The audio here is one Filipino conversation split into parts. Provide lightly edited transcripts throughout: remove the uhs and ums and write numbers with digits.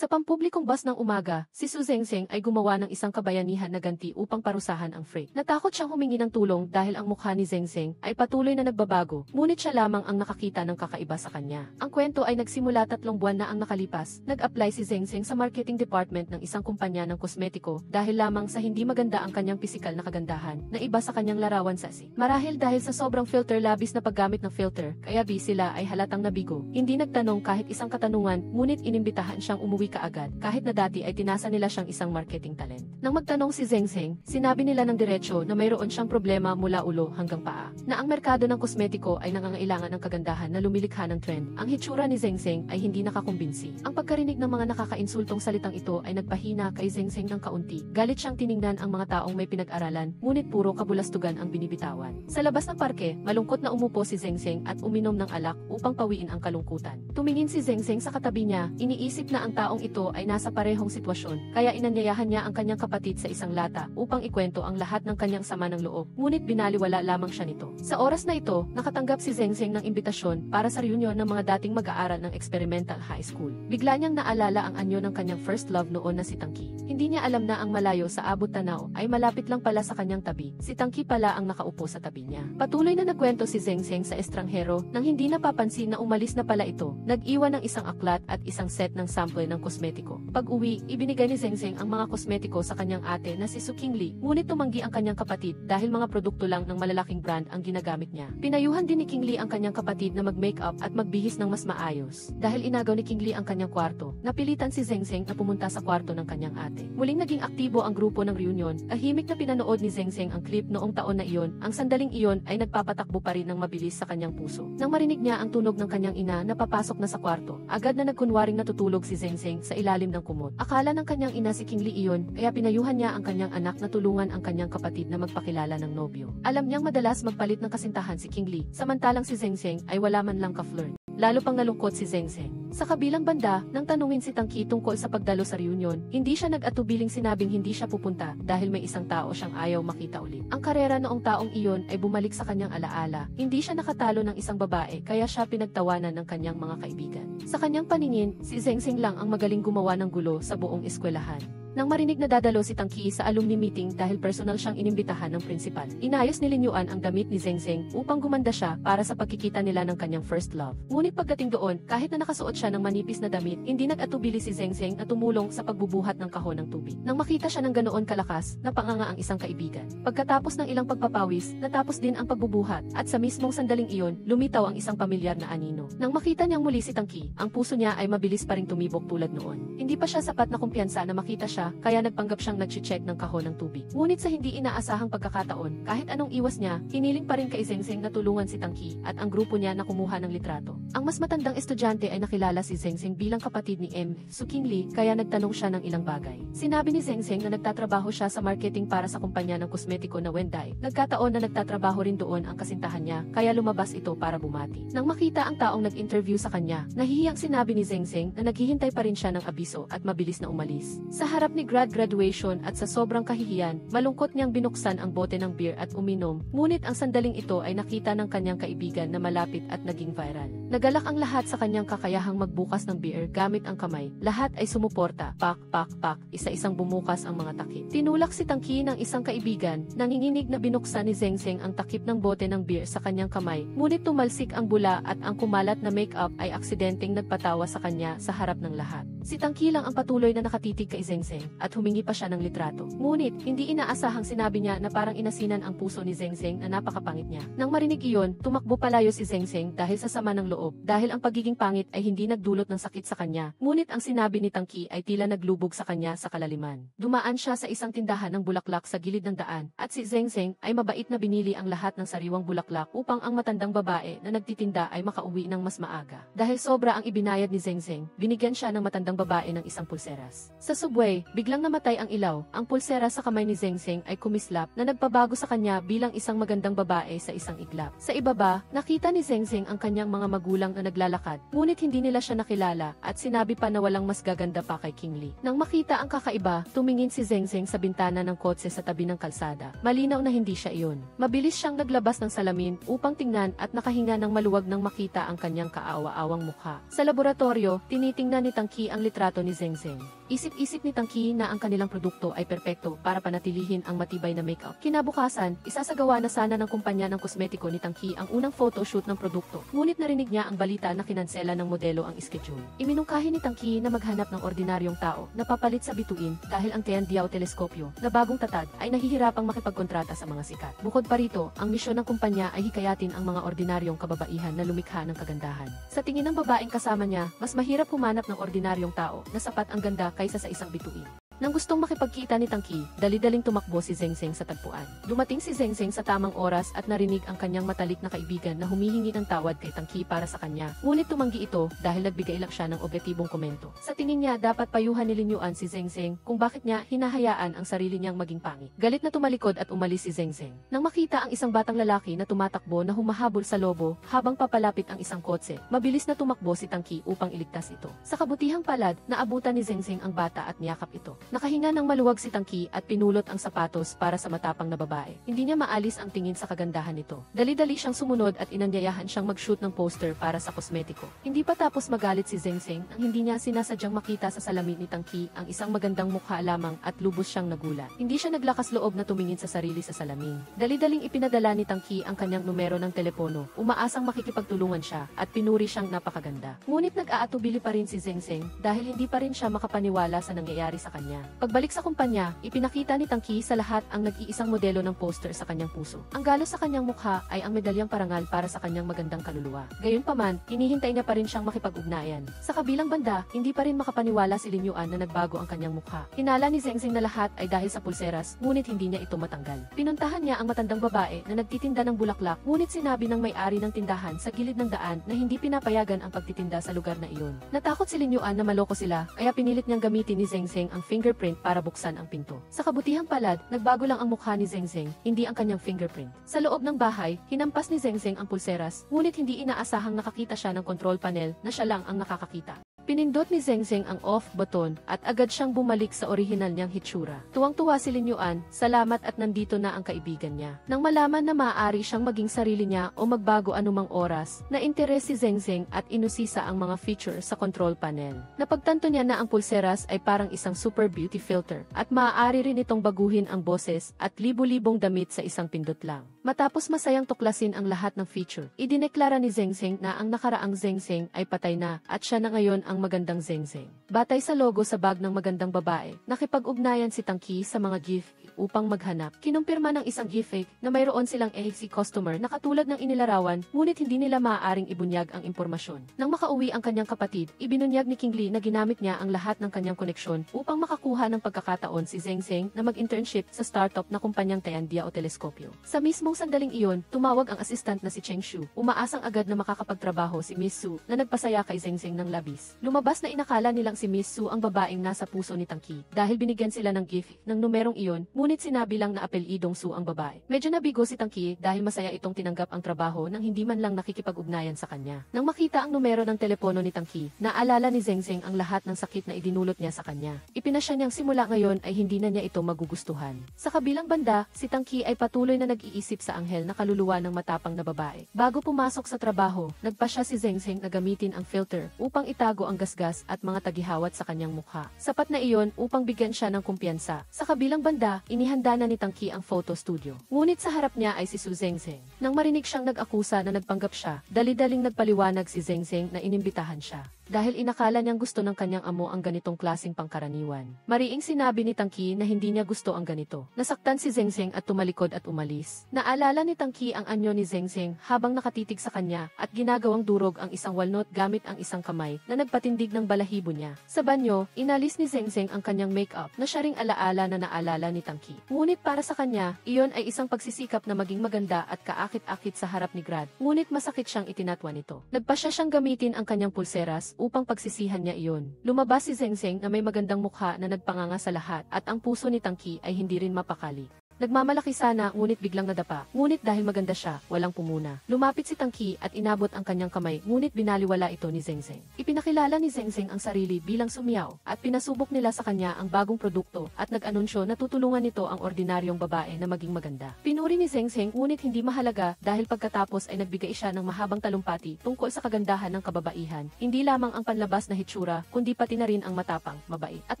Sa pampublikong bus ng umaga, si Su Zengzeng ay gumawa ng isang kabayanihan na ganti upang parusahan ang freak. Natakot siyang humingi ng tulong dahil ang mukha ni Zengzeng ay patuloy na nagbabago, ngunit siya lamang ang nakakita ng kakaiba sa kanya. Ang kwento ay nagsimula 3 buwan na ang nakalipas. Nag-apply si Zengzeng sa marketing department ng isang kumpanya ng kosmetiko dahil lamang sa hindi maganda ang kanyang pisikal na kagandahan na iba sa kanyang larawan sa si. Marahil dahil sa sobrang filter labis na paggamit ng filter, kaya sila ay halatang nabigo. Hindi nagtanong kahit isang katanungan, ngunit inimbitahan siyang umuwi kaagad, kahit na dati ay tinasa nila siyang isang marketing talent. Nang magtanong si Zengzeng, sinabi nila ng diretsyo na mayroon siyang problema mula ulo hanggang paa, na ang merkado ng kosmetiko ay nangangailangan ng kagandahan na lumilikha ng trend. Ang hitsura ni Zengzeng ay hindi nakakumbinsi. Ang pagkarinig ng mga nakakainsultong salitang ito ay nagpahina kay Zengzeng ng kaunti. Galit siyang tiningnan ang mga taong may pinag-aralan, ngunit puro kabulastugan ang binibitawan. Sa labas ng parke, malungkot na umupo si Zengzeng at uminom ng alak upang pawiin ang kalungkutan. Tumingin si Zengzeng sa katabi niya, iniisip na ang taong ito ay nasa parehong sitwasyon, kaya inanyayahan niya ang kanyang kapatid sa isang lata upang ikwento ang lahat ng kanyang sama ng loob, ngunit binaliwala lamang siya nito. Sa oras na ito, nakatanggap si Zengzeng ng imbitasyon para sa reunion ng mga dating mag-aaral ng experimental high school. Bigla niyang naalala ang anyo ng kanyang first love noon na si Tangki. Hindi niya alam na ang malayo sa abot tanaw ay malapit lang pala sa kanyang tabi. Si Tangki pala ang nakaupo sa tabi niya. Patuloy na nagkwento si Zengzeng sa estranghero nang hindi napapansin na umalis na pala ito. Nag-iwan ng isang aklat at isang set ng sample ng kosmetiko. Pag-uwi, ibinigay ni Zengzeng ang mga kosmetiko sa kanyang ate na si Su Qingli, ngunit tumanggi ang kanyang kapatid dahil mga produkto lang ng malalaking brand ang ginagamit niya. Pinayuhan din ni Qingli ang kanyang kapatid na mag-makeup at magbihis ng mas maayos. Dahil inagaw ni Qingli ang kanyang kwarto, napilitan si Zengzeng na pumunta sa kwarto ng kanyang ate. Muling naging aktibo ang grupo ng reunion. Tahimik na pinanood ni Zengzeng ang clip noong taon na iyon. Ang sandaling iyon ay nagpapatakbo pa rin ng mabilis sa kanyang puso. Nang marinig niya ang tunog ng kanyang ina na papasok na sa kwarto, agad na nagkunwaring natutulog si Zengzeng sa ilalim ng kumot. Akala ng kanyang ina si Qingli iyon, kaya pinayuhan niya ang kanyang anak na tulungan ang kanyang kapatid na magpakilala ng nobyo. Alam niyang madalas magpalit ng kasintahan si Qingli, samantalang si Zengzeng ay wala man lang ka-flirt. Lalo pang nalungkot si Zengzeng. Sa kabilang banda, nang tanungin si Tangki tungkol sa pagdalo sa reunion, hindi siya nag-atubiling sinabing hindi siya pupunta dahil may isang tao siyang ayaw makita ulit. Ang karera noong taong iyon ay bumalik sa kanyang alaala. Hindi siya nakatalo ng isang babae kaya siya pinagtawanan ng kanyang mga kaibigan. Sa kanyang paningin, si Zengzeng lang ang magaling gumawa ng gulo sa buong eskwelahan. Nang marinig na dadalo si Tangki sa alumni meeting dahil personal siyang inimbitahan ng prinsipal, inayos ni Linyuan ang damit ni Zengzeng upang gumanda siya para sa pagkikita nila ng kanyang first love. Ngunit pagdating doon, kahit na nakasuot siya ng manipis na damit, hindi nag-atubili si Zengzeng na tumulong sa pagbubuhat ng kahon ng tubig. Nang makita siya ng ganoon kalakas, napanganga ang isang kaibigan. Pagkatapos ng ilang pagpapawis, natapos din ang pagbubuhat, at sa mismong sandaling iyon, lumitaw ang isang pamilyar na anino. Nang makita niyang muli si Tangki, ang puso niya ay mabilis pa ring tumibok tulad noon. Hindi pa siya sapat na kumpiyansa na makita siya, kaya nagpanggap siyang nag-check ng kahon ng tubig. Ngunit sa hindi inaasahang pagkakataon, kahit anong iwas niya, hiniling pa rin kay Zengzeng na tulungan si Tangki at ang grupo niya na kumuha ng litrato. Ang mas matandang estudyante ay nakilala si Zengzeng bilang kapatid ni Su Qingli, kaya nagtanong siya ng ilang bagay. Sinabi ni Zengzeng na nagtatrabaho siya sa marketing para sa kumpanya ng kosmetiko na Wendai. Nagkataon na nagtatrabaho rin doon ang kasintahan niya, kaya lumabas ito para bumati. Nang makita ang taong nag-interview sa kanya, nahihiyang sinabi ni Zengzeng na naghihintay pa rin siya ng abiso at mabilis na umalis. Sa harap ni graduation at sa sobrang kahihiyan, malungkot niyang binuksan ang bote ng beer at uminom, ngunit ang sandaling ito ay nakita ng kanyang kaibigan na malapit at naging viral. Nagalak ang lahat sa kanyang kakayahang magbukas ng beer gamit ang kamay. Lahat ay sumuporta. Pak, pak, pak, isa-isang bumukas ang mga takip. Tinulak si Tangki ng isang kaibigan, nanginginig na binuksan ni Zengzeng ang takip ng bote ng beer sa kanyang kamay, ngunit tumalsik ang bula at ang kumalat na makeup ay aksidenteng nagpatawa sa kanya sa harap ng lahat. Si Tangki lang ang patuloy na nakatitig kay Zengzeng at humingi pa siya ng litrato. Ngunit, hindi inaasahang sinabi niya na parang inasinan ang puso ni Zengzeng na napakapangit niya. Nang marinig iyon, tumakbo palayo si Zengzeng dahil sa sama ng loob. Dahil ang pagiging pangit ay hindi nagdulot ng sakit sa kanya. Ngunit ang sinabi ni Tangki ay tila naglubog sa kanya sa kalaliman. Dumaan siya sa isang tindahan ng bulaklak sa gilid ng daan, at si Zengzeng ay mabait na binili ang lahat ng sariwang bulaklak upang ang matandang babae na nagtitinda ay makauwi ng mas maaga. Dahil sobra ang ibinayad ni Zengzeng, binigyan siya ng matandang babae ng isang pulseras. Sa subway, biglang namatay ang ilaw. Ang pulsera sa kamay ni Zengzeng ay kumislap na nagpabago sa kanya bilang isang magandang babae sa isang iglap. Sa ibaba, nakita ni Zengzeng ang kanyang mga magulang na naglalakad, ngunit hindi nila siya nakilala at sinabi pa na walang mas gaganda pa kay Qingli. Nang makita ang kakaiba, tumingin si Zengzeng sa bintana ng kotse sa tabi ng kalsada. Malinaw na hindi siya iyon. Mabilis siyang naglabas ng salamin upang tingnan at nakahinga ng maluwag nang makita ang kanyang kaawa-awang mukha. Sa laboratorio, tinitingnan ni Tangki ang ang litrato ni Zeng Zeng. Isip-isip ni Tangki na ang kanilang produkto ay perpekto para panatilihin ang matibay na makeup. Kinabukasan, isasagawa na sana ng kumpanya ng kosmetiko ni Tangki ang unang photoshoot ng produkto. Ngunit narinig niya ang balita na kinansela ng modelo ang schedule. Iminungkahi ni Tangki na maghanap ng ordinaryong tao na papalit sa bituin dahil ang Tiandiao teleskopyo na bagong tatag ay nahihirapang makipagkontrata sa mga sikat. Bukod pa rito, ang misyon ng kumpanya ay hikayatin ang mga ordinaryong kababaihan na lumikha ng kagandahan. Sa tingin ng babaeng kasama niya, mas mahirap humanap ng ordinaryong tao na sapat ang ganda kaysa sa isang bituin. Nang gustong makipagkita ni Tangki, dali-daling tumakbo si Zeng Zeng sa tagpuan. Dumating si Zeng Zeng sa tamang oras at narinig ang kanyang matalik na kaibigan na humihingi ng tawad kay Tangki para sa kanya. Ngunit tumanggi ito dahil nagbigay lang siya ng objektibong komento. Sa tingin niya, dapat payuhan ni Lin Yuan si Zeng Zeng kung bakit niya hinahayaan ang sarili niyang maging pangit. Galit na tumalikod at umalis si Zeng Zeng. Nang makita ang isang batang lalaki na tumatakbo na humahabol sa lobo habang papalapit ang isang kotse, mabilis na tumakbo si Tangki upang iligtas ito. Sa kabutihang palad, naabutan ni Zeng Zeng ang bata at niyakap ito. Nakahinga ng maluwag si Tangki at pinulot ang sapatos para sa matapang na babae. Hindi niya maalis ang tingin sa kagandahan nito. Dali-dali siyang sumunod at inanyayahan siyang mag-shoot ng poster para sa kosmetiko. Hindi pa tapos magalit si Zeng Zeng nang hindi niya sinasadyang makita sa salamin ni Tangki ang isang magandang mukha lamang at lubos siyang nagulat. Hindi siya naglakas loob na tumingin sa sarili sa salamin. Dali-daling ipinadala ni Tangki ang kanyang numero ng telepono, umaasang makikipagtulungan siya at pinuri siyang napakaganda. Ngunit nag-aatubili pa rin si Zeng Zeng dahil hindi pa rin siya makapaniwala sa nangyayari sa kanya. Pagbalik sa kumpanya, ipinakita ni Tangki sa lahat ang nag-iisang modelo ng poster sa kanyang puso. Ang galos sa kanyang mukha ay ang medalyang parangal para sa kanyang magandang kaluluwa. Gayunpaman, hinihintay niya pa rin siyang makipag-ugnayan. Sa kabilang banda, hindi pa rin makapaniwala si Lin Yuan na nagbago ang kanyang mukha. Hinala ni Zeng Zeng na lahat ay dahil sa pulseras, ngunit hindi niya ito matanggal. Pinuntahan niya ang matandang babae na nagtitinda ng bulaklak, ngunit sinabi ng may-ari ng tindahan sa gilid ng daan na hindi pinapayagan ang pagtitinda sa lugar na iyon. Natakot si Lin Yuan na maloko sila, kaya pinilit niyang gamitin ni Zeng Zeng ang fingerprint para buksan ang pinto. Sa kabutihang palad, nagbago lang ang mukha ni Zeng Zeng, hindi ang kanyang fingerprint. Sa loob ng bahay, hinampas ni Zeng Zeng ang pulseras, ngunit hindi inaasahang nakakita siya ng control panel na siya lang ang nakakakita. Pinindot ni Zeng Zeng ang off button at agad siyang bumalik sa orihinal niyang hitsura. Tuwang-tuwa si Lin Yuan, salamat at nandito na ang kaibigan niya. Nang malaman na maaari siyang maging sarili niya o magbago anumang oras, na-interes si Zeng Zeng at inusisa ang mga features sa control panel. Napagtanto niya na ang pulseras ay parang isang super beauty filter at maaari rin itong baguhin ang boses at libu-libong damit sa isang pindot lang. Matapos masayang tuklasin ang lahat ng feature, idineklara ni Zeng Zeng na ang nakaraang Zeng Zeng ay patay na at siya na ngayon ang magandang Zeng Zeng. Batay sa logo sa bag ng magandang babae, nakipag-ugnayan si Tangki sa mga gift upang maghanap. Kinumpirma ng isang gift na mayroon silang EHC customer na katulad ng inilarawan, ngunit hindi nila maaaring ibunyag ang impormasyon. Nang makauwi ang kanyang kapatid, ibinunyag ni King Lee na ginamit niya ang lahat ng kanyang koneksyon upang makakuha ng pagkakataon si Zeng Zeng na mag-internship sa startup na kumpanyang Tiandiao teleskopyo. Sa mismong sandaling iyon, tumawag ang assistant na si Cheng Shu. Umaasang agad na makakapagtrabaho si Miss Su na nagpasaya kay Zeng Zeng ng labis. Lumabas na inakala nilang si Miss Su ang babaeng nasa puso ni Tangki dahil binigyan sila ng gift ng numerong iyon, ngunit sinabi lang na apelidong Su ang babae. Medyo nabigo si Tangki dahil masaya itong tinanggap ang trabaho nang hindi man lang nakikipag-ugnayan sa kanya. Nang makita ang numero ng telepono ni Tangki, naalala ni Zeng Zeng ang lahat ng sakit na idinulot niya sa kanya. Ipinasya niyang simula ngayon ay hindi na niya ito magugustuhan. Sa kabilang banda, si Tangki ay patuloy na nag-iisip sa anghel na kaluluwa ng matapang na babae. Bago pumasok sa trabaho, nagpasya si Zeng Zeng na gamitin ang filter upang itago ang gasgas at mga tagihawat sa kanyang mukha. Sapat na iyon upang bigyan siya ng kumpiyansa. Sa kabilang banda, inihanda na ni Tangki ang photo studio. Ngunit sa harap niya ay si Su Zeng Zeng. Nang marinig siyang nag-akusa na nagpanggap siya, dali-daling nagpaliwanag si Zeng Zeng na inimbitahan siya. Dahil inakala niyang gusto ng kanyang amo ang ganitong klaseng pangkaraniwan. Mariing sinabi ni Tangki na hindi niya gusto ang ganito. Nasaktan si Zeng Zeng at tumalikod at umalis. Naalala ni Tangki ang anyo ni Zeng Zeng habang nakatitig sa kanya at ginagawang durog ang isang walnut gamit ang isang kamay na nagpatindig ng balahibo niya. Sa banyo, inalis ni Zeng Zeng ang kanyang makeup na siya ring alaala na naalala ni Tangki. Ngunit para sa kanya, iyon ay isang pagsisikap na maging maganda at kaakit-akit sa harap ni Grad. Ngunit masakit siyang itinatwa nito. Nagpasya siyang gamitin ang kanyang pulseras upang pagsisihan niya iyon. Lumabas si Zeng Zeng na may magandang mukha na nagpanganga sa lahat at ang puso ni Tangki ay hindi rin mapakali. Nagmamalaki sana ngunit biglang nadapa. Ngunit dahil maganda siya, walang pumuna. Lumapit si Tangki at inabot ang kanyang kamay ngunit binaliwala ito ni Zengzeng. Ipinakilala ni Zengzeng ang sarili bilang Sumiao at pinasubok nila sa kanya ang bagong produkto at nag-anunsyo na tutulungan nito ang ordinaryong babae na maging maganda. Pinuri ni Zengzeng ngunit hindi mahalaga dahil pagkatapos ay nagbigay siya ng mahabang talumpati tungkol sa kagandahan ng kababaihan. Hindi lamang ang panlabas na hitsura kundi pati na rin ang matapang, mabait at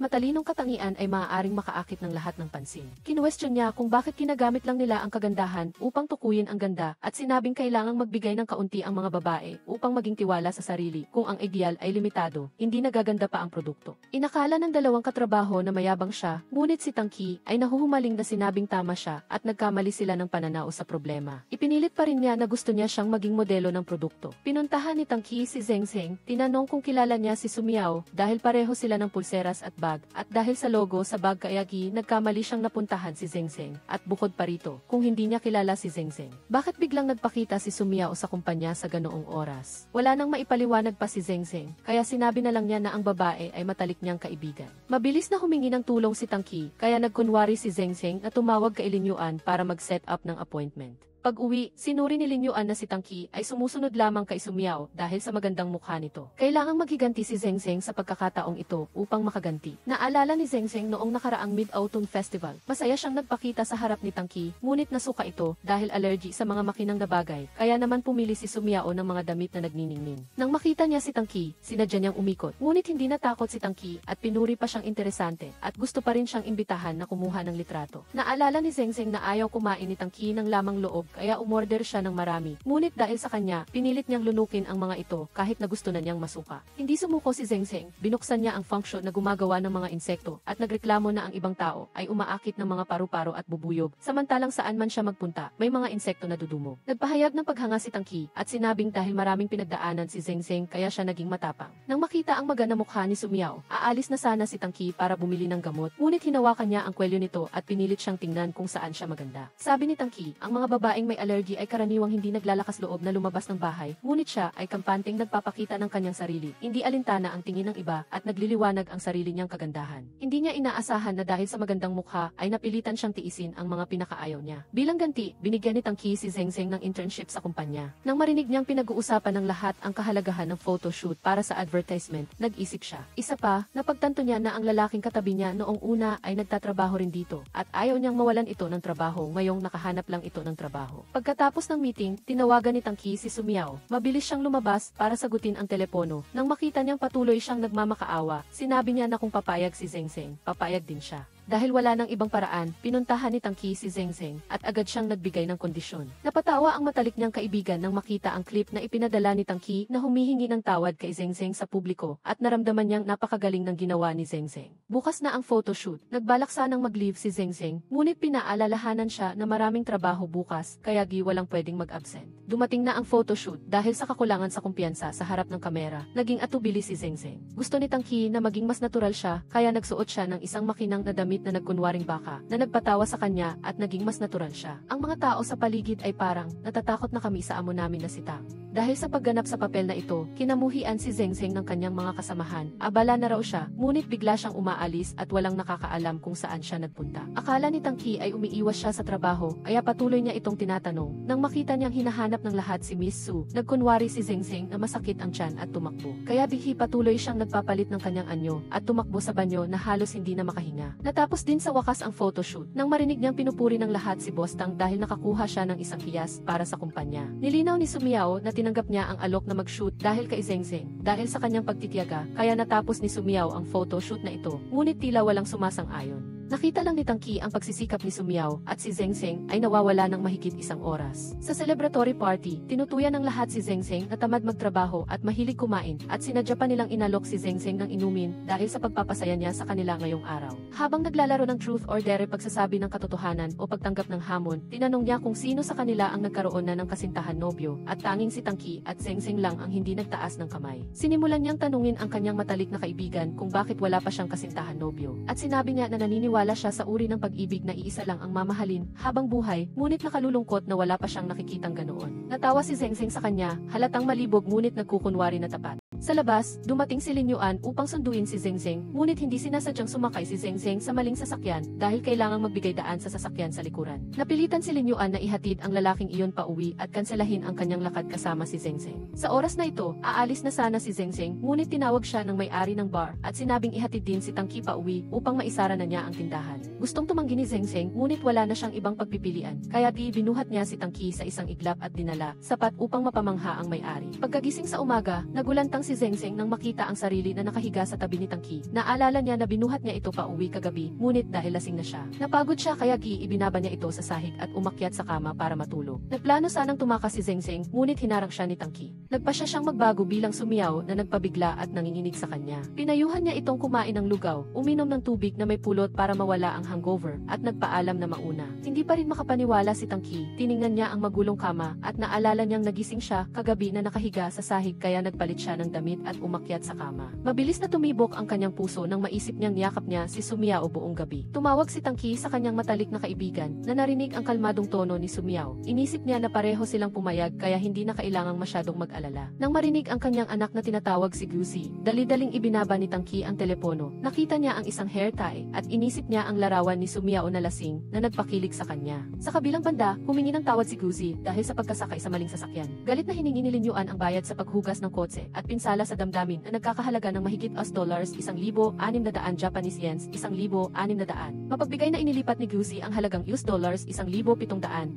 matalinong katangian ay maaaring makaakit ng lahat ng pansin. Kinuwestiyon niya kung bakit ginagamit lang nila ang kagandahan upang tukuyin ang ganda at sinabing kailangang magbigay ng kaunti ang mga babae upang maging tiwala sa sarili kung ang ideal ay limitado, hindi nagaganda pa ang produkto. Inakala ng dalawang katrabaho na mayabang siya, ngunit si Tangki ay nahuhumaling na sinabing tama siya at nagkamali sila ng pananaw sa problema. Ipinilit pa rin niya na gusto niya siyang maging modelo ng produkto. Pinuntahan ni Tangki si Zengzeng, tinanong kung kilala niya si Sumiao dahil pareho sila ng pulseras at bag at dahil sa logo sa bag kayagi nagkamali siyang napuntahan si Zengzeng at bukod pa rito kung hindi niya kilala si Zengzeng. Bakit biglang nagpakita si Sumiao sa kumpanya sa ganoong oras? Wala nang maipaliwanag pa si Zengzeng kaya sinabi na lang niya na ang babae ay matalik niyang kaibigan. Mabilis na humingi ng tulong si Tangki kaya nagkunwari si Zengzeng na tumawag kay Lin Yuan para mag-set up ng appointment. Pag-uwi, sinuri ni Lin Yuan na si Tangki ay sumusunod lamang kay Sumiao dahil sa magandang mukha nito. Kailangang maghiganti si Zengzeng sa pagkakataong ito upang makaganti. Naalala ni Zengzeng noong nakaraang Mid-Autumn Festival. Masaya siyang nagpakita sa harap ni Tangki, ngunit nasuka ito dahil allergy sa mga makinang na bagay. Kaya naman pumili si Sumiao ng mga damit na nagniningning. Nang makita niya si Tangki, sinadya niyang umikot. Ngunit hindi natakot si Tangki at pinuri pa siyang interesante at gusto pa rin siyang imbitahan na kumuha ng litrato. Naalala ni Zengzeng na ayaw kumain ni Tangki ng lamang loob kaya umorder siya ng marami. Ngunit dahil sa kanya, pinilit niyang lunukin ang mga ito kahit na gusto na niyang masuka. Hindi sumuko si Zengzeng, binuksan niya ang function na gumagawa ng mga insekto at nagreklamo na ang ibang tao ay umaakit ng mga paru-paro at bubuyog. Samantalang saan man siya magpunta, may mga insekto na dudumo. Nagpahayag ng paghanga si Tangki at sinabing dahil maraming pinagdaanan si Zengzeng kaya siya naging matapang. Nang makita ang maganda mukha ni Sumiao, aalis na sana si Tangki para bumili ng gamot, ngunit hinawakan niya ang kwelyo nito at pinilit siyang tingnan kung saan siya maganda. Sabi ni Tangki, ang mga babaeng may allergy ay karaniwang hindi naglalakas loob na lumabas ng bahay, ngunit siya ay kampanteng nagpapakita ng kanyang sarili. Hindi alintana ang tingin ng iba at nagliliwanag ang sarili niyang kagandahan. Hindi niya inaasahan na dahil sa magandang mukha ay napilitan siyang tiisin ang mga pinakaayaw niya. Bilang ganti, binigyan ni Tangki si Zengzeng ng internship sa kumpanya. Nang marinig niyang pinag-uusapan ng lahat ang kahalagahan ng photoshoot para sa advertisement, nag-isip siya. Isa pa, napagtanto niya na ang lalaking katabi niya noong una ay nagtatrabaho rin dito at ayaw niyang mawalan ito ng trabaho ngayong nakahanap lang ito ng trabaho. Pagkatapos ng meeting, tinawagan ni Tangki si Sumiao. Mabilis siyang lumabas para sagutin ang telepono. Nang makita niyang patuloy siyang nagmamakaawa, sinabi niya na kung papayag si Zengzeng, papayag din siya. Dahil wala nang ibang paraan, pinuntahan ni Tangki si Zengzeng at agad siyang nagbigay ng kondisyon. Napatawa ang matalik niyang kaibigan nang makita ang clip na ipinadala ni Tangki na humihingi ng tawad kay Zengzeng sa publiko at naramdaman niyang napakagaling ng ginawa ni Zengzeng. Bukas na ang photoshoot. Nagbalak sanang mag-leave si Zengzeng, ngunit pinaalalahanan siya na maraming trabaho bukas kaya walang pwedeng mag-absent. Dumating na ang photoshoot dahil sa kakulangan sa kumpiyansa sa harap ng kamera, naging atubili si Zengzeng. Gusto ni Tangki na maging mas natural siya kaya nagsuot siya ng isang makinang na damit na nagkunwaring baka na nagpatawa sa kanya at naging mas natural siya. Ang mga tao sa paligid ay parang natatakot na kami sa amo namin na si Tang. Dahil sa pagganap sa papel na ito, kinamuhian si Zengzeng ng kanyang mga kasamahan. Abala na raw siya, ngunit bigla siyang umaalis at walang nakakaalam kung saan siya nagpunta. Akala ni Tangki ay umiiwas siya sa trabaho, kaya patuloy niya itong tinatanong. Nang makita niyang hinahanap ng lahat si Miss Su, nagkunwari si Zengzeng na masakit ang tiyan at tumakbo. Kaya bighi patuloy siyang nagpapalit ng kanyang anyo at tumakbo sa banyo na halos hindi na makahinga. Natapos din sa wakas ang photoshoot. Nang marinig niyang pinupuri ng lahat si Boss Tang dahil nakakuha siya ng isang hiyas para sa kumpanya. Nilinaw ni Sumiao na tinanggap niya ang alok na mag-shoot dahil kay Zengzeng. Dahil sa kanyang pagtitiyaga, kaya natapos ni Sumiao ang photoshoot na ito, ngunit tila walang sumasang-ayon. Nakita lang ni Tangki ang pagsisikap ni Sumiao at si Zengzeng ay nawawala ng mahigit isang oras. Sa celebratory party, tinutuyan ng lahat si Zengzeng na tamad magtrabaho at mahilig kumain at sinadya pa nilang inalok si Zengzeng ng inumin dahil sa pagpapasaya niya sa kanila ngayong araw. Habang naglalaro ng truth or dare pagsasabi ng katotohanan o pagtanggap ng hamon, tinanong niya kung sino sa kanila ang nagkaroon na ng kasintahan nobyo at tanging si Tangki at Zengzeng lang ang hindi nagtaas ng kamay. Sinimulan niyang tanungin ang kanyang matalik na kaibigan kung bakit wala pa siyang kasintahan nobyo at sinabi niya na naniniwala siya sa uri ng pag-ibig na iisa lang ang mamahalin habang buhay, ngunit nakalulungkot na wala pa siyang nakikitang ganoon. Natawa si Zengzeng sa kanya, halatang malibog ngunit nagkukunwari na tapat. Sa labas, dumating si Lin Yuan upang sunduin si Zeng Zeng, ngunit hindi sinasadyang sumakay si Zeng Zeng sa maling sasakyan dahil kailangang magbigay daan sa sasakyan sa likuran. Napilitan si Lin Yuan na ihatid ang lalaking iyon pa uwi at kanselahin ang kanyang lakad kasama si Zeng Zeng. Sa oras na ito, aalis na sana si Zeng Zeng, ngunit tinawag siya ng may-ari ng bar at sinabing ihatid din si Tang Qi pa uwi upang maisara na niya ang tindahan. Gustong tumanggi ni Zeng Zeng, ngunit wala na siyang ibang pagpipilian, kaya binuhat niya si Tang Qi sa isang iglap at dinala, sapat upang mapamangha ang may-ari. Pagkagising sa umaga, nagulantang si Zeng Zeng nang makita ang sarili na nakahiga sa tabi ni Tang Qi. Naalala niya na binuhat niya ito pa uwi kagabi, ngunit dahil lasing na siya. Napagod siya kaya ibinaba niya ito sa sahig at umakyat sa kama para matulog. Nagplano sanang tumakas si Zeng Zeng, ngunit hinarang siya ni Tang Qi. Nagpasya siyang magbago bilang sumiyaw na nagpabigla at nanginginig sa kanya. Pinayuhan niya itong kumain ng lugaw, uminom ng tubig na may pulot para mawala ang hangover, at nagpaalam na mauna. Hindi pa rin makapaniwala si Tang Qi. Tiningnan niya ang magulong kama at naalala niyang nagising siya kagabi na nakahiga sa sahig kaya nagpalit siya ng damit at umakyat sa kama. Mabilis na tumibok ang kanyang puso nang maisip niyang yakap niya si Sumiao buong gabi. Tumawag si Tang Qi sa kanyang matalik na kaibigan na narinig ang kalmadong tono ni Sumiao. Inisip niya na pareho silang pumayag kaya hindi na kailangang masyadong mag-alala. Nang marinig ang kanyang anak na tinatawag si Guzi, dali-daling ibinaba ni Tang Qi ang telepono. Nakita niya ang isang hair tie at inisip niya ang larawan ni Sumiao na lasing na nagpakilig sa kanya. Sa kabilang banda, humingi ng tawad si Guzi dahil sa pagkasakay sa maling sasakyan. Galit na hiningi ni Lin Yuan ang bayad sa paghugas ng kotse at pinsala sa damdamin na nagkakahalaga ng mahigit $1,600, Japanese yens, 1,600. Mapagbigay na inilipat ni Guzi ang halagang $1,700,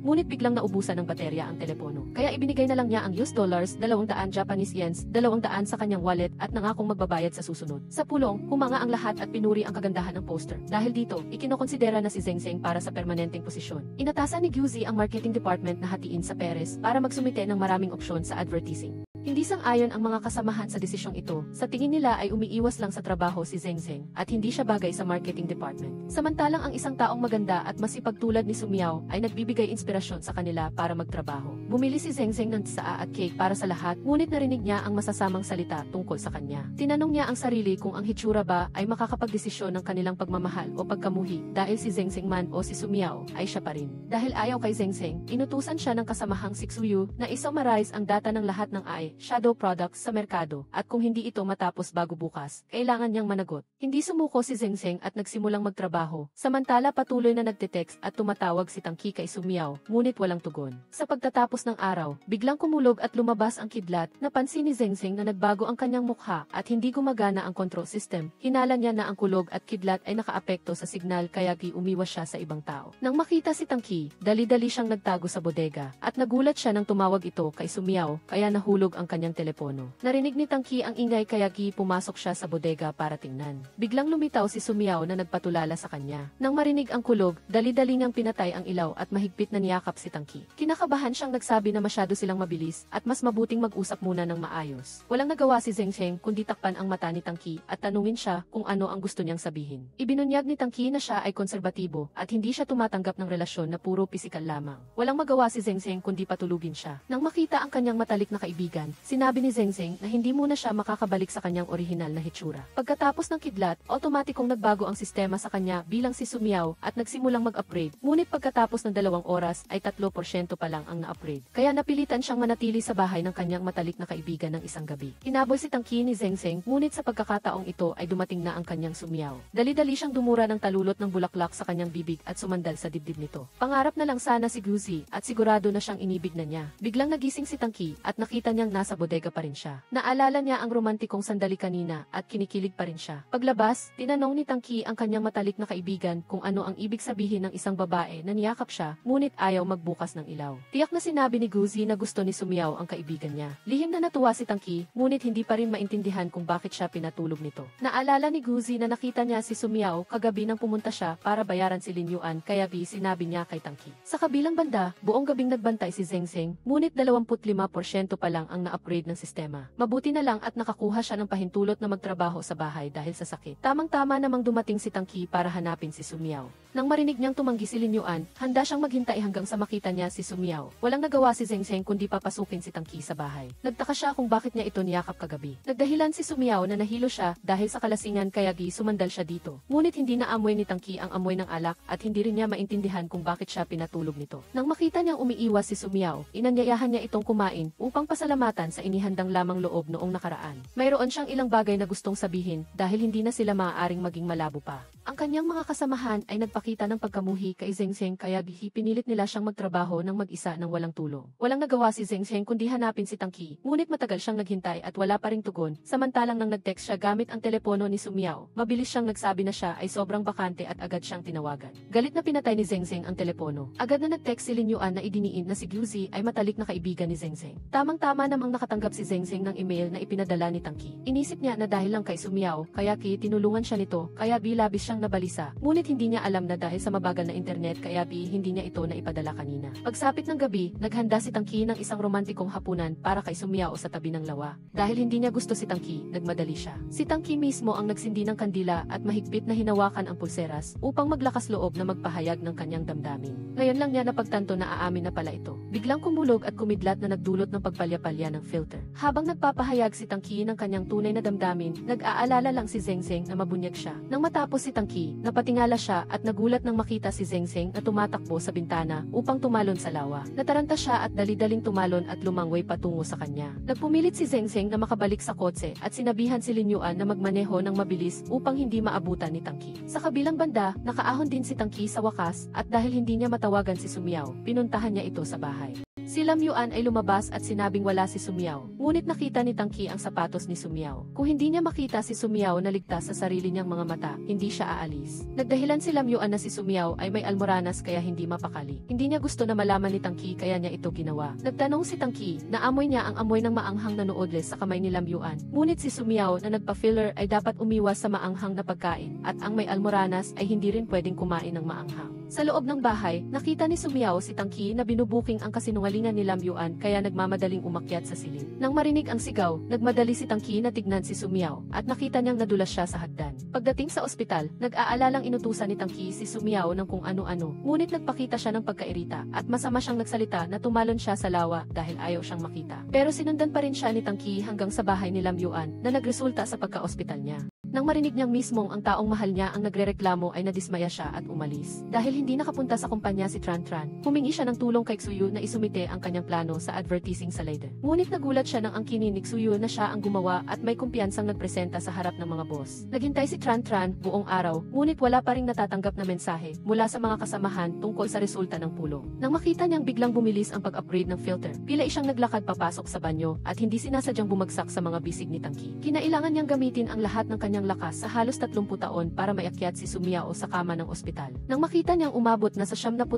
ngunit biglang naubusan ng baterya ang telepono. Kaya ibinigay na lang niya ang $200, Japanese yens, 200 sa kanyang wallet at nangakong magbabayad sa susunod. Sa pulong, humanga ang lahat at pinuri ang kagandahan ng poster. Dahil dito, ikinokonsidera na si Zeng Zeng para sa permanenteng posisyon. Inatasan ni Guzi ang marketing department na hatiin sa Perez para magsumite ng maraming opsyon sa advertising. Hindi sang-ayon ang mga kasamahan sa desisyong ito. Sa tingin nila ay umiiwas lang sa trabaho si Zeng Zeng at hindi siya bagay sa marketing department. Samantalang ang isang taong maganda at masipag tulad ni Sumiao ay nagbibigay inspirasyon sa kanila para magtrabaho. Bumili si Zeng Zeng ng tsaa at cake para sa lahat, ngunit narinig niya ang masasamang salita tungkol sa kanya. Tinanong niya ang sarili kung ang hitsura ba ay makakapagdesisyon ng kanilang pagmamahal o pagkamuhi dahil si Zeng Zeng man o si Sumiao ay siya pa rin. Dahil ayaw kay Zeng Zeng, inutusan siya ng kasamahang si Xuyu na isummarize ang data ng lahat ng shadow products sa merkado at kung hindi ito matapos bago bukas, kailangan niyang managot. Hindi sumuko si Zeng Zeng at nagsimulang magtrabaho. Samantala patuloy na nagte-text at tumatawag si Tang Qi kay Sumiao, ngunit walang tugon. Sa pagtatapos ng araw, biglang kumulog at lumabas ang kidlat. Napansin ni Zeng Zeng na nagbago ang kanyang mukha at hindi gumagana ang control system. Hinala niya na ang kulog at kidlat ay nakaapekto sa signal kaya umiwas siya sa ibang tao. Nang makita si Tang Qi, dali-dali siyang nagtago sa bodega at nagulat siya nang tumawag ito kay Sumiao kaya nahulog ang kanyang telepono. Narinig ni Tang Qi ang ingay kaya pumasok siya sa bodega para tingnan. Biglang lumitaw si Sumiao na nagpatulala sa kanya. Nang marinig ang kulog, dali-dali niyang pinatay ang ilaw at mahigpit na niyakap si Tang Qi. Kinakabahan siyang nagsabi na masyado silang mabilis at mas mabuting mag-usap muna ng maayos. Walang nagawa si Zeng Zeng kundi takpan ang mata ni Tang Qi at tanungin siya kung ano ang gusto niyang sabihin. Ibinunyag ni Tang Qi na siya ay konserbatibo at hindi siya tumatanggap ng relasyon na puro pisikal lamang. Walang magawa si Zeng Zeng kundi patulugin siya. Nang makita ang kanyang matalik na kaibigan, sinabi ni Zeng Zeng na hindi muna siya makakabalik sa kanyang orihinal na hitsura. Pagkatapos ng kidlat, otomatikong nagbago ang sistema sa kanya bilang si Sumiao at nagsimulang mag-upgrade. Ngunit pagkatapos ng 2 oras ay 3% pa lang ang na-upgrade. Kaya napilitan siyang manatili sa bahay ng kanyang matalik na kaibigan ng isang gabi. Hinabol si Tang Qi ni Zeng Zeng, ngunit sa pagkakataong ito ay dumating na ang kanyang Sumiao. Dali-dali siyang dumura ng talulot ng bulaklak sa kanyang bibig at sumandal sa dibdib nito. Pangarap na lang sana si Guzi at sigurado na siyang inibig na niya. Biglang nagising si Tang Qi at nakita niyang nasa bodega pa rin siya. Naalala niya ang romantikong sandali kanina at kinikilig pa rin siya. Paglabas, tinanong ni Tang Qi ang kanyang matalik na kaibigan kung ano ang ibig sabihin ng isang babae na niyakap siya, ngunit ayaw magbukas ng ilaw. Tiyak na sinabi ni Guzi na gusto ni Sumiao ang kaibigan niya. Lihim na natuwa si Tang Qi, ngunit hindi pa rin maintindihan kung bakit siya pinatulog nito. Naalala ni Guzi na nakita niya si Sumiao kagabi nang pumunta siya para bayaran si Lin Yuan kaya sinabi niya kay Tang Qi. Sa kabilang banda, buong gabing nagbantay si Zeng Zeng, ngunit 25% pa lang ang na-upgrade ng sistema. Mabuti na lang at nakakuha siya ng pahintulot na magtrabaho sa bahay dahil sa sakit. Tamang-tama namang dumating si Tang Qi para hanapin si Sumiao. Nang marinig niyang tumanggi si Lin Yuan, handa siyang maghintay hanggang sa makita niya si Sumiao. Walang nagawa si Zheng Zheng kundi papasukin si Tangki sa bahay. Nagtaka siya kung bakit niya ito niyakap kagabi. Nagdahilan si Sumiao na nahilo siya dahil sa kalasingan kaya sumandal siya dito. Ngunit hindi na amoy ni Tangki ang amoy ng alak at hindi rin niya maintindihan kung bakit siya pinatulog nito. Nang makita niyang umiiwas si Sumiao, inanyayahan niya itong kumain upang pasalamatan sa inihandang lamang loob noong nakaraan. Mayroon siyang ilang bagay na gustong sabihin dahil hindi na sila maaaring maging malabo pa. Ang kanyang mga kasamahan ay nagpakita ng pagkamuhi kay Zheng Zheng kaya pinilit nila siyang magtrabaho ng mag-isa ng walang tulong. Walang nagawa si Zheng Zheng kundi hanapin si Tangki, ngunit matagal siyang naghintay at wala pa ring tugon, samantalang nang nag-text siya gamit ang telepono ni Sumiao, mabilis siyang nagsabi na siya ay sobrang bakante at agad siyang tinawagan. Galit na pinatay ni Zheng Zheng ang telepono. Agad na nag-text si Lin Yuan na idiniin na si Guzi ay matalik na kaibigan ni Zheng Zheng. Tamang-tama namang nakatanggap si Zheng Zheng ng email na ipinadala ni Tangki. Inisip niya na dahil lang kay Sumiao, kaya tinulungan siya nito, kaya labis siyang nabalisa. Ngunit hindi niya alam na dahil sa mabagal na internet kaya hindi niya ito na ipadala kanina. Pagsapit ng gabi, naghanda si Tangki ng isang romantikong hapunan para kay Sumiao sa tabi ng lawa. Dahil hindi niya gusto si Tangki, nagmadali siya. Si Tangki mismo ang nagsindi ng kandila at mahigpit na hinawakan ang pulseras upang maglakas loob na magpahayag ng kanyang damdamin. Ngayon lang niya napagtanto na aamin na pala ito. Biglang kumulog at kumidlat na nagdulot ng pagpalya-palya ng filter. Habang nagpapahayag si Tangki ng kanyang tunay na damdamin, nag-aalala lang si Zheng Zheng na mabunyag siya. Nang matapos si Tangki, napatingala siya at nagulat nang makita si Zheng Zheng na tumatakbo sa bintana upang tumalon sa lawa. Nataranta siya at dali-daling tumalon at lumangway patungo sa kanya. Nagpumilit si Zheng Zheng na makabalik sa kotse at sinabihan si Lin Yuan na magmaneho ng mabilis upang hindi maabutan ni Tangki. Sa kabilang banda, nakaahon din si Tangki sa wakas at dahil hindi niya matawagan si Sumiao, pinuntahan niya ito sa bahay. Si Lam Yuan ay lumabas at sinabing wala si Sumiao, ngunit nakita ni Tangki ang sapatos ni Sumiao. Kung hindi niya makita si Sumiao na ligtas sa sarili niyang mga mata, hindi siya aalis. Nagdahilan si Lam Yuan na si Sumiao ay may almoranas kaya hindi mapakali. Hindi niya gusto na malaman ni Tangki kaya niya ito ginawa. Nagtanong si Tangki na amoy niya ang amoy ng maanghang na noodles sa kamay ni Lam Yuan. Ngunit si Sumiao na nagpa-filler ay dapat umiwas sa maanghang na pagkain at ang may almoranas ay hindi rin pwedeng kumain ng maanghang. Sa loob ng bahay, nakita ni Sumiao si Tangki na binubuking ang kasinungalingan ni Lam Yuan kaya nagmamadaling umakyat sa silid. Nang marinig ang sigaw, nagmadali si Tangki na tignan si Sumiao at nakita niyang nadulas siya sa hagdan. Pagdating sa ospital, nag-aalalang inutusan ni Tangki si Sumiao ng kung ano-ano, ngunit nagpakita siya ng pagkairita at masama siyang nagsalita na tumalon siya sa lawa dahil ayaw siyang makita. Pero sinundan pa rin siya ni Tangki hanggang sa bahay ni Lam Yuan na nagresulta sa pagka-ospital niya. Nang marinig niyang mismong ang taong mahal niya ang nagrereklamo ay nadismaya siya at umalis. Dahil hindi nakapunta sa kumpanya si Tran Tran, humingi siya ng tulong kay Xuyu na isumite ang kanyang plano sa advertising sa Leiden. Ngunit nagulat siya nang angkinin ni Xuyu na siya ang gumawa at may kumpiyansang nagpresenta sa harap ng mga boss. Naghintay si Tran Tran buong araw, ngunit wala pa ring natatanggap na mensahe mula sa mga kasamahan tungkol sa resulta ng pulong. Nang makita niyang biglang bumilis ang pag-upgrade ng filter, pilay siyang naglakad papasok sa banyo at hindi sinasadyang bumagsak sa mga bisig ni Tangki. Kinailangan niyang gamitin ang lahat ng kanyang lakas sa halos 30 taon para maiakyat si Sumiao sa kama ng ospital. Nang makita niyang umabot na sa 72%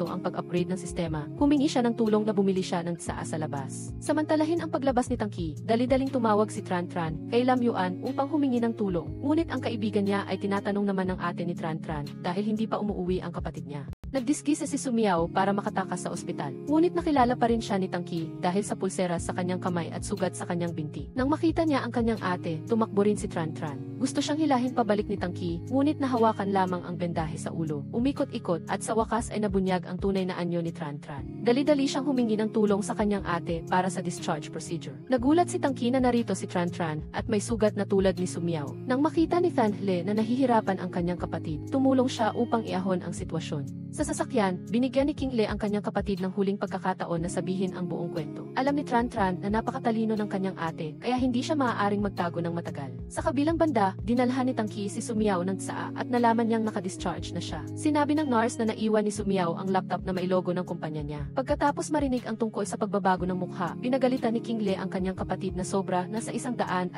ang pag-upgrade ng sistema, humingi siya ng tulong na bumili siya ng tsaa sa labas. Samantalahin ang paglabas ni Tangki, dali-daling tumawag si Tran Tran kay Lam Yuan upang humingi ng tulong. Ngunit ang kaibigan niya ay tinatanong naman ng ate ni Tran Tran dahil hindi pa umuwi ang kapatid niya. Nagdiskisa si Sumiao para makatakas sa ospital. Ngunit nakilala pa rin siya ni Tangki dahil sa pulsera sa kanyang kamay at sugat sa kanyang binti. Nang makita niya ang kanyang ate, tumakbo rin si Tran Tran. Gusto siyang hilahin pabalik ni Tangki, ngunit nahawakan lamang ang bendahe sa ulo. Umikot-ikot at sa wakas ay nabunyag ang tunay na anyo ni Tran Tran. Dali-dali siyang humingi ng tulong sa kanyang ate para sa discharge procedure. Nagulat si Tangki na narito si Tran Tran at may sugat na tulad ni Sumiao. Nang makita ni Than Hle na nahihirapan ang kanyang kapatid, tumulong siya upang iahon ang sitwasyon. Sa sasakyan, binigyan ni King Le ang kanyang kapatid ng huling pagkakataon na sabihin ang buong kwento. Alam ni Tran Tran na napakatalino ng kanyang ate, kaya hindi siya maaaring magtago ng matagal. Sa kabilang banda, dinalhan ni Tangki si Sumiao ng tsaa at nalaman niyang nakadischarge na siya. Sinabi ng nurse na naiwan ni Sumiao ang laptop na may logo ng kumpanya niya. Pagkatapos marinig ang tungkol sa pagbabago ng mukha, pinagalitan ni King Le ang kanyang kapatid na sobra na sa 180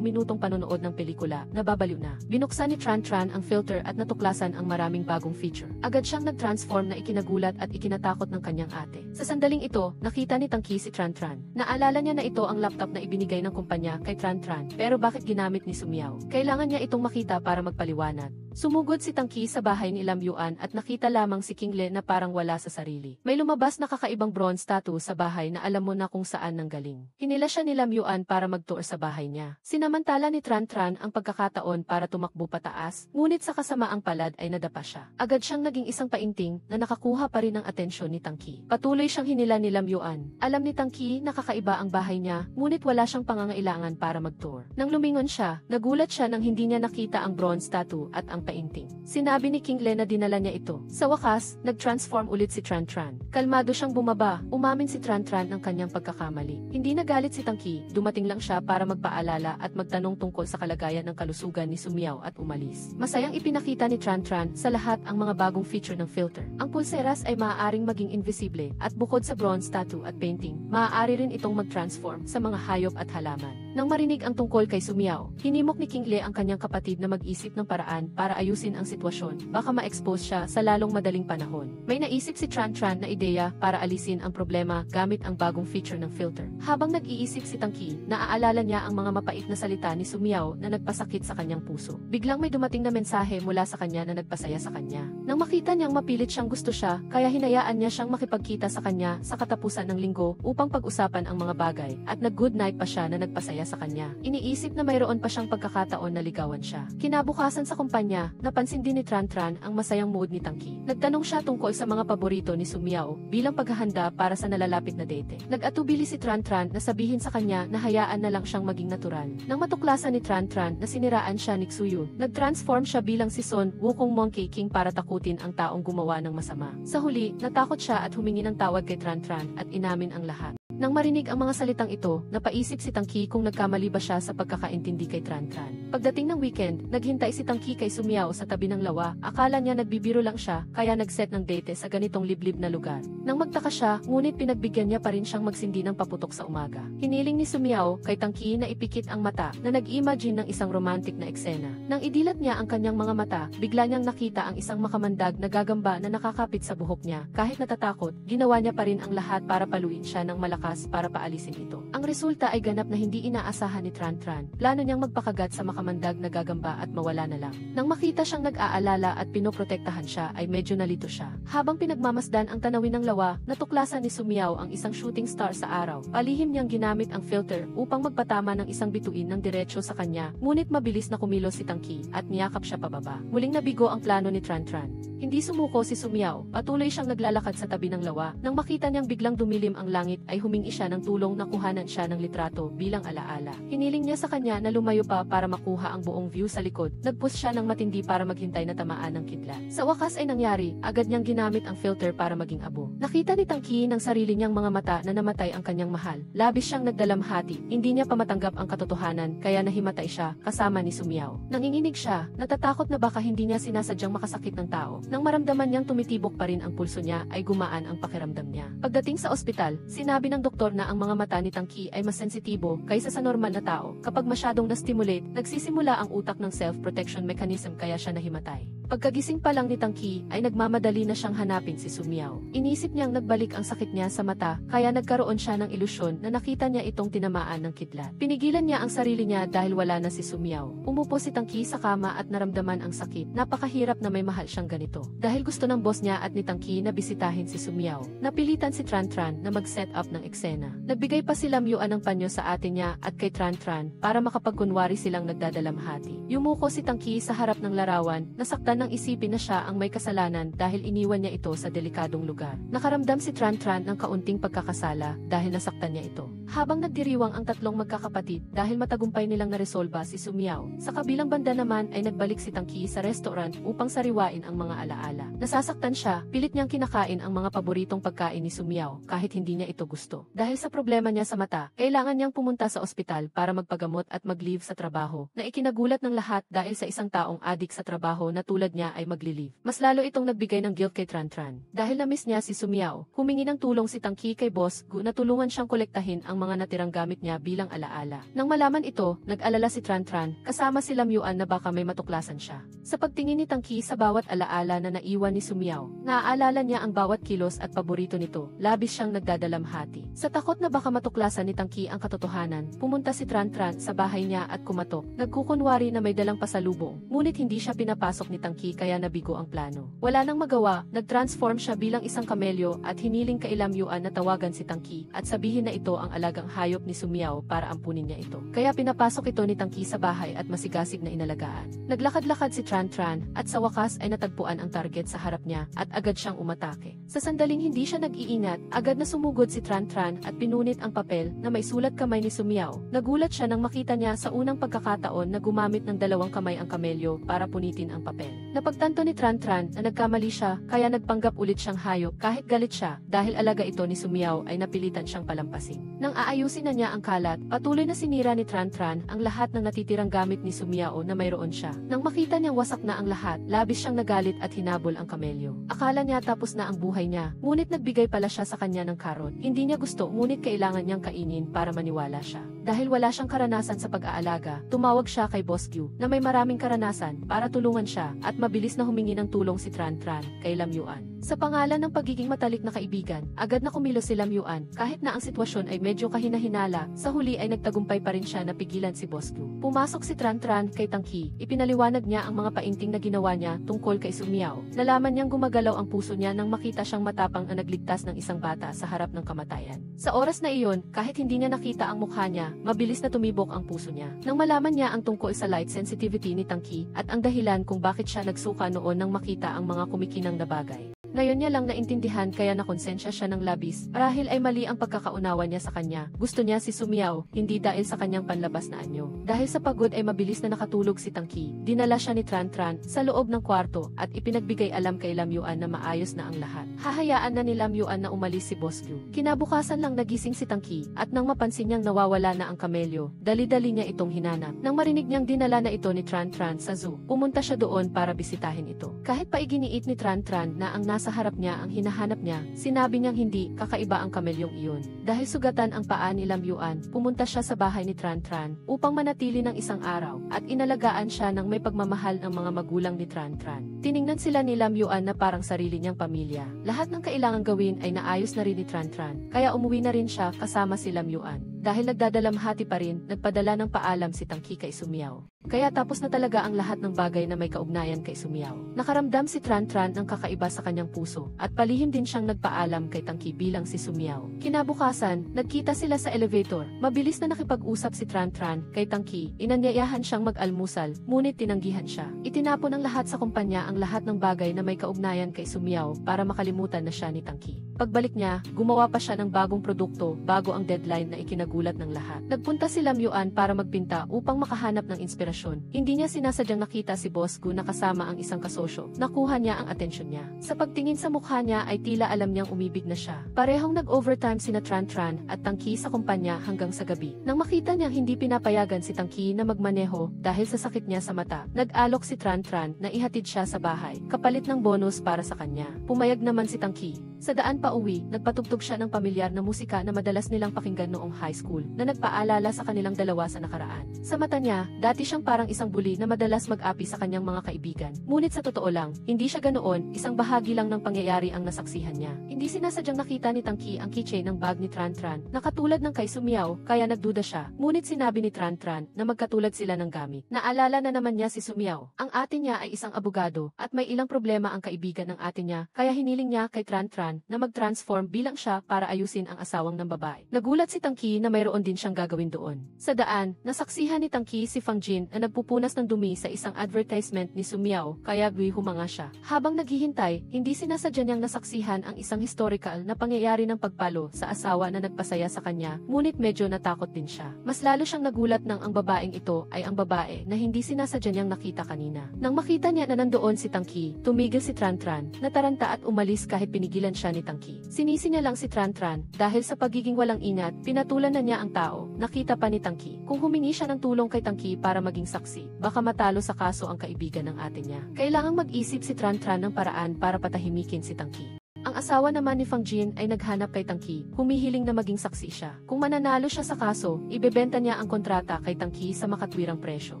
minutong panonood ng pelikula, nababaliw na. Binuksan ni Tran Tran ang filter at natuklasan ang maraming bagong feature. Agad siyang nag-transform na ikinagulat at ikinatakot ng kanyang ate. Sa sandaling ito, nakita ni Tangki si Tran Tran. Naalala niya na ito ang laptop na ibinigay ng kumpanya kay Tran Tran, pero bakit ginamit ni Sumiao? Kailangan niya itong makita para magpaliwanag. Sumugod si Tangki sa bahay ni Lam Yuan at nakita lamang si King Le na parang wala sa sarili. May lumabas na kakaibang bronze statue sa bahay na alam mo na kung saan nanggaling. Hinila siya ni Lam Yuan para mag-tour sa bahay niya. Sinamantala ni Tran Tran ang pagkakataon para tumakbo pataas, ngunit sa kasamaang palad ay nadapa siya. Agad siyang naging isang painting na nakakuha pa rin ng atensyon ni Tangki. Patuloy siyang hinila ni Lam Yuan. Alam ni Tangki na kakaiba ang bahay niya, ngunit wala siyang pangangailangan para mag-tour. Nang lumingon siya, nagulat siya nang hindi niya nakita ang bronze statue at ang painting. Sinabi ni King Le na dinala niya ito. Sa wakas, nag-transform ulit si Tran Tran. Kalmado siyang bumaba, umamin si Tran Tran ng kanyang pagkakamali. Hindi nagalit si Tangki, dumating lang siya para magpaalala at magtanong tungkol sa kalagayan ng kalusugan ni Sumiao at umalis. Masayang ipinakita ni Tran Tran sa lahat ang mga bagong feature ng filter. Ang pulseras ay maaaring maging invisible at bukod sa bronze statue at painting, maaari rin itong mag-transform sa mga hayop at halaman. Nang marinig ang tungkol kay Sumiao, hinimok ni King Le ang kanyang kapatid na mag-isip ng paraan para ayusin ang sitwasyon, baka ma-expose siya sa lalong madaling panahon. May naisip si Tran Tran na ideya para alisin ang problema gamit ang bagong feature ng filter. Habang nag-iisip si Tangki, naaalala niya ang mga mapait na salita ni Sumiao na nagpasakit sa kanyang puso. Biglang may dumating na mensahe mula sa kanya na nagpasaya sa kanya. Nang makita niyang mapilit siyang gusto siya, kaya hinayaan niya siyang makipagkita sa kanya sa katapusan ng linggo upang pag-usapan ang mga bagay at nag-good night pa siya na nagpasaya sa kanya. Iniisip na mayroon pa siyang pagkakataon na ligawan siya. Kinabukasan sa kumpanya, napansin din ni Tran Tran ang masayang mood ni Tangki. Nagtanong siya tungkol sa mga paborito ni Sumiao bilang paghahanda para sa nalalapit na date. Nag-atubili si Tran Tran na sabihin sa kanya na hayaan na lang siyang maging natural. Nang matuklasan ni Tran Tran na siniraan siya ni Xuyu, nag-transform siya bilang si Son Wukong Monkey King para takutin ang taong gumawa ng masama. Sa huli, natakot siya at humingi ng tawad kay Tran Tran at inamin ang lahat. Nang marinig ang mga salitang ito, napaisip si Tangki kung nagkamali ba siya sa pagkakaintindi kay Tran Tran. Pagdating ng weekend, naghintay si Tangki kay Sumiao sa tabi ng lawa. Akala niya nagbibiro lang siya, kaya nag-set ng date sa ganitong liblib na lugar. Nang magtaka siya, ngunit pinagbigyan niya pa rin siyang magsindi ng paputok sa umaga. Hiniling ni Sumiao kay Tangki na ipikit ang mata na nag-imagine ng isang romantic na eksena. Nang idilat niya ang kanyang mga mata, bigla niyang nakita ang isang makamandag na gagamba na nakakapit sa buhok niya. Kahit natatakot, ginawa niya pa rin ang lahat para paluin siya ng malakas para paalisin ito. Ang resulta ay ganap na hindi inaasahan ni Tran Tran. Plano niyang magpakagat sa makamandag na gagamba at mawala na lang. Nang makita siyang nag-aalala at pinoprotektahan siya ay medyo nalito siya. Habang pinagmamasdan ang tanawin ng lawa, natuklasan ni Sumiao ang isang shooting star sa araw. Palihim niyang ginamit ang filter upang magpatama ng isang bituin ng diretsyo sa kanya, ngunit mabilis na kumilos si Tangki at niyakap siya pababa. Muling nabigo ang plano ni Tran Tran. Hindi sumuko si Sumiao, patuloy siyang naglalakad sa tabi ng lawa. Nang makita niyang biglang dumilim ang langit ay humingi siya ng tulong na kuhanan siya ng litrato bilang alaala. Hiniling niya sa kanya na lumayo pa para makuha ang buong view sa likod. Nagpush siya ng matindi para maghintay na tamaan ng kidlat. Sa wakas ay nangyari, agad niyang ginamit ang filter para maging abo. Nakita ni Tangki ng sarili niyang mga mata na namatay ang kanyang mahal. Labis siyang nagdalamhati, hindi niya pa matanggap ang katotohanan kaya nahimatay siya kasama ni Sumiao. Nanginginig siya, natatakot na baka hindi niya sinasadyang makasakit ng tao. Nang maramdaman niyang tumitibok pa rin ang pulso niya ay gumaan ang pakiramdam niya. Pagdating sa ospital, sinabi ng doktor na ang mga mata ni Tangki ay mas sensitibo kaysa sa normal na tao. Kapag masyadong na-stimulate, nagsisimula ang utak ng self-protection mechanism kaya siya nahimatay. Pagkagising pa lang ni Tangki ay nagmamadali na siyang hanapin si Sumiao. Inisip niyang nagbalik ang sakit niya sa mata kaya nagkaroon siya ng ilusyon na nakita niya itong tinamaan ng kidlat. Pinigilan niya ang sarili niya dahil wala na si Sumiao. Umupo si Tangki sa kama at naramdaman ang sakit. Napakahirap na may mahal siyang ganito. Dahil gusto ng boss niya at ni Tangki na bisitahin si Sumiao, napilitan si Tran Tran na mag-set up ng eksena. Nagbigay pa si Lam Yuan ng panyo sa ate niya at kay Tran Tran para makapagkunwari silang nagdadalamhati. Yumuko si Tangki sa harap ng larawan, nasaktan nang isipin na siya ang may kasalanan dahil iniwan niya ito sa delikadong lugar. Nakaramdam si Tran Tran ng kaunting pagkakasala dahil nasaktan niya ito. Habang nagdiriwang ang tatlong magkakapatid dahil matagumpay nilang naresolba si Sumiao, sa kabilang banda naman ay nagbalik si Tangki sa restaurant upang sariwain ang mga alaala. Nasasaktan siya, pilit niyang kinakain ang mga paboritong pagkain ni Sumiao kahit hindi niya ito gusto. Dahil sa problema niya sa mata, kailangan niyang pumunta sa ospital para magpagamot at mag-leave sa trabaho, na ikinagulat ng lahat dahil sa isang taong adik sa trabaho na tulad tulad niya ay magli-leave. Mas lalo itong nagbigay ng guilt kay Tran. Dahil na-miss niya si Sumiao, humingi ng tulong si Tangki kay Boss Gu na tulungan siyang kolektahin ang mga natirang gamit niya bilang alaala. Nang malaman ito, nag-alala si Tran kasama si Lam Yuan na baka may matuklasan siya. Sa pagtingin ni Tangki sa bawat alaala na naiwan ni Sumiao, naaalala niya ang bawat kilos at paborito nito, labis siyang nagdadalamhati. Sa takot na baka matuklasan ni Tangki ang katotohanan, pumunta si Tran sa bahay niya at kumatok. Nagkukunwari na may dalang pasalubong, ngunit hindi siya pinapasok ni Tangki kaya nabigo ang plano. Wala nang magawa, nag-transform siya bilang isang kamelyo at hiniling kay Lam Yuan na tawagan si Tangki at sabihin na ito ang alagang hayop ni Sumiao para ampunin niya ito. Kaya pinapasok ito ni Tangki sa bahay at masigasig na inalagaan. Naglakad-lakad si Tran at sa wakas ay natagpuan ang target sa harap niya at agad siyang umatake. Sa sandaling hindi siya nag-iingat, agad na sumugod si Tran at pinunit ang papel na may sulat kamay ni Sumiao. Nagulat siya nang makita niya sa unang pagkakataon na gumamit ng dalawang kamay ang kamelyo para punitin ang papel. Napagtanto ni Tran na nagkamali siya kaya nagpanggap ulit siyang hayop kahit galit siya dahil alaga ito ni Sumiao ay napilitan siyang palampasin. Nang aayusin na niya ang kalat, patuloy na sinira ni Tran ang lahat ng natitirang gamit ni Sumiao na mayroon siya. Nang makita niyang wasak na ang lahat, labis siyang nagalit at hinabol ang kamelyo. Akala niya tapos na ang buhay niya, ngunit nagbigay pala siya sa kanya ng karot. Hindi niya gusto ngunit kailangan niyang kainin para maniwala siya. Dahil wala siyang karanasan sa pag-aalaga, tumawag siya kay Boss Gu na may maraming karanasan para tulungan siya at mabilis na humingi ng tulong si Tran kay Lam Yuan. Sa pangalan ng pagiging matalik na kaibigan, agad na kumilos si Lam Yuan kahit na ang sitwasyon ay medyo kahina-hinala, sa huli ay nagtagumpay pa rin siya na pigilan si Boss Gu. Pumasok si Tran kay Tangki, ipinaliwanag niya ang mga painting na ginawa niya tungkol kay Sumiao. Nalaman niyang gumagalaw ang puso niya nang makita siyang matapang na nagligtas ng isang bata sa harap ng kamatayan. Sa oras na iyon, kahit hindi niya nakita ang mukha niya, mabilis na tumibok ang puso niya. Nang malaman niya ang tungkol sa light sensitivity ni Tangki at ang dahilan kung bakit siya nagsuka noon nang makita ang mga kumikinang na bagay. Ngayon niya lang naintindihan kaya nakonsensya siya ng labis. Marahil ay mali ang pagkakaunawa niya sa kanya. Gusto niya si Sumiao, hindi dahil sa kanyang panlabas na anyo. Dahil sa pagod ay mabilis na nakatulog si Tangki. Dinala siya ni Tran sa loob ng kwarto at ipinagbigay alam kay Lam Yuan na maayos na ang lahat. Hahayaan na ni Lam Yuan na umalis si Boss Gu. Kinabukasan lang nagising si Tangki at nang mapansin niyang nawawala na ang kamelyo, dali-dali niya itong hinanap. Nang marinig niyang dinala na ito ni Tran sa zoo, pumunta siya doon para bisitahin ito. Kahit pa iginiit ni Tran na ang nasa harap niya ang hinahanap niya, sinabi niyang hindi, kakaiba ang kamelyong iyon. Dahil sugatan ang paa ni Lam Yuan, pumunta siya sa bahay ni Tran upang manatili ng isang araw at inalagaan siya ng may pagmamahal ng mga magulang ni Tran. Tiningnan sila ni Lam Yuan na parang sarili niyang pamilya. Lahat ng kailangang gawin ay naayos na rin ni Tran kaya umuwi na rin siya kasama si Lam Yuan. Dahil nagdadalamhati pa rin, nagpadala ng paalam si Tangki kay Sumiao. Kaya tapos na talaga ang lahat ng bagay na may kaugnayan kay Sumiao. Nakaramdam si Tran ng kakaiba sa kanyang puso, at palihim din siyang nagpaalam kay Tangki bilang si Sumiao. Kinabukasan, nagkita sila sa elevator. Mabilis na nakipag-usap si Tran kay Tangki, inanyayahan siyang mag-almusal, ngunit tinanggihan siya. Itinapon ng lahat sa kumpanya ang lahat ng bagay na may kaugnayan kay Sumiao para makalimutan na siya ni Tangki. Pagbalik niya, gumawa pa siya ng bagong produkto bago ang deadline na ikinagulat ng lahat. Nagpunta si Lam Yuan para magpinta upang makahanap ng inspirasyon. Hindi niya sinasadyang nakita si Boss Gu na kasama ang isang kasosyo. Nakuha niya ang atensyon niya. Sa pagtingin sa mukha niya ay tila alam niyang umibig na siya. Parehong nag-overtime sina Tran at Tangki sa kumpanya hanggang sa gabi. Nang makita niyang hindi pinapayagan si Tangki na magmaneho dahil sa sakit niya sa mata, nag-alok si Tran na ihatid siya sa bahay, kapalit ng bonus para sa kanya. Pumayag naman si Tangki. Sa daan pa uwi, nagpatugtog siya ng pamilyar na musika na madalas nilang pakinggan noong high school, na nagpaalala sa kanilang dalawa sa nakaraan. Sa mata niya, dati siyang parang isang bully na madalas mag-api sa kanyang mga kaibigan. Ngunit sa totoo lang, hindi siya ganoon, isang bahagi lang ng pangyayari ang nasaksihan niya. Hindi sinasadyang nakita ni Tangki ang keychain ng bag ni Tran na katulad ng kay Sumiao, kaya nagduda siya. Ngunit sinabi ni Tran na magkatulad sila ng gamit. Naalala na naman niya si Sumiao. Ang ate niya ay isang abogado, at may ilang problema ang kaibigan ng ate niya, kaya hiniling niya kay Tran na mag-transform bilang siya para ayusin ang asawang ng babae. Nagulat si Tangki na mayroon din siyang gagawin doon. Sa daan, nasaksihan ni Tangki si Fang Jin na nagpupunas ng dumi sa isang advertisement ni Sumiao, kaya humanga siya. Habang naghihintay, hindi sinasadya niyang nasaksihan ang isang historical na pangyayari ng pagpalo sa asawa na nagpasaya sa kanya, ngunit medyo natakot din siya. Mas lalo siyang nagulat nang ang babaeng ito ay ang babae na hindi sinasadya niyang nakita kanina. Nang makita niya na nandoon si Tangki, tumigil si Tran nataranta at umalis kahit pinigilan siya ni Tangki. Sinisi niya lang si Tran Tran dahil sa pagiging walang ingat, pinatulan na niya ang tao. Nakita pa ni Tangki. Kung humingi siya ng tulong kay Tangki para maging saksi, baka matalo sa kaso ang kaibigan ng ate niya. Kailangang mag-isip si Tran Tran ng paraan para patahimikin si Tangki. Ang asawa naman ni Fang Jin ay naghanap kay Tangki, humihiling na maging saksi siya. Kung mananalo siya sa kaso, ibebenta niya ang kontrata kay Tangki sa makatwirang presyo.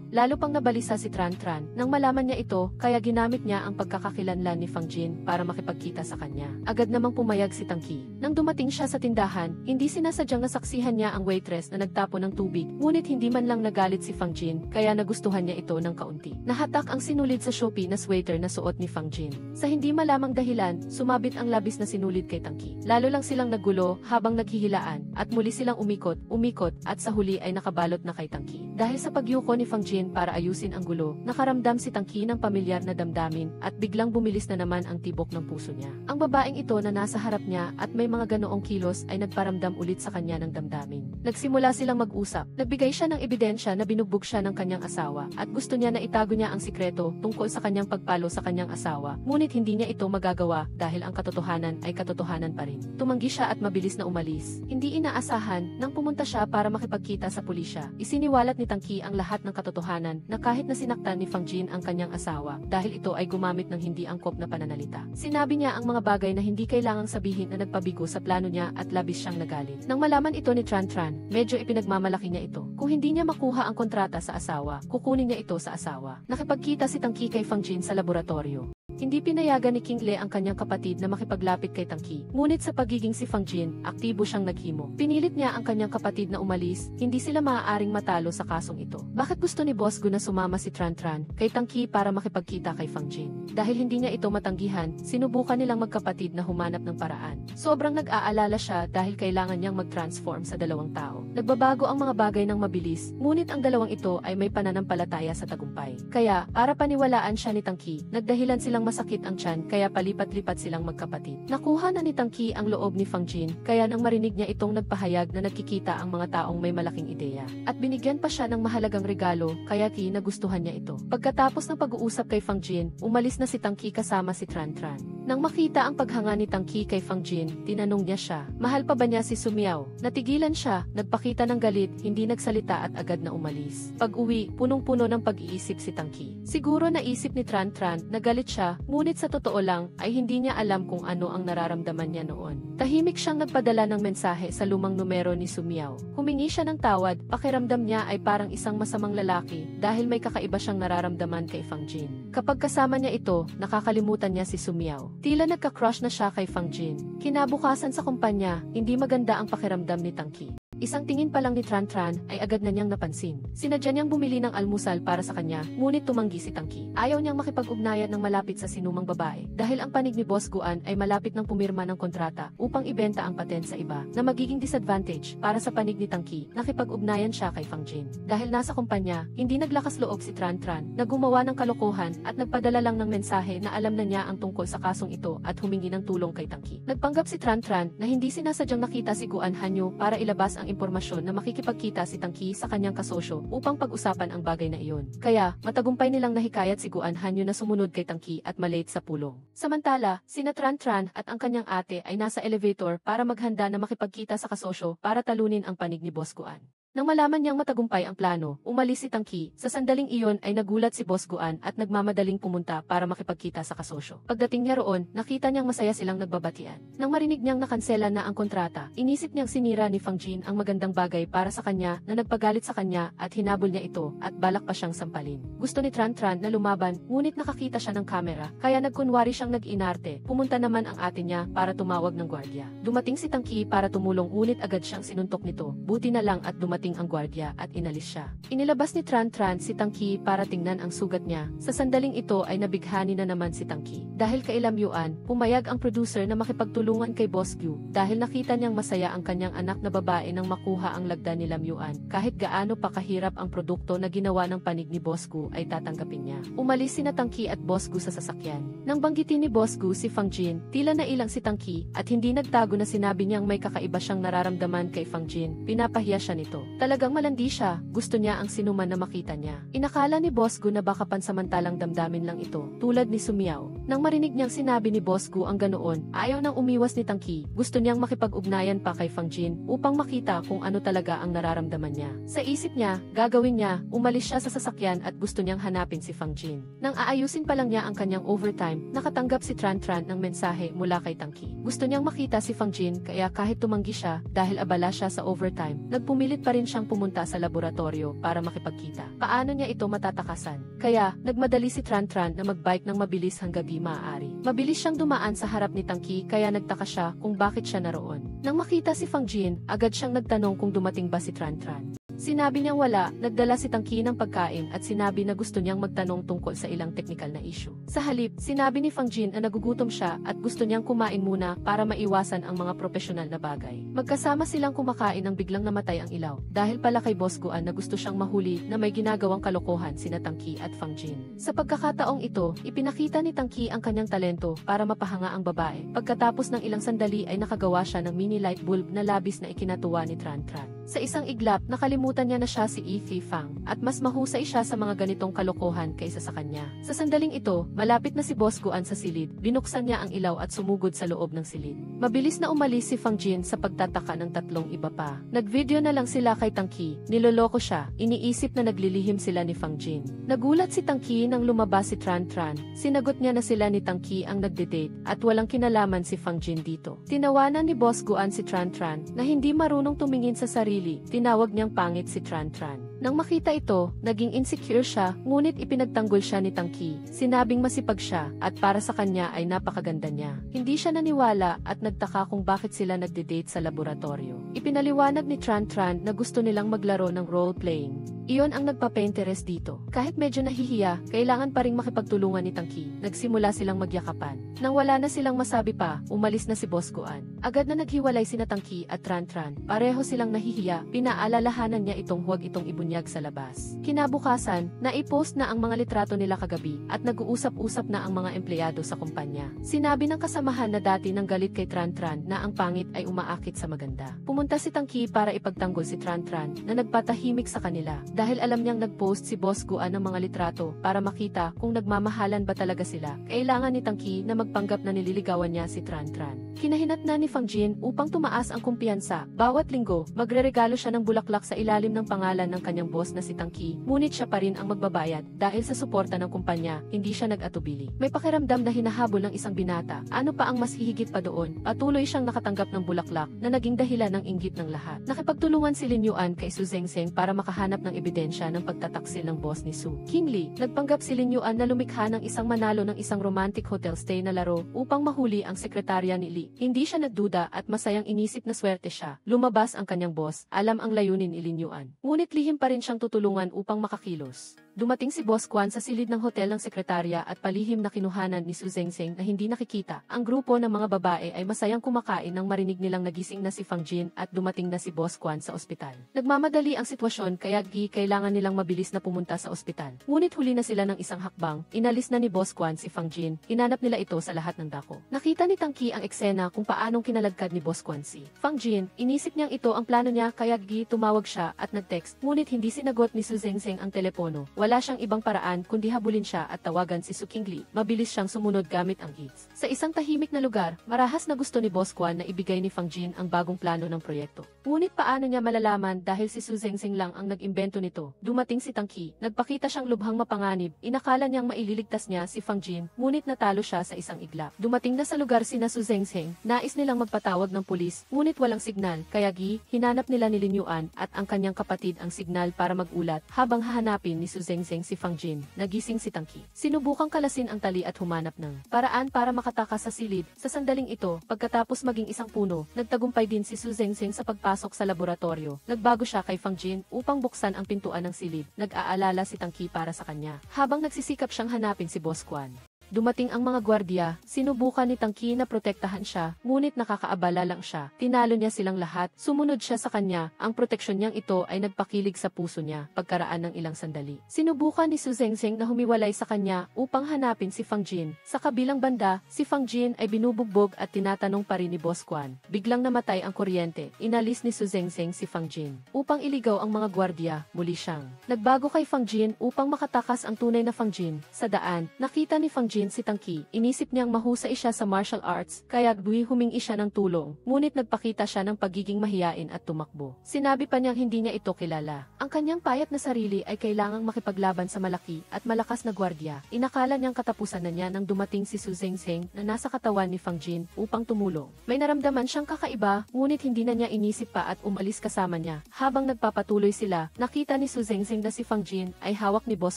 Lalo pang nabalisa si Tran Tran nang malaman niya ito, kaya ginamit niya ang pagkakakilanlan ni Fang Jin para makipagkita sa kanya. Agad namang pumayag si Tangki. Nang dumating siya sa tindahan, hindi sinasadyang nasaksihan niya ang waitress na nagtapon ng tubig, ngunit hindi man lang nagalit si Fang Jin, kaya nagustuhan niya ito ng kaunti. Nahatak ang sinulid sa Shopee na sweater na suot ni Fang Jin. Sa hindi malamang dahilan, sumabit ang labis na sinulid kay Tangki. Lalo lang silang naggulo habang naghihilaan at muli silang umikot at sa huli ay nakabalot na kay Tangki. Dahil sa pagyuko ni Fang Jin para ayusin ang gulo, nakaramdam si Tangki ng pamilyar na damdamin at biglang bumilis na naman ang tibok ng puso niya. Ang babaeng ito na nasa harap niya at may mga ganoong kilos ay nagparamdam ulit sa kanya ng damdamin. Nagsimula silang mag-usap. Nagbigay siya ng ebidensya na binugbog siya ng kanyang asawa at gusto niya na itago niya ang sikreto tungkol sa kanyang pagpalo sa kanyang asawa. Ngunit hindi niya ito magagawa dahil ang katotohanan ay katotohanan pa rin. Tumanggi siya at mabilis na umalis. Hindi inaasahan nang pumunta siya para makipagkita sa pulisya. Isiniwalat ni Tangki ang lahat ng katotohanan na kahit na sinaktan ni Fang Jin ang kanyang asawa dahil ito ay gumamit ng hindi angkop na pananalita. Sinabi niya ang mga bagay na hindi kailangang sabihin na nagpabigo sa plano niya at labis siyang nagalit. Nang malaman ito ni Tran Tran, medyo ipinagmamalaki niya ito. Kung hindi niya makuha ang kontrata sa asawa, kukunin niya ito sa asawa. Nakipagkita si Tangki kay Fang Jin sa laboratorio. Hindi pinayagan ni King Le ang kanyang kapatid na makipaglapit kay Tangki. Ngunit sa pagiging si Fang Jin, aktibo siyang naghimo. Pinilit niya ang kanyang kapatid na umalis, hindi sila maaaring matalo sa kasong ito. Bakit gusto ni Boss Gu na sumama si Tran Tran kay Tangki para makipagkita kay Fang Jin? Dahil hindi niya ito matanggihan, sinubukan nilang magkapatid na humanap ng paraan. Sobrang nag-aalala siya dahil kailangan niyang mag-transform sa dalawang tao. Nagbabago ang mga bagay ng mabilis, ngunit ang dalawang ito ay may pananampalataya sa tagumpay. Kaya, para paniwalaan siya ni Tangki, nagdahilan silang masakit ang tiyan kaya palipat-lipat silang magkapatid. Nakuha na ni Tangki ang loob ni Fang Jin kaya nang marinig niya itong nagpahayag na nagkikita ang mga taong may malaking ideya. At binigyan pa siya ng mahalagang regalo kaya nagustuhan niya ito. Pagkatapos ng pag-uusap kay Fang Jin, umalis na si Tangki kasama si Tran Tran. Nang makita ang paghanga ni Tangki kay Fang Jin, tinanong niya siya, mahal pa ba niya si Sumiao? Natigilan siya, nagpakita ng galit, hindi nagsalita at agad na umalis. Pag-uwi, punong-puno ng pag-iisip si Tangki. Siguro naisip ni Tran Tran na galit siya, ngunit sa totoo lang ay hindi niya alam kung ano ang nararamdaman niya noon. Tahimik siyang nagpadala ng mensahe sa lumang numero ni Sumiao. Humingi siya ng tawad, pakiramdam niya ay parang isang masamang lalaki dahil may kakaiba siyang nararamdaman kay Fang Jin. Kapag kasama niya ito, nakakalimutan niya si Sumiao. Tila nagka-crush na siya kay Fang Jin. Kinabukasan sa kumpanya, hindi maganda ang pakiramdam ni Tangki. Isang tingin pa lang ni Tran Tran ay agad na niyang napansin. Sinadya niyang bumili ng almusal para sa kanya, ngunit tumanggi si Tangki. Ayaw niyang makipag-ugnayan ng malapit sa sinumang babae dahil ang panig ni Boss Guan ay malapit ng pumirma ng kontrata upang ibenta ang patent sa iba na magiging disadvantage para sa panig ni Tangki. Nakipag-ugnayan siya kay Fang Jin. Dahil nasa kumpanya, hindi naglakas loob si Tran Tran na gumawa ng kalokohan at nagpadala lang ng mensahe na alam na niya ang tungkol sa kasong ito at humingi ng tulong kay Tangki. Nagpanggap si Tran Tran na hindi sinasadyang nakita si Guan Hanyo para ilabas ang impormasyon na makikipagkita si Tangki sa kanyang kasosyo upang pag-usapan ang bagay na iyon. Kaya, matagumpay nilang nahikayat si Guan Hanyo na sumunod kay Tangki at malate sa pulong. Samantala, sina Tran Tran at ang kanyang ate ay nasa elevator para maghanda na makipagkita sa kasosyo para talunin ang panig ni Boss Guan. Nang malaman niyang matagumpay ang plano, umalis si Tangki. Sa sandaling iyon ay nagulat si Boss Guan at nagmamadaling pumunta para makipagkita sa kasosyo. Pagdating niya roon, nakita niyang masaya silang nagbabatian. Nang marinig niyang nakansela na ang kontrata, inisip niyang sinira ni Fang Jin ang magandang bagay para sa kanya na nagpagalit sa kanya at hinabol niya ito at balak pa siyang sampalin. Gusto ni Tran Tran na lumaban, ngunit nakakita siya ng kamera, kaya nagkunwari siyang nag-inarte. Pumunta naman ang ate niya para tumawag ng gwardiya. Dumating si Tangki para tumulong ngunit agad siyang sinuntok nito. Buti na lang at dumating ang gwardiya at inalis siya. Inilabas ni Tran Tran si Tangki para tingnan ang sugat niya. Sa sandaling ito ay nabighani na naman si Tangki. Dahil kay Lam Yuan, pumayag ang producer na makipagtulungan kay Boss Gu dahil nakita niyang masaya ang kanyang anak na babae nang makuha ang lagda ni Lam Yuan. Kahit gaano pa kahirap ang produkto na ginawa ng panig ni Boss Gu ay tatanggapin niya. Umalis sina Tangki at Boss Gu sa sasakyan. Nang banggitin ni Boss Gu si Fang Jin, tila nailang si Tangki at hindi nagtago na sinabi niyang may kakaiba siyang nararamdaman kay Fang Jin. Pinapahiya siya nito. Talagang malandi siya, gusto niya ang sinuman na makita niya. Inakala ni Boss Gu na baka pansamantalang damdamin lang ito, tulad ni Sumiao. Nang marinig niyang sinabi ni Boss Gu ang ganoon, ayaw nang umiwas ni Tang Qi. Gusto niyang makipag-ugnayan pa kay Fang Jin upang makita kung ano talaga ang nararamdaman niya. Sa isip niya, gagawin niya, umalis siya sa sasakyan at gusto niyang hanapin si Fang Jin. Nang aayusin pa lang niya ang kanyang overtime, nakatanggap si Tran Tran ng mensahe mula kay Tang Qi. Gusto niyang makita si Fang Jin kaya kahit tumanggi siya dahil abala siya sa overtime, nagpumilit pa rin siyang pumunta sa laboratorio para makipagkita. Paano niya ito matatakasan? Kaya, nagmadali si Tran Tran na magbike ng mabilis hanggang di maaari. Mabilis siyang dumaan sa harap ni Tang Qi kaya nagtaka siya kung bakit siya naroon. Nang makita si Fang Jin, agad siyang nagtanong kung dumating ba si Tran Tran. Sinabi niyang wala, nagdala si Tang Qi ng pagkain at sinabi na gusto niyang magtanong tungkol sa ilang technical na issue. Sa halip, sinabi ni Fang Jin na nagugutom siya at gusto niyang kumain muna para maiwasan ang mga profesional na bagay. Magkasama silang kumakain nang biglang namatay ang ilaw dahil pala kay Boss Guan na gusto siyang mahuli na may ginagawang kalokohan sina Tang Qi at Fang Jin. Sa pagkakataong ito, ipinakita ni Tang Qi ang kanyang talento para mapahanga ang babae. Pagkatapos ng ilang sandali ay nakagawa siya ng mini light bulb na labis na ikinatuwa ni Tran Tran. Sa isang iglap, nakalimutan niya na siya si Yi Fang at mas mahusay siya sa mga ganitong kalokohan kaysa sa kanya. Sa sandaling ito, malapit na si Boss Guan sa silid, binuksan niya ang ilaw at sumugod sa loob ng silid. Mabilis na umalis si Fang Jin sa pagtataka ng tatlong iba pa. Nagvideo na lang sila kay Tang Qi, niloloko siya, iniisip na naglilihim sila ni Fang Jin. Nagulat si Tang Qi nang lumabas si Tran Tran, sinagot niya na sila ni Tang Qi ang nagde-date at walang kinalaman si Fang Jin dito. Tinawanan ni Boss Guan si Tran Tran na hindi marunong tumingin sa sarili, tinawag niyang pangit si Tran Tran. Nang makita ito, naging insecure siya, ngunit ipinagtanggol siya ni Tang Qi. Sinabing masipag siya, at para sa kanya ay napakaganda niya. Hindi siya naniwala at nagtaka kung bakit sila nagde-date sa laboratorio. Ipinaliwanag ni Tran Tran na gusto nilang maglaro ng role-playing. Iyon ang nagpapa-interest dito. Kahit medyo nahihiya, kailangan pa ring makipagtulungan ni Tang Qi. Nagsimula silang magyakapan. Nang wala na silang masabi pa, umalis na si Boss Guan. Agad na naghiwalay sina Tang Qi at Tran Tran. Pareho silang nahihiya, pinaalalahanan niya itong huwag itong ibunyag sa labas. Kinabukasan, naipost na ang mga litrato nila kagabi at nag-uusap-usap na ang mga empleyado sa kumpanya. Sinabi ng kasamahan na dati nang galit kay Tran Tran na ang pangit ay umaakit sa maganda. Pumunta si Tang Qi para ipagtanggol si Tran Tran na nagpatahimik sa kanila dahil alam niyang nag-post si Boss Guan ng mga litrato para makita kung nagmamahalan ba talaga sila. Kailangan ni Tang Qi na magpanggap na nililigawan niya si Tran Tran. Kinahinatnan ni Fang Jin upang tumaas ang kumpiyansa. Bawat linggo, magreregalo siya ng bulaklak sa ilalim ng pangalan ng kanyang boss na si Tang Qi, ngunit siya pa rin ang magbabayad dahil sa suporta ng kumpanya, hindi siya nag-atubili. May pakiramdam na hinahabol ng isang binata. Ano pa ang mas hihigit pa doon? Patuloy siyang nakatanggap ng bulaklak na naging dahilan ng inggit ng lahat. Nakipagtulungan si Lin Yuan kay Su Zengzeng para makahanap ng ebidensya ng pagtataksil ng boss ni Su. King Li, nagpanggap si Lin Yuan na lumikha ng isang manalo ng isang romantic hotel stay na laro upang mahuli ang sekretarya ni Li. Hindi siya nagduda at masayang inisip na swerte siya. Lumabas ang kanyang boss, alam ang layunin ni Lin Yuan. Ngunit lihim pa rin siyang tutulungan upang makakilos. Dumating si Boss Guan sa silid ng hotel ng sekretarya at palihim na kinuhanan ni Su Zengzeng na hindi nakikita. Ang grupo ng mga babae ay masayang kumakain nang marinig nilang nagising na si Fang Jin at dumating na si Boss Guan sa ospital. Nagmamadali ang sitwasyon kaya kailangan nilang mabilis na pumunta sa ospital. Ngunit huli na sila ng isang hakbang, inalis na ni Boss Guan si Fang Jin, hinanap nila ito sa lahat ng dako. Nakita ni Tang Qi ang eksena kung paanong kinaladkad ni Boss Guan si Fang Jin. Inisip niyang ito ang plano niya kaya tumawag siya at nag-text, ngunit hindi sinagot ni Su Zengzeng ang telepono. Wala siyang ibang paraan kundi habulin siya at tawagan si Su Qingli. Mabilis siyang sumunod gamit ang hits. Sa isang tahimik na lugar, marahas na gusto ni Boss Guan na ibigay ni Fang Jin ang bagong plano ng proyekto. Ngunit paano niya malalaman dahil si Su Zengzeng lang ang nag-imbento nito? Dumating si Tang Qi, nagpakita siyang lubhang mapanganib, inakala niyang maililigtas niya si Fang Jin, ngunit natalo siya sa isang iglap. Dumating na sa lugar sina Su Zengzeng, nais nilang magpatawag ng pulis, ngunit walang signal, kaya hinanap nila ni Lin Yuan at ang kanyang kapatid ang signal para magulat. Habang hahanapin ni Su Zengzeng si Fang Jin, nagising si Tang Qi. Sinubukang kalasin ang tali at humanap ng paraan para makatakas sa silid. Sa sandaling ito, pagkatapos maging isang puno, nagtagumpay din si Su Zengzeng sa pagpasok sa laboratorio. Nagbago siya kay Fang Jin upang buksan ang pintuan ng silid. Nag-aalala si Tang Qi para sa kanya, habang nagsisikap siyang hanapin si Boss Guan. Dumating ang mga gwardiya, sinubukan ni Tang Qi na protektahan siya, ngunit nakakaabala lang siya. Tinalo niya silang lahat, sumunod siya sa kanya, ang proteksyon niyang ito ay nagpakilig sa puso niya, pagkaraan ng ilang sandali. Sinubukan ni Su Zengzeng na humiwalay sa kanya upang hanapin si Fang Jin. Sa kabilang banda, si Fang Jin ay binubugbog at tinatanong pa rin ni Boss Guan. Biglang namatay ang kuryente, inalis ni Su Zengzeng si Fang Jin. Upang iligaw ang mga gwardiya, muli siyang nagbago kay Fang Jin upang makatakas ang tunay na Fang Jin. Sa daan, nakita ni Fang Jin Jin si Tangki, inisip niyang mahusay siya sa martial arts, kaya humingi siya ng tulong, ngunit nagpakita siya ng pagiging mahiyain at tumakbo. Sinabi pa niyang hindi niya ito kilala. Ang kanyang payat na sarili ay kailangang makipaglaban sa malaki at malakas na gwardiya. Inakala niyang katapusan na niya nang dumating si Su Zengzeng na nasa katawan ni Fang Jin upang tumulong. May naramdaman siyang kakaiba, ngunit hindi na niya inisip pa at umalis kasama niya. Habang nagpapatuloy sila, nakita ni Su Zengzeng na si Fang Jin ay hawak ni Boss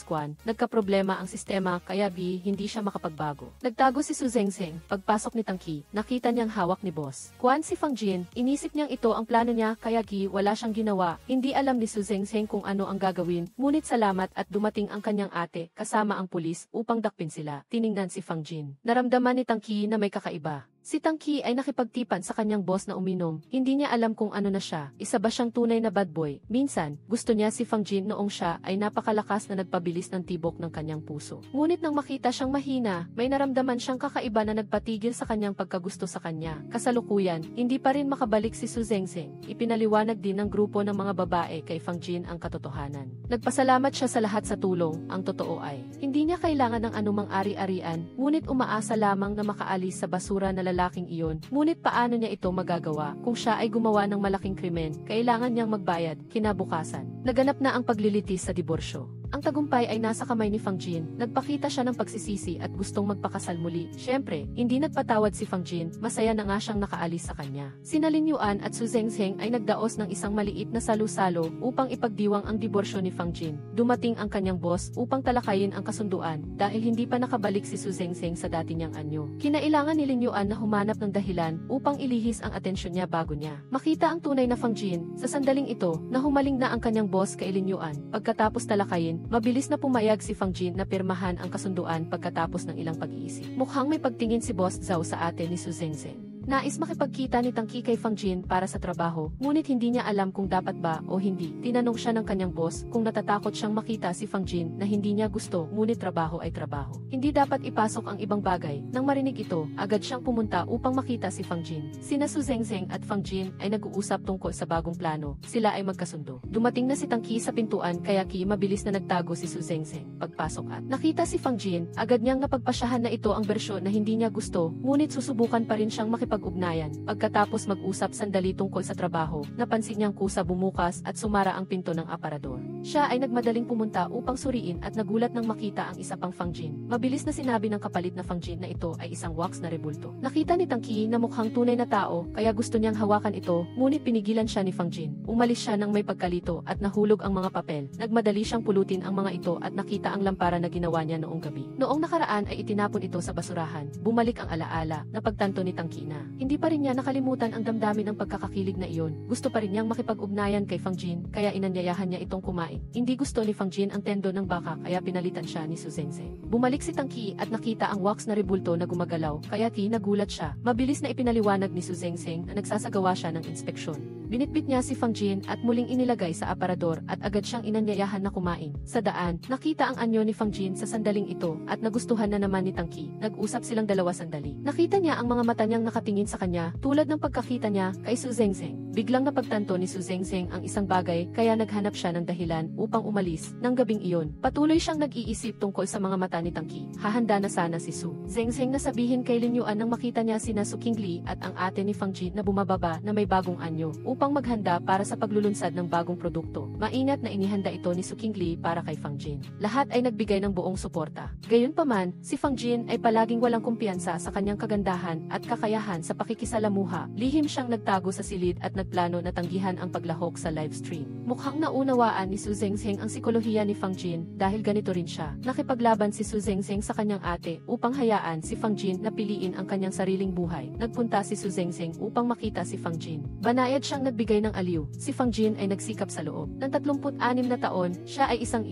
Quan. Nagkaproblema ang sistema kaya hindi siya makapagbago. Nagtago si Su Zengzeng. Pagpasok ni Tangki, nakita niyang hawak ni Boss Quan si Fang Jin. Inisip niyang ito ang plano niya kaya wala siyang ginawa. Hindi alam ni Su Zengzeng kung ano ang gagawin. Ngunit salamat at dumating ang kanyang ate kasama ang pulis upang dakpin sila. Tiningnan si Fang Jin. Naramdaman ni Tangki na may kakaiba. Si Tangki ay nakipagtipan sa kanyang boss na uminom. Hindi niya alam kung ano na siya. Isa ba siyang tunay na bad boy? Minsan, gusto niya si Fang Jin noong siya ay napakalakas na nagpabilis ng tibok ng kanyang puso. Ngunit nang makita siyang mahina, may naramdaman siyang kakaiba na nagpatigil sa kanyang pagkagusto sa kanya. Kasalukuyan, hindi pa rin makabalik si Su Zengzeng. Ipinaliwanag din ng grupo ng mga babae kay Fang Jin ang katotohanan. Nagpasalamat siya sa lahat sa tulong. Ang totoo ay, hindi niya kailangan ng anumang ari-arian, ngunit umaasa lamang na makaalis sa basura na lalaking iyon. Ngunit paano niya ito magagawa kung siya ay gumawa ng malaking krimen? Kailangan niyang magbayad. Kinabukasan, naganap na ang paglilitis sa diborsyo. Ang tagumpay ay nasa kamay ni Fang Jin. Nagpakita siya ng pagsisisi at gustong magpakasal muli. Siyempre, hindi nagpatawad si Fang Jin. Masaya na nga siyang nakaalis sa kanya. Sina Lin Yuan at Su Zengzeng ay nagdaos ng isang maliit na salu-salo upang ipagdiwang ang diborsyo ni Fang Jin. Dumating ang kanyang boss upang talakayin ang kasunduan dahil hindi pa nakabalik si Su Zengzeng sa dati niyang anyo. Kinailangan ni Lin Yuan na humanap ng dahilan upang ilihis ang atensyon niya bago niya makita ang tunay na Fang Jin. Sa sandaling ito, nahumaling na ang kanyang boss kay Lin Yuan. Pagkatapos talakayin, mabilis na pumayag si Fang Jin na pirmahan ang kasunduan pagkatapos ng ilang pag-iisip. Mukhang may pagtingin si Boss Zhao sa ate ni Su Zengzeng. Nais makipagkita ni Tangki kay Fang Jin para sa trabaho, ngunit hindi niya alam kung dapat ba o hindi. Tinanong siya ng kanyang boss kung natatakot siyang makita si Fang Jin na hindi niya gusto, ngunit trabaho ay trabaho. Hindi dapat ipasok ang ibang bagay. Nang marinig ito, agad siyang pumunta upang makita si Fang Jin. Sina Su Zengzeng at Fang Jin ay nag-uusap tungkol sa bagong plano. Sila ay magkasundo. Dumating na si Tangki sa pintuan kaya mabilis na nagtago si Su Zengzeng. Pagpasok at nakita si Fang Jin, agad niyang napagpasyahan na ito ang bersyon na hindi niya gusto, ngunit susubukan pa rin siyang makipag-ugnayan. Pagkatapos mag-usap sandali tungkol sa trabaho, napansin niyang kusa bumukas at sumara ang pinto ng aparador. Siya ay nagmadaling pumunta upang suriin at nagulat nang makita ang isa pang Fang Jin. Mabilis na sinabi ng kapalit na Fang Jin na ito ay isang wax na rebulto. Nakita ni Tangki na mukhang tunay na tao, kaya gusto niyang hawakan ito, ngunit pinigilan siya ni Fang Jin. Umalis siya nang may pagkalito at nahulog ang mga papel. Nagmadali siyang pulutin ang mga ito at nakita ang lampara na ginawa niya noong gabi. Noong nakaraan ay itinapon ito sa basurahan. Bumalik ang alaala na pagtanto ni Tangki na hindi pa rin niya nakalimutan ang damdamin ng pagkakakilig na iyon. Gusto pa rin niyang makipag-ugnayan kay Fang Jin, kaya inanyayahan niya itong kumain. Hindi gusto ni Fang Jin ang tendo ng baka kaya pinalitan siya ni Su Zengzeng. Bumalik si Tangki at nakita ang wax na rebulto na gumagalaw, kaya nagulat siya. Mabilis na ipinaliwanag ni Su Zengzeng na nagsasagawa siya ng inspeksyon. Binitbit niya si Fang Jin at muling inilagay sa aparador at agad siyang inanyayahan na kumain. Sa daan, nakita ang anyo ni Fang Jin sa sandaling ito at nagustuhan na naman ni Tangki. Nag-usap silang dalawa sandali. Nakita niya ang mga mata niyang nakatingin sa kanya, tulad ng pagkakita niya kay Su Zengzeng. Biglang napagtanto ni Su Zengzeng ang isang bagay kaya naghanap siya ng dahilan upang umalis. Nang gabing iyon, patuloy siyang nag-iisip tungkol sa mga mata ni Tangki. Hahanda na sana si Su Zengzeng na sabihin kay Lin Yuan nang makita niya sina Su Qingli at ang ate ni Fang Jin na bumababa na may bagong anyo upang maghanda para sa paglulunsad ng bagong produkto. Maingat na inihanda ito ni Su Qingli para kay Fang Jin. Lahat ay nagbigay ng buong suporta. Gayunpaman, si Fang Jin ay palaging walang kumpiyansa sa kanyang kagandahan at kakayahan sa pakikisalamuha. Lihim siyang nagtago sa silid at nagplano na tanggihan ang paglahok sa live stream. Mukhang naunawaan ni Su Zengzeng ang sikolohiya ni Fang Jin dahil ganito rin siya. Nakipaglaban si Su Zengzeng sa kanyang ate upang hayaan si Fang Jin na piliin ang kanyang sariling buhay. Nagpunta si Su Zengzeng upang makita si Fang Jin. Banayad siyang nagbigay ng aliw. Si Fang Jin ay nagsikap sa loob. Ng 36 na taon, siya ay isang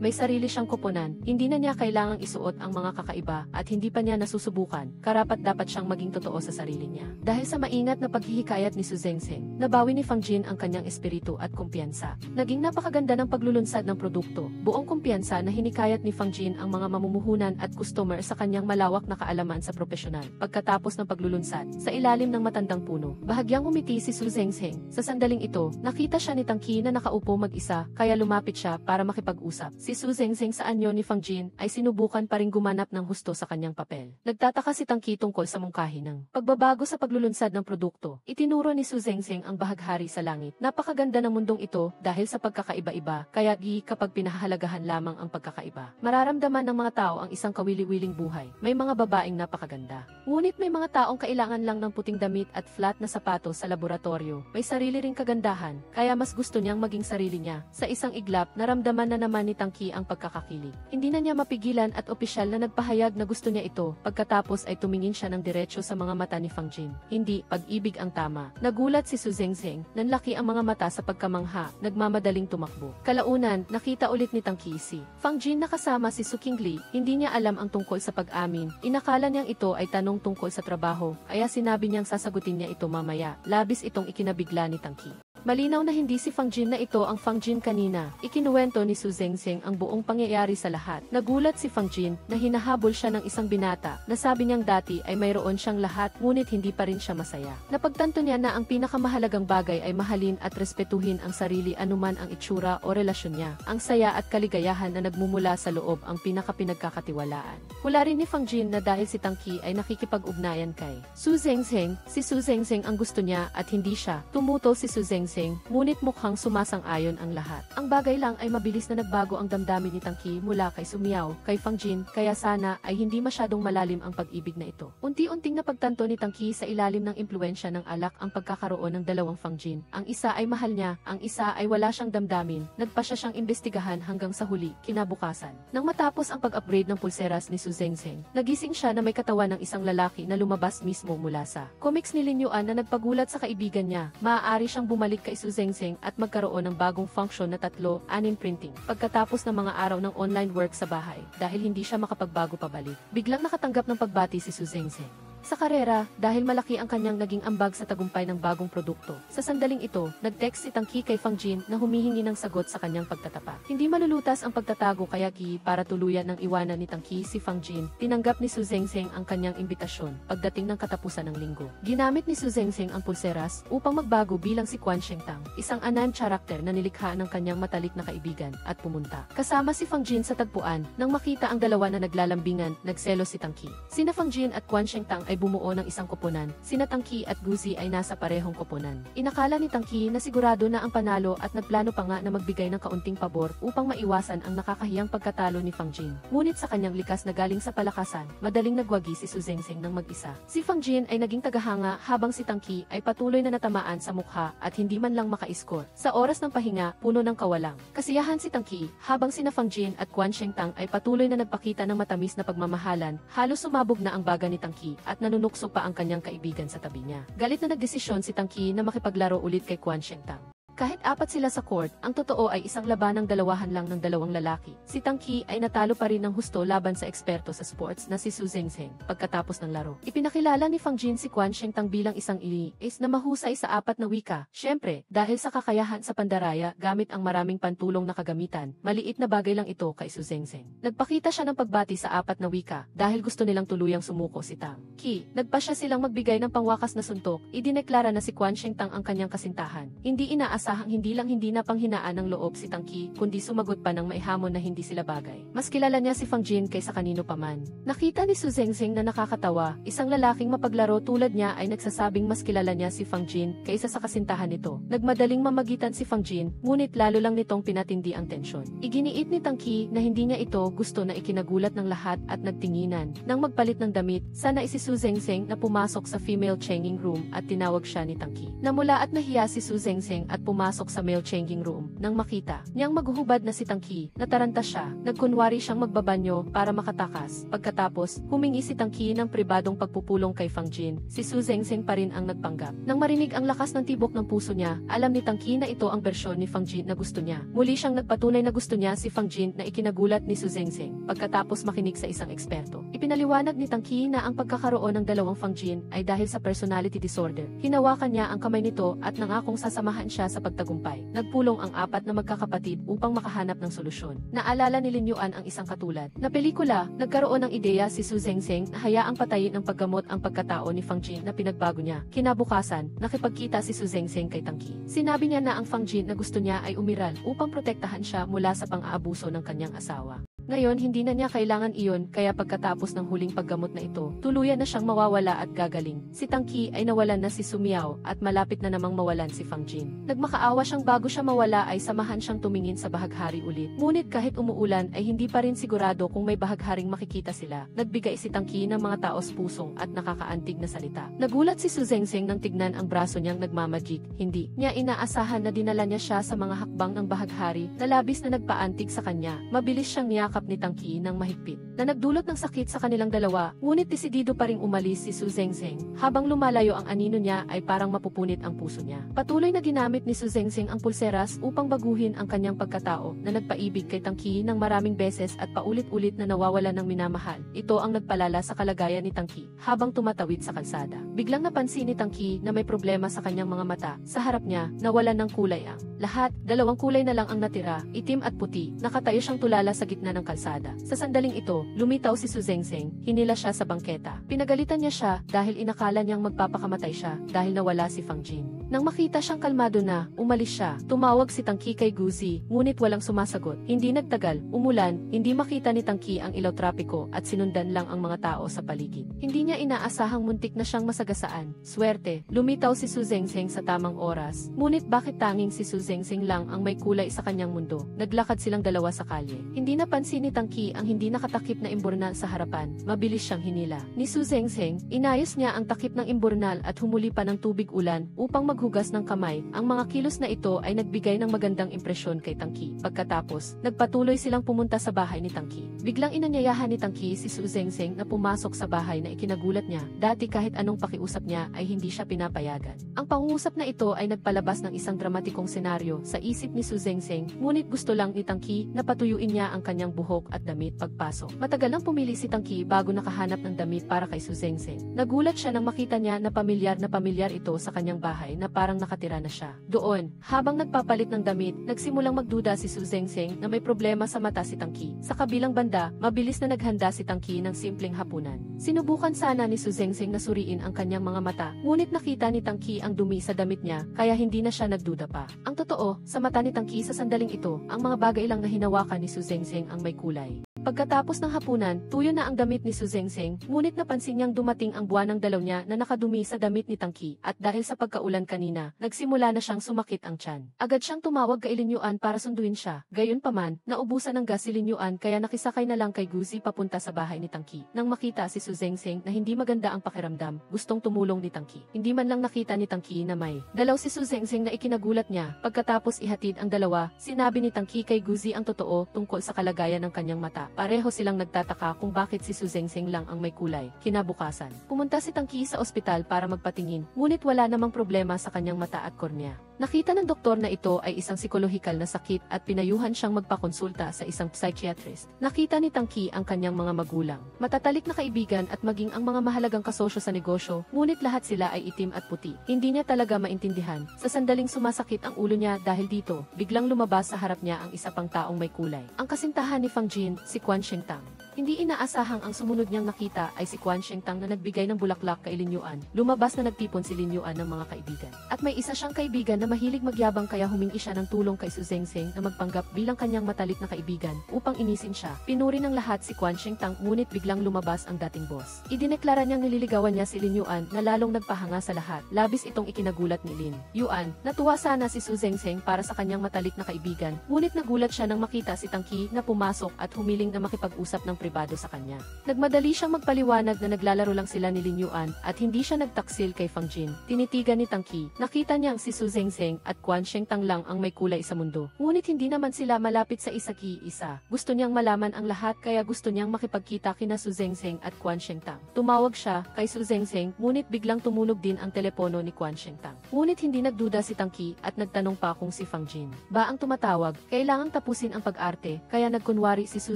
may sarili siyang koponan. Hindi na niya kailangang isuot ang mga kakaiba at hindi pa niya nasusubukan. Karapat-dapat siyang maging totoo sa sarili niya. Dahil sa maingat na paghihikayat ni Su Zengzeng, nabawi ni Fang Jin ang kanyang espiritu at kumpiyansa. Naging napakaganda ng paglulunsad ng produkto. Buong kumpiyansa na hinikayat ni Fang Jin ang mga mamumuhunan at customer sa kanyang malawak na kaalaman sa profesional. Pagkatapos ng paglulunsad, sa ilalim ng matandang puno, bahagyang umiti si Su Zengzeng. Zengzeng. Sa sandaling ito, nakita siya ni Tang Qi na nakaupo mag-isa, kaya lumapit siya para makipag-usap. Si Su Zengzeng sa anyo ni Fang Jin ay sinubukan pa ring gumanap ng husto sa kanyang papel. Nagtataka si Tang Qi tungkol sa mungkahi ng pagbabago sa paglulunsad ng produkto. Itinuro ni Su Zengzeng ang bahaghari sa langit. Napakaganda ng mundong ito dahil sa pagkakaiba-iba, kaya kapag pinahahalagahan lamang ang pagkakaiba, mararamdaman ng mga tao ang isang kawili-wiling buhay. May mga babaeng napakaganda. Ngunit may mga taong kailangan lang ng puting damit at flat na sapatos sa laboratorio. May sarili ring kagandahan, kaya mas gusto niyang maging sarili niya. Sa isang iglap, naramdaman na naman ni Tang Qi ang pagkakakilig. Hindi na niya mapigilan at opisyal na nagpahayag na gusto niya ito. Pagkatapos ay tumingin siya ng diretso sa mga mata ni Fang Jin. Hindi, pag-ibig ang tama. Nagulat si Su Zengzeng, nanlaki ang mga mata sa pagkamangha, nagmamadaling tumakbo. Kalaunan, nakita ulit ni Tang Qi si Fang Jin na kasama si Su Qingli. Hindi niya alam ang tungkol sa pag-amin. Inakala niyang ito ay tanong tungkol sa trabaho, kaya sinabi niyang sasagutin niya ito mamaya. Labis itong ikinabigla ni Tang Qi. Malinaw na hindi si Fang Jin na ito ang Fang Jin kanina. Ikinuwento ni Su Zengzeng ang buong pangyayari sa lahat. Nagulat si Fang Jin na hinahabol siya ng isang binata na sabi niyang dati ay mayroon siyang lahat ngunit hindi pa rin siya masaya. Napagtanto niya na ang pinakamahalagang bagay ay mahalin at respetuhin ang sarili anuman ang itsura o relasyon niya. Ang saya at kaligayahan na nagmumula sa loob ang pinakapinagkakatiwalaan. Hula rin ni Fang Jin na dahil si Tang Qi ay nakikipag-ugnayan kay Su Zengzeng, si Su Zengzeng ang gusto niya at hindi siya. Tumutol si Su Zengzeng, ngunit mukhang sumasang-ayon ang lahat. Ang bagay lang ay mabilis na nagbago ang damdamin ni Tang Qi mula kay Su Miao, kay Fang Jin, kaya sana ay hindi masyadong malalim ang pag-ibig na ito. Unti-unting napagtanto ni Tang Qi sa ilalim ng impluensya ng alak ang pagkakaroon ng dalawang Fang Jin. Ang isa ay mahal niya, ang isa ay wala siyang damdamin. Nagpa siya siyang imbestigahan hanggang sa huli, kinabukasan. Nang matapos ang pag-upgrade ng pulseras ni Su Zengzeng, nagising siya na may katawan ng isang lalaki na lumabas mismo mula sa comics ni Lin Yuan na nagpagulat sa kaibigan niya. Maaari siyang bumalik kay Su Zengzeng at magkaroon ng bagong function na 3-6 printing. Pagkatapos ng mga araw ng online work sa bahay, dahil hindi siya makapagbago pabalik, biglang nakatanggap ng pagbati si Su Zengzeng. Sa karera, dahil malaki ang kanyang naging ambag sa tagumpay ng bagong produkto. Sa sandaling ito, nag-text si Tang Qi kay Fang Jin na humihingi ng sagot sa kanyang pagtatapak. Hindi malulutas ang pagtatago kaya para tuluyan ng iwanan ni Tang Qi si Fang Jin, tinanggap ni Su Zengzeng ang kanyang imbitasyon pagdating ng katapusan ng linggo. Ginamit ni Su Zengzeng ang pulseras upang magbago bilang si Quan Shengtang, isang anan character na nilikha ng kanyang matalik na kaibigan at pumunta kasama si Fang Jin sa tagpuan. Nang makita ang dalawa na naglalambingan, nagselos si Tang Qi. Sina Fang Jin at Quan Shengtang ay bumuo ng isang koponan. Sina Tang Qi at Guzi ay nasa parehong koponan. Inakala ni Tang Qi na sigurado na ang panalo at nagplano pa nga na magbigay ng kaunting pabor upang maiwasan ang nakakahiyang pagkatalo ni Fang Jin. Ngunit sa kanyang likas na galing sa palakasan, madaling nagwagi si Su Zengzeng ng mag-isa. Si Fang Jin ay naging tagahanga habang si Tang Qi ay patuloy na natamaan sa mukha at hindi man lang maka-score. Sa oras ng pahinga, puno ng kawalang kasiyahan si Tang Qi habang sina Fang Jin at Quan Shengtang ay patuloy na nagpakita ng matamis na pagmamahalan. Halos sumabog na ang baga ni Tang Qi at nanunukso pa ang kanyang kaibigan sa tabi niya. Galit na nagdesisyon si Tang Qi na makipaglaro ulit kay Quan Shengtang. Kahit apat sila sa court, ang totoo ay isang labanang dalawahan lang ng dalawang lalaki. Si Tang Qi ay natalo pa rin ng husto laban sa eksperto sa sports na si Su Zengzeng. Pagkatapos ng laro, ipinakilala ni Fang Jin si Quan Shengtang bilang isang is na mahusay sa apat na wika. Siyempre, dahil sa kakayahan sa pandaraya gamit ang maraming pantulong na kagamitan, maliit na bagay lang ito kay Su Zengzeng. Nagpakita siya ng pagbati sa apat na wika dahil gusto nilang tuluyang sumuko si Tang Qi. Nagpa siya silang magbigay ng pangwakas na suntok. Idineklara na si Quan Shengtang ang kanyang kasintahan. Hindi hindi na panghinaan ng loob si Tang Qi, kundi sumagot pa ng maihamon na hindi sila bagay. Mas kilala niya si Fang Jin kaysa kanino paman. Nakita ni Su Zengzeng na nakakatawa, isang lalaking mapaglaro tulad niya ay nagsasabing mas kilala niya si Fang Jin kaysa sa kasintahan nito. Nagmadaling mamagitan si Fang Jin, ngunit lalo lang nitong pinatindi ang tensyon. Iginiit ni Tang Qi na hindi niya ito gusto na ikinagulat ng lahat at nagtinginan. Nang magpalit ng damit, sana si Su Zengzeng na pumasok sa female changing room at tinawag siya ni Tang Qi. Namula at nahiya si Su Zengzeng at pumasok sa male changing room. Nang makita niyang maghuhubad na si Tang Qi, nataranta siya. Nagkunwari siyang magbabanyo para makatakas. Pagkatapos, humingi si Tang Qi ng pribadong pagpupulong kay Fang Jin. Si Su Zengzeng pa rin ang nagpanggap. Nang marinig ang lakas ng tibok ng puso niya, alam ni Tang Qi na ito ang bersyon ni Fang Jin na gusto niya. Muli siyang nagpatunay na gusto niya si Fang Jin na ikinagulat ni Su Zengzeng. Pagkatapos makinig sa isang eksperto, ipinaliwanag ni Tang Qi na ang pagkakaroon ng dalawang Fang Jin ay dahil sa personality disorder. Hinawakan niya ang kamay nito at nangakong sasamahan siya sa pagtagumpay. Nagpulong ang apat na magkakapatid upang makahanap ng solusyon. Naalala ni Lin Yuan ang isang katulad na pelikula, nagkaroon ng ideya si Su Zengzeng na hayaang patayin ng paggamot ang pagkatao ni Fang Jin na pinagbago niya. Kinabukasan, nakipagkita si Su Zengzeng kay Tang Qi. Sinabi niya na ang Fang Jin na gusto niya ay umiral upang protektahan siya mula sa pang-aabuso ng kanyang asawa. Ngayon hindi na niya kailangan iyon kaya pagkatapos ng huling paggamot na ito, tuluyan na siyang mawawala at gagaling. Si Tang Qi ay nawalan na si Su Miao at malapit na namang mawalan si Fang Jin. Nagmakaawa siyang bago siya mawala ay samahan siyang tumingin sa bahaghari ulit. Ngunit kahit umuulan ay hindi pa rin sigurado kung may bahagharing makikita sila. Nagbigay si Tang Qi ng mga taos pusong at nakakaantig na salita. Nagulat si Su Zengzeng nang tignan ang braso niyang nagmamagik. Hindi niya inaasahan na dinala niya siya sa mga hakbang ng bahaghari na labis na nagpaantig sa kanya. Mabilis siyang niyakap ni Tang Qi ng mahigpit na nagdulot ng sakit sa kanilang dalawa, ngunit desidido pa ring umalis si Su Zengzeng. Habang lumalayo ang anino niya ay parang mapupunit ang puso niya. Patuloy na ginamit ni Su Zengzeng ang pulseras upang baguhin ang kanyang pagkatao na nagpaibig kay Tang Qi ng maraming beses at paulit-ulit na nawawala ng minamahal. Ito ang nagpalala sa kalagayan ni Tang Qi habang tumatawid sa kalsada. Biglang napansin ni Tang Qi na may problema sa kanyang mga mata. Sa harap niya, nawalan ng kulay ang lahat. Dalawang kulay na lang ang natira, itim at puti. Nakatayo siyang tulala sa gitna ng kalsada. Sa sandaling ito, lumitaw si Su Zengzeng. Hinila siya sa bangketa. Pinagalitan niya siya dahil inakala niyang magpapakamatay siya dahil nawala si Fang Jin. Nang makita siyang kalmado na, umalis siya. Tumawag si Tang Qi kay Guzi, ngunit walang sumasagot. Hindi nagtagal, umulan, hindi makita ni Tang Qi ang ilaw trapiko at sinundan lang ang mga tao sa paligid. Hindi niya inaasahang muntik na siyang masagasaan. Swerte, lumitaw si Su Zengzeng sa tamang oras. Ngunit bakit tanging si Su Zengzeng lang ang may kulay sa kanyang mundo? Naglakad silang dalawa sa kalye. Hindi napansin ni Tang Qi ang hindi nakatakip na imburnal sa harapan. Mabilis siyang hinila. Ni Su Zengzeng, inayos niya ang takip ng imburnal at humuli pa ng tubig ulan upang maghugas ng kamay. Ang mga kilos na ito ay nagbigay ng magandang impresyon kay Tang Qi. Pagkatapos, nagpatuloy silang pumunta sa bahay ni Tang Qi. Biglang inanyayahan ni Tang Qi si Su Zengzeng na pumasok sa bahay na ikinagulat niya. Dati kahit anong pakiusap niya ay hindi siya pinapayagan. Ang pangungusap na ito ay nagpalabas ng isang dramatikong senaryo sa isip ni Su Zengzeng, ngunit gusto lang ni Tang Qi na patuyuin niya ang kanyang buhok at damit pagpasok. Matagal nang pumili si Tang Qi bago nakahanap ng damit para kay Su Zengzeng. Nagulat siya nang makita niya na pamilyar ito sa kanyang bahay na parang nakatira na siya. Doon, habang nagpapalit ng damit, nagsimulang magduda si Su Zengzeng na may problema sa mata si Tang Qi. Sa kabilang banda, mabilis na naghanda si Tang Qi ng simpleng hapunan. Sinubukan sana ni Su Zengzeng na suriin ang kanyang mga mata, ngunit nakita ni Tang Qi ang dumi sa damit niya, kaya hindi na siya nagduda pa. Ang totoo, sa mata ni Tang Qi sa sandaling ito, ang mga bagay lang na hinawakan ni Su Zengzeng ang may kulay. Pagkatapos ng hapunan, tuyo na ang damit ni Su Zengzeng, ngunit napansin niyang dumating ang buwan ng dalaw niya na nakadumi sa damit ni Tang Qi, at dahil sa pagkaulan kanina, nagsimula na siyang sumakit ang tiyan. Agad siyang tumawag kay Lin Yuan para sunduin siya. Gayunpaman, naubusan ng gas si Lin Yuan kaya nakisakay na lang kay Guzi papunta sa bahay ni Tang Qi. Nang makita si Su Zengzeng na hindi maganda ang pakiramdam, gustong tumulong ni Tang Qi. Hindi man lang nakita ni Tang Qi na may dalaw si Su Zengzeng na ikinagulat niya. Pagkatapos ihatid ang dalawa, sinabi ni Tang Qi kay Guzi ang totoo tungkol sa kalagayan ng kanyang mata. Pareho silang nagtataka kung bakit si Su Zengzeng lang ang may kulay. Kinabukasan, pumunta si Tang Qi sa ospital para magpatingin, ngunit wala namang problema sa kanyang mata at kornea. Nakita ng doktor na ito ay isang psikolohikal na sakit at pinayuhan siyang magpakonsulta sa isang psychiatrist. Nakita ni Tang Qi ang kanyang mga magulang, matatalik na kaibigan at maging ang mga mahalagang kasosyo sa negosyo, ngunit lahat sila ay itim at puti. Hindi niya talaga maintindihan. Sa sandaling sumasakit ang ulo niya dahil dito, biglang lumabas sa harap niya ang isa pang taong may kulay. Ang kasintahan ni Fang Jin, si Quan Shengtang. Hindi inaasahang ang sumunod niyang nakita ay si Quan Shengtang na nagbigay ng bulaklak kay Lin Yuan. Lumabas na nagtipon si Lin Yuan ng mga kaibigan. At may isa siyang kaibigan na mahilig magyabang kaya humingi siya ng tulong kay Su Zengzeng na magpanggap bilang kanyang matalik na kaibigan upang inisin siya. Pinuri ng lahat si Quan Shengtang ngunit biglang lumabas ang dating boss. Idineklara niyang nililigawan niya si Lin Yuan na lalong nagpahanga sa lahat. Labis itong ikinagulat ni Lin Yuan. Natuwa sana si Su Zengzeng para sa kanyang matalik na kaibigan, ngunit nagulat siya nang makita si Tang Qi na pumasok at humiling na makipag-usap ng pribado sa kanya. Nagmadali siyang magpaliwanag na naglalaro lang sila ni Lin Yuan at hindi siya nagtaksil kay Fang Jin. Tinitigan ni Tang Qi. Nakita niyang si Su Zengzeng at Quan Shengtang lang ang may kulay sa mundo. Ngunit hindi naman sila malapit sa isa-isa. Gusto niyang malaman ang lahat kaya gusto niyang makipagkita kina Su Zengzeng at Quan Shengtang. Tumawag siya kay Su Zengzeng ngunit biglang tumunog din ang telepono ni Quan Shengtang. Ngunit hindi nagduda si Tang Qi at nagtanong pa kung si Fang Jin ba ang tumatawag. Kailangang tapusin ang pag-arte kaya nagkunwari si Su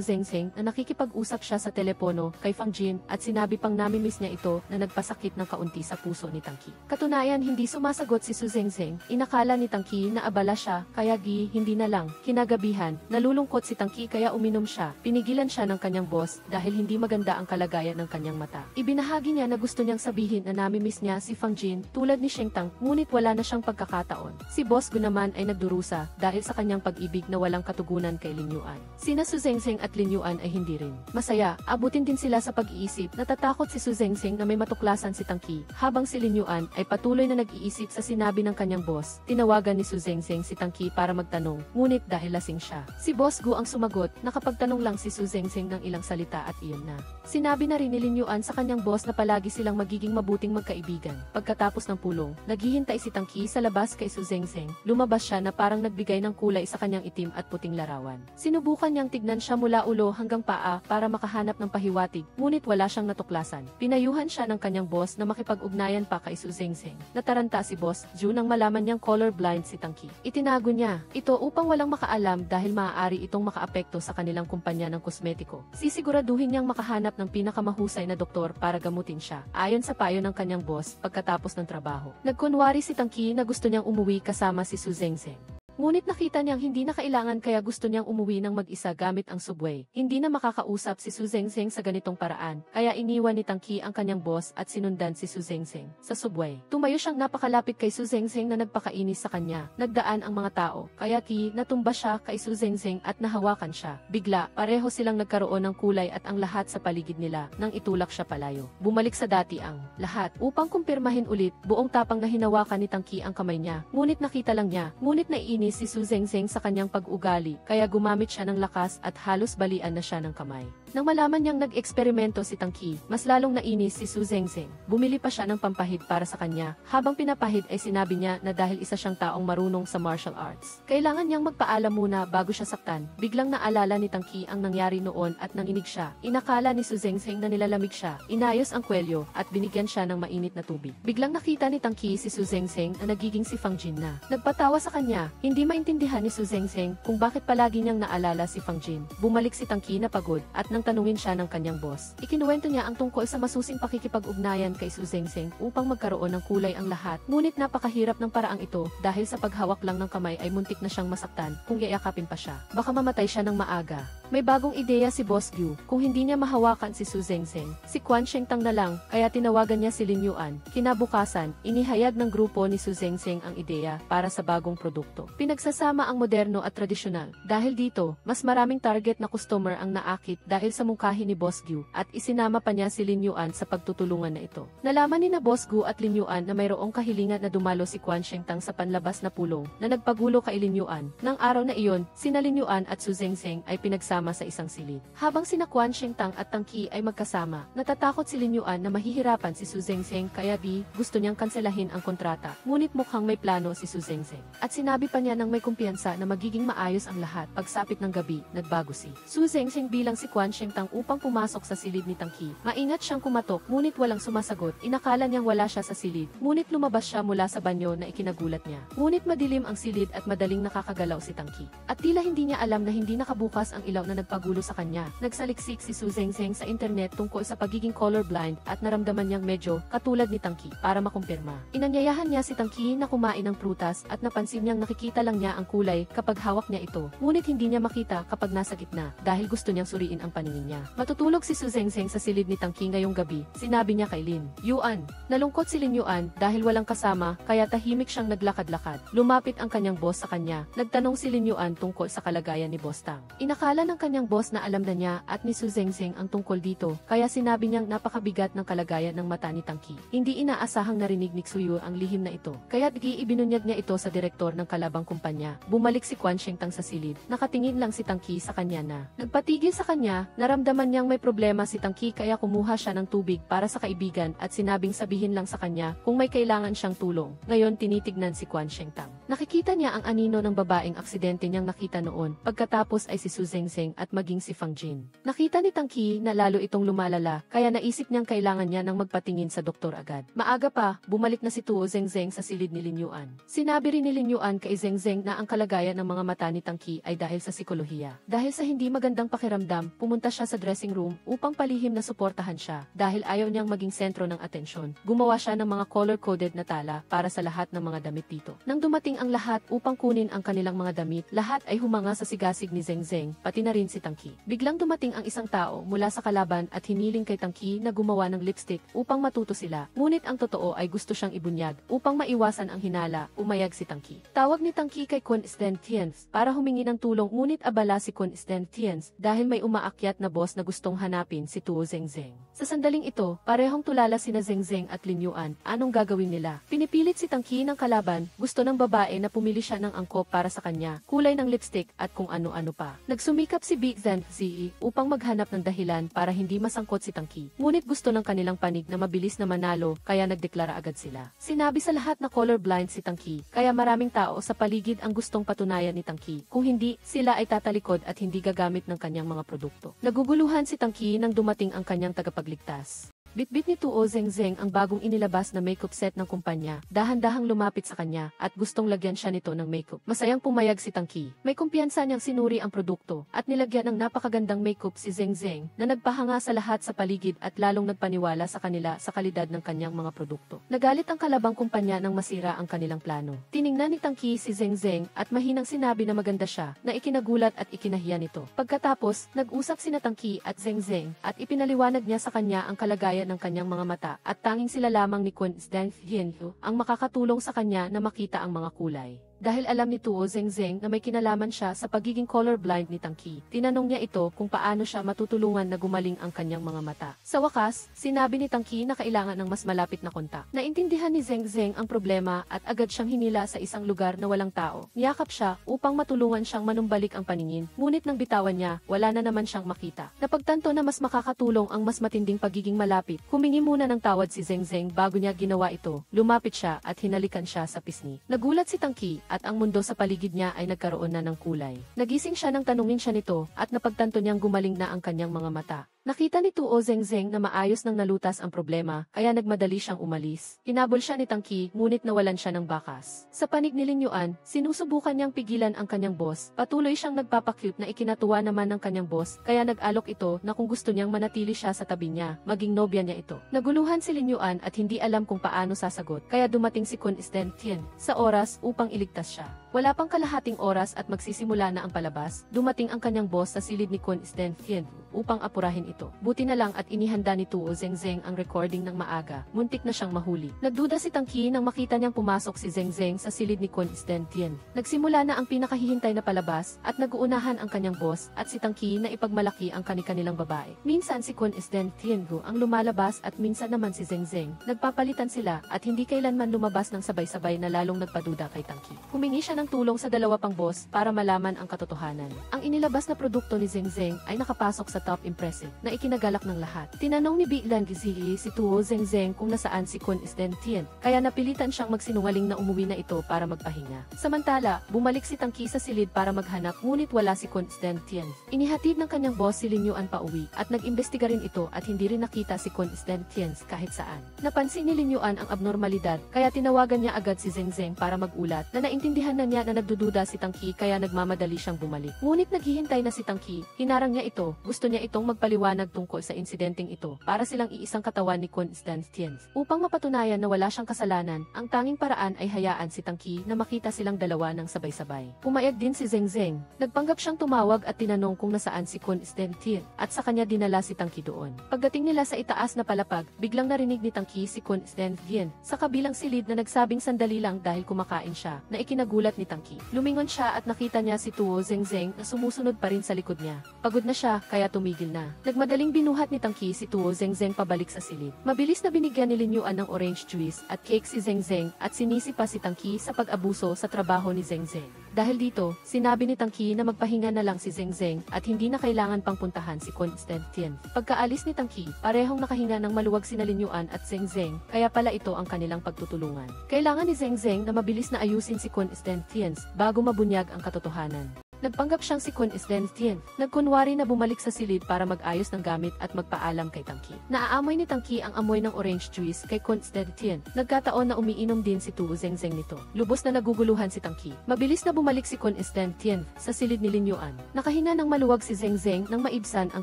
Zengzeng na nakikipag-usap siya sa telepono kay Fang Jin at sinabi pang namimiss niya ito na nagpasakit ng kaunti sa puso ni Tang Qi. Katunayan hindi sumasagot si Su Zengzeng. Inakala ni Tangki na abala siya, kaya hindi na lang. Kinagabihan, nalulungkot si Tangki kaya uminom siya. Pinigilan siya ng kanyang boss dahil hindi maganda ang kalagayan ng kanyang mata. Ibinahagi niya na gusto niyang sabihin na namimiss niya si Fang Jin tulad ni Sheng Tang, ngunit wala na siyang pagkakataon. Si Boss Gu naman ay nagdurusa dahil sa kanyang pag-ibig na walang katugunan kay Lin Yuan. Sina Su Zengzeng at Lin Yuan ay hindi rin masaya. Abutin din sila sa pag-iisip. Natatakot si Su Zengzeng na may matuklasan si Tangki, habang si Lin Yuan ay patuloy na nag-iisip sa sinabi ng kanyang boss. Tinawagan ni Su Zengzeng si Tangki para magtanong, ngunit dahil lasing siya, si Boss Gu ang sumagot. Nakapagtanong lang si Su Zengzeng ng ilang salita at iyon na. Sinabi na rin ni Lin Yuan sa kanyang boss na palagi silang magiging mabuting magkaibigan. Pagkatapos ng pulong, naghihintay si Tangki sa labas kay Su Zengzeng. Lumabas siya na parang nagbigay ng kulay sa kanyang itim at puting larawan. Sinubukan niyang tignan siya mula ulo hanggang paa para makahanap ng pahiwatig, ngunit wala siyang natuklasan. Pinayuhan siya ng kanyang boss na makipag-ugnayan pa kay Su Zengzeng. Nataranta si Boss Ju nang malaman niyang colorblind si Tangki. Itinago niya ito upang walang makaalam dahil maaari itong makaapekto sa kanilang kumpanya ng kosmetiko. Sisiguraduhin niyang makahanap ng pinakamahusay na doktor para gamutin siya, ayon sa payo ng kanyang boss pagkatapos ng trabaho. Nagkunwari si Tangki na gusto niyang umuwi kasama si Su Zengzeng. Ngunit nakita niyang hindi na kailangan kaya gusto niyang umuwi ng mag-isa gamit ang subway. Hindi na makakausap si Su Zengzeng sa ganitong paraan, kaya iniwan ni Tangki ang kanyang boss at sinundan si Su Zengzeng sa subway. Tumayo siyang napakalapit kay Su Zengzeng na nagpakainis sa kanya. Nagdaan ang mga tao, kaya natumba siya kay Su Zengzeng at nahawakan siya. Bigla, pareho silang nagkaroon ng kulay at ang lahat sa paligid nila nang itulak siya palayo. Bumalik sa dati ang lahat upang kumpirmahin ulit. Buong tapang na hinawakan ni Tangki ang kamay niya, ngunit nakita lang niya, ngunit naiinis si Su Zengzeng sa kanyang pag-ugali, kaya gumamit siya ng lakas at halos balian na siya ng kamay. Nang malaman niyang nag-eksperimento si Tangki, mas lalong nainis si Su Zengzeng. Bumili pa siya ng pampahid para sa kanya. Habang pinapahid ay sinabi niya na dahil isa siyang taong marunong sa martial arts, kailangan niyang magpaalam muna bago siya saktan. Biglang naalala ni Tangki ang nangyari noon at nanginig siya. Inakala ni Su Zengzeng na nilalamig siya. Inayos ang kwelyo at binigyan siya ng mainit na tubig. Biglang nakita ni Tangki si Su Zengzeng na nagiging si Fang Jin na. Nagpatawa sa kanya. Hindi maintindihan ni Su Zengzeng kung bakit palagi niyang naalala si Fang Jin. Bumalik si Tangki na pagod at nang tanungin siya ng kanyang boss, ikinuwento niya ang tungkol sa masusing pakikipag-ugnayan kay Su Zengzeng upang magkaroon ng kulay ang lahat. Ngunit napakahirap ng paraang ito dahil sa paghawak lang ng kamay ay muntik na siyang masaktan kung yayakapin pa siya. Baka mamatay siya ng maaga. May bagong ideya si Boss Gu, kung hindi niya mahawakan si Su Zengzeng, si Quan Shengtang na lang, kaya tinawagan niya si Lin Yuan. Kinabukasan, inihayag ng grupo ni Su Zengzeng ang ideya para sa bagong produkto. Pinagsasama ang moderno at tradisyonal. Dahil dito, mas maraming target na customer ang naakit dahil sa mungkahi ni Boss Gu, at isinama pa niya si Lin Yuan sa pagtutulungan na ito. Nalaman ni na Boss Gu at Lin Yuan na mayroong kahilingan na dumalo si Quan Shengtang sa panlabas na pulong na nagpagulo kay Lin Yuan. Nang araw na iyon, sina Lin Yuan at Su Zengzeng ay pinagsama sa isang silid. Habang sina Quan Shengtang at Tangki ay magkasama, natatakot si Lin Yuan na mahihirapan si Su Zengzeng kaya gusto niyang kanselahin ang kontrata. Ngunit mukhang may plano si Su Zengzeng. At sinabi pa niya nang may kumpiyansa na magiging maayos ang lahat. Pagsapit ng gabi, nagbago si Su Zengzeng bilang si Quan Shengtang upang pumasok sa silid ni Tangki. Maingat siyang kumatok ngunit walang sumasagot. Inakala niyang wala siya sa silid. Ngunit lumabas siya mula sa banyo na ikinagulat niya. Ngunit madilim ang silid at madaling nakakagalaw si Tangki. At tila hindi niya alam na hindi nakabukas ang ilaw na nagpagulo sa kanya. Nagsaliksik si Su Zengzeng sa internet tungkol sa pagiging colorblind at naramdaman niyang medyo katulad ni Tangki para makumpirma. Inanyayahan niya si Tangki na kumain ng prutas at napansin niyang nakikita lang niya ang kulay kapag hawak niya ito. Ngunit hindi niya makita kapag nasa gitna dahil gusto niyang suriin ang paningin niya. Matutulog si Su Zengzeng sa silid ni Tangki ngayong gabi. Sinabi niya kay Lin Yuan. Nalungkot si Lin Yuan dahil walang kasama kaya tahimik siyang naglakad-lakad. Lumapit ang kanyang boss sa kanya. Nagtanong si Lin Yuan tungkol sa kalagayan ni Boss Tang. Inakala ng kanyang boss na alam na niya at ni Su Zengzeng ang tungkol dito, kaya sinabi niyang napakabigat ng kalagayan ng mata ni Tangki. Hindi inaasahang narinig ni Xuyu ang lihim na ito, kaya ibinunyag niya ito sa direktor ng kalabang kumpanya. Bumalik si Quan Shengtang sa silid, nakatingin lang si Tangki sa kanya na. Nagpatigil sa kanya, naramdaman niyang may problema si Tangki kaya kumuha siya ng tubig para sa kaibigan at sinabing sabihin lang sa kanya kung may kailangan siyang tulong. Ngayon tinitignan si Quan Shengtang. Nakikita niya ang anino ng babaeng aksidente niyang nakita noon, pagkatapos ay si Su Zengzeng at maging si Fang Jin. Nakita ni Tangki na lalo itong lumalala, kaya naisip niyang kailangan niya ng magpatingin sa doktor agad. Maaga pa, bumalik na si Tuo Zengzeng sa silid ni Lin Yuan. Sinabi rin ni Lin Yuan kay Zengzeng na ang kalagayan ng mga mata ni Tangki ay dahil sa psikolohiya. Dahil sa hindi magandang pakiramdam, pumunta siya sa dressing room upang palihim na suportahan siya. Dahil ayaw niyang maging sentro ng atensyon, gumawa siya ng mga color-coded na tala para sa lahat ng mga damit dito. Nang dumating Dumating ang lahat upang kunin ang kanilang mga damit. Lahat ay humanga sa sigasig ni Zengzeng, pati na rin si Tangki. Biglang dumating ang isang tao mula sa kalaban at hiniling kay Tangki na gumawa ng lipstick upang matuto sila. Ngunit ang totoo ay gusto siyang ibunyag upang maiwasan ang hinala. Umayag si Tangki. Tawag ni Tangki kay Kun Stentians para humingi ng tulong, ngunit abala si Kun Stentians dahil may umaakyat na boss na gustong hanapin si Tuo Zengzeng. Sa sandaling ito, parehong tulala sina Zengzeng at Lin Yuan. Anong gagawin nila? Pinipilit si Tangki ng kalaban, gusto ng babae na pumili siya ng angkop para sa kanya, kulay ng lipstick at kung ano-ano pa. Nagsumikap si Bi Zhenzi upang maghanap ng dahilan para hindi masangkot si Tangki. Ngunit gusto ng kanilang panig na mabilis na manalo, kaya nagdeklara agad sila. Sinabi sa lahat na colorblind si Tangki, kaya maraming tao sa paligid ang gustong patunayan ni Tangki. Kung hindi, sila ay tatalikod at hindi gagamit ng kanyang mga produkto. Naguguluhan si Tangki nang dumating ang kanyang tagapagligtas. Bitbit ni Tuo Zengzeng ang bagong inilabas na makeup set ng kumpanya. Dahan-dahang lumapit sa kanya at gustong lagyan siya nito ng makeup. Masayang pumayag si Tangki. May kumpiyansa niyang sinuri ang produkto at nilagyan ng napakagandang makeup si Zengzeng na nagpahanga sa lahat sa paligid at lalong nagpaniwala sa kanila sa kalidad ng kanyang mga produkto. Nagalit ang kalabang kumpanya nang masira ang kanilang plano. Tiningnan ni Tangki si Zengzeng at mahinang sinabi na maganda siya, na ikinagulat at ikinahiya nito. Pagkatapos, nag-usap sina Tangki at Zengzeng at ipinaliwanag niya sa kanya ang kalagayan ng kanyang mga mata at tanging sila lamang ni Kun Stentian ang makakatulong sa kanya na makita ang mga kulay. Dahil alam ni Tuo Zengzeng na may kinalaman siya sa pagiging colorblind ni Tangki, tinanong niya ito kung paano siya matutulungan na gumaling ang kanyang mga mata. Sa wakas, sinabi ni Tangki na kailangan ng mas malapit na kontak. Naintindihan ni Zengzeng ang problema at agad siyang hinila sa isang lugar na walang tao. Niyakap siya upang matulungan siyang manumbalik ang paningin, ngunit nang bitawan niya, wala na naman siyang makita. Napagtanto na mas makakatulong ang mas matinding pagiging malapit. Humingi muna ng tawad si Zengzeng bago niya ginawa ito. Lumapit siya at hinalikan siya sa pisngi. Nagulat si Tangki at ang mundo sa paligid niya ay nagkaroon na ng kulay. Nagising siya nang tanungin siya nito at napagtanto niyang gumaling na ang kanyang mga mata. Nakita ni Tuo Zengzeng na maayos nang nalutas ang problema, kaya nagmadali siyang umalis. Hinabol siya ni Tangki, ngunit nawalan siya ng bakas. Sa panig ni Lin Yuan, sinusubukan niyang pigilan ang kanyang boss. Patuloy siyang nagpapakyut na ikinatuwa naman ng kanyang boss, kaya nag-alok ito na kung gusto niyang manatili siya sa tabi niya, maging nobya niya ito. Naguluhan si Lin Yuan at hindi alam kung paano sasagot, kaya dumating si Kun Stentian sa oras upang iligtas siya. Wala pang kalahating oras at magsisimula na ang palabas, dumating ang kanyang boss sa silid ni Kun Stentian upang apurahin ito. Buti na lang at inihanda ni Tuo Zengzeng ang recording ng maaga, muntik na siyang mahuli. Nagduda si Tangki nang makita niyang pumasok si Zengzeng sa silid ni Kun Stentian. Nagsimula na ang pinakahihintay na palabas at naguunahan ang kanyang boss at si Tangki na ipagmalaki ang kanilang babae. Minsan si Kun Stentian ang lumalabas at minsan naman si Zengzeng. Nagpapalitan sila at hindi kailanman lumabas ng sabay-sabay na lalong nagpaduda kay Tangki. Humingi siya ng tulong sa dalawa pang boss para malaman ang katotohanan. Ang inilabas na produkto ni Zengzeng ay nakapasok sa top impressive na ikinagalak ng lahat. Tinanong ni Bi Langizi si Tuo Zengzeng kung nasaan si Kun Stentian, kaya napilitan siyang magsinungaling na umuwi na ito para magpahinga. Samantala, bumalik si Tangki sa silid para maghanap, ngunit wala si Kun Stentian. Inihatid ng kanyang boss si Lin Yuan pauwi at nag-imbestiga rin ito at hindi rin nakita si Kun Stentian kahit saan. Napansin ni Lin Yuan ang abnormalidad, kaya tinawagan niya agad si Zengzeng para mag-ulat na naintindihan na niya na nagdududa si Tangki kaya nagmamadali siyang bumalik. Ngunit naghihintay na si Tangki, hinarang niya ito, gusto niya itong magpaliwanag tungkol sa insidenteng ito para silang iisang katawan ni Kun Stentian. Upang mapatunayan na wala siyang kasalanan, ang tanging paraan ay hayaan si Tangki na makita silang dalawa ng sabay-sabay. Pumayag din si Zengzeng. Nagpanggap siyang tumawag at tinanong kung nasaan si Kun Stentian at sa kanya dinala si Tangki doon. Pagdating nila sa itaas na palapag, biglang narinig ni Tangki si Kun Stentian sa kabilang silid na nagsabing sandali lang dahil kumakain siya, na ikinagulat ni Tangki. Lumingon siya at nakita niya si Tuo Zengzeng na sumusunod pa rin sa likod niya. Pagod na siya kaya tumigil na. Nagmadaling binuhat ni Tangki si Tuo Zengzeng pabalik sa silid. Mabilis na binigyan ni Lin Yuan ng orange juice at cake si Zengzeng at sinisi pa si Tangki sa pag-abuso sa trabaho ni Zengzeng. Dahil dito, sinabi ni Tangki na magpahinga na lang si Zengzeng at hindi na kailangan pang puntahan si Kun Stentian. Pagkaalis ni Tangki, parehong nakahinga ng maluwag sina Lin Yuan at Zengzeng, kaya pala ito ang kanilang pagtutulungan. Kailangan ni Zengzeng na mabilis na ayusin si Kun Stentian bago mabunyag ang katotohanan. Nagpanggap siyang si Kun Isdentian. Nagkunwari na bumalik sa silid para mag-ayos ng gamit at magpaalam kay Tangki. Naaamoy ni Tangki ang amoy ng orange juice kay Kun Isdentian. Nagkataon na umiinom din si Tu Zengzeng nito. Lubos na naguguluhan si Tangki. Mabilis na bumalik si Kun Isdentian sa silid ni Lin Yuan. Nakahinga ng maluwag si Zengzeng nang maibsan ang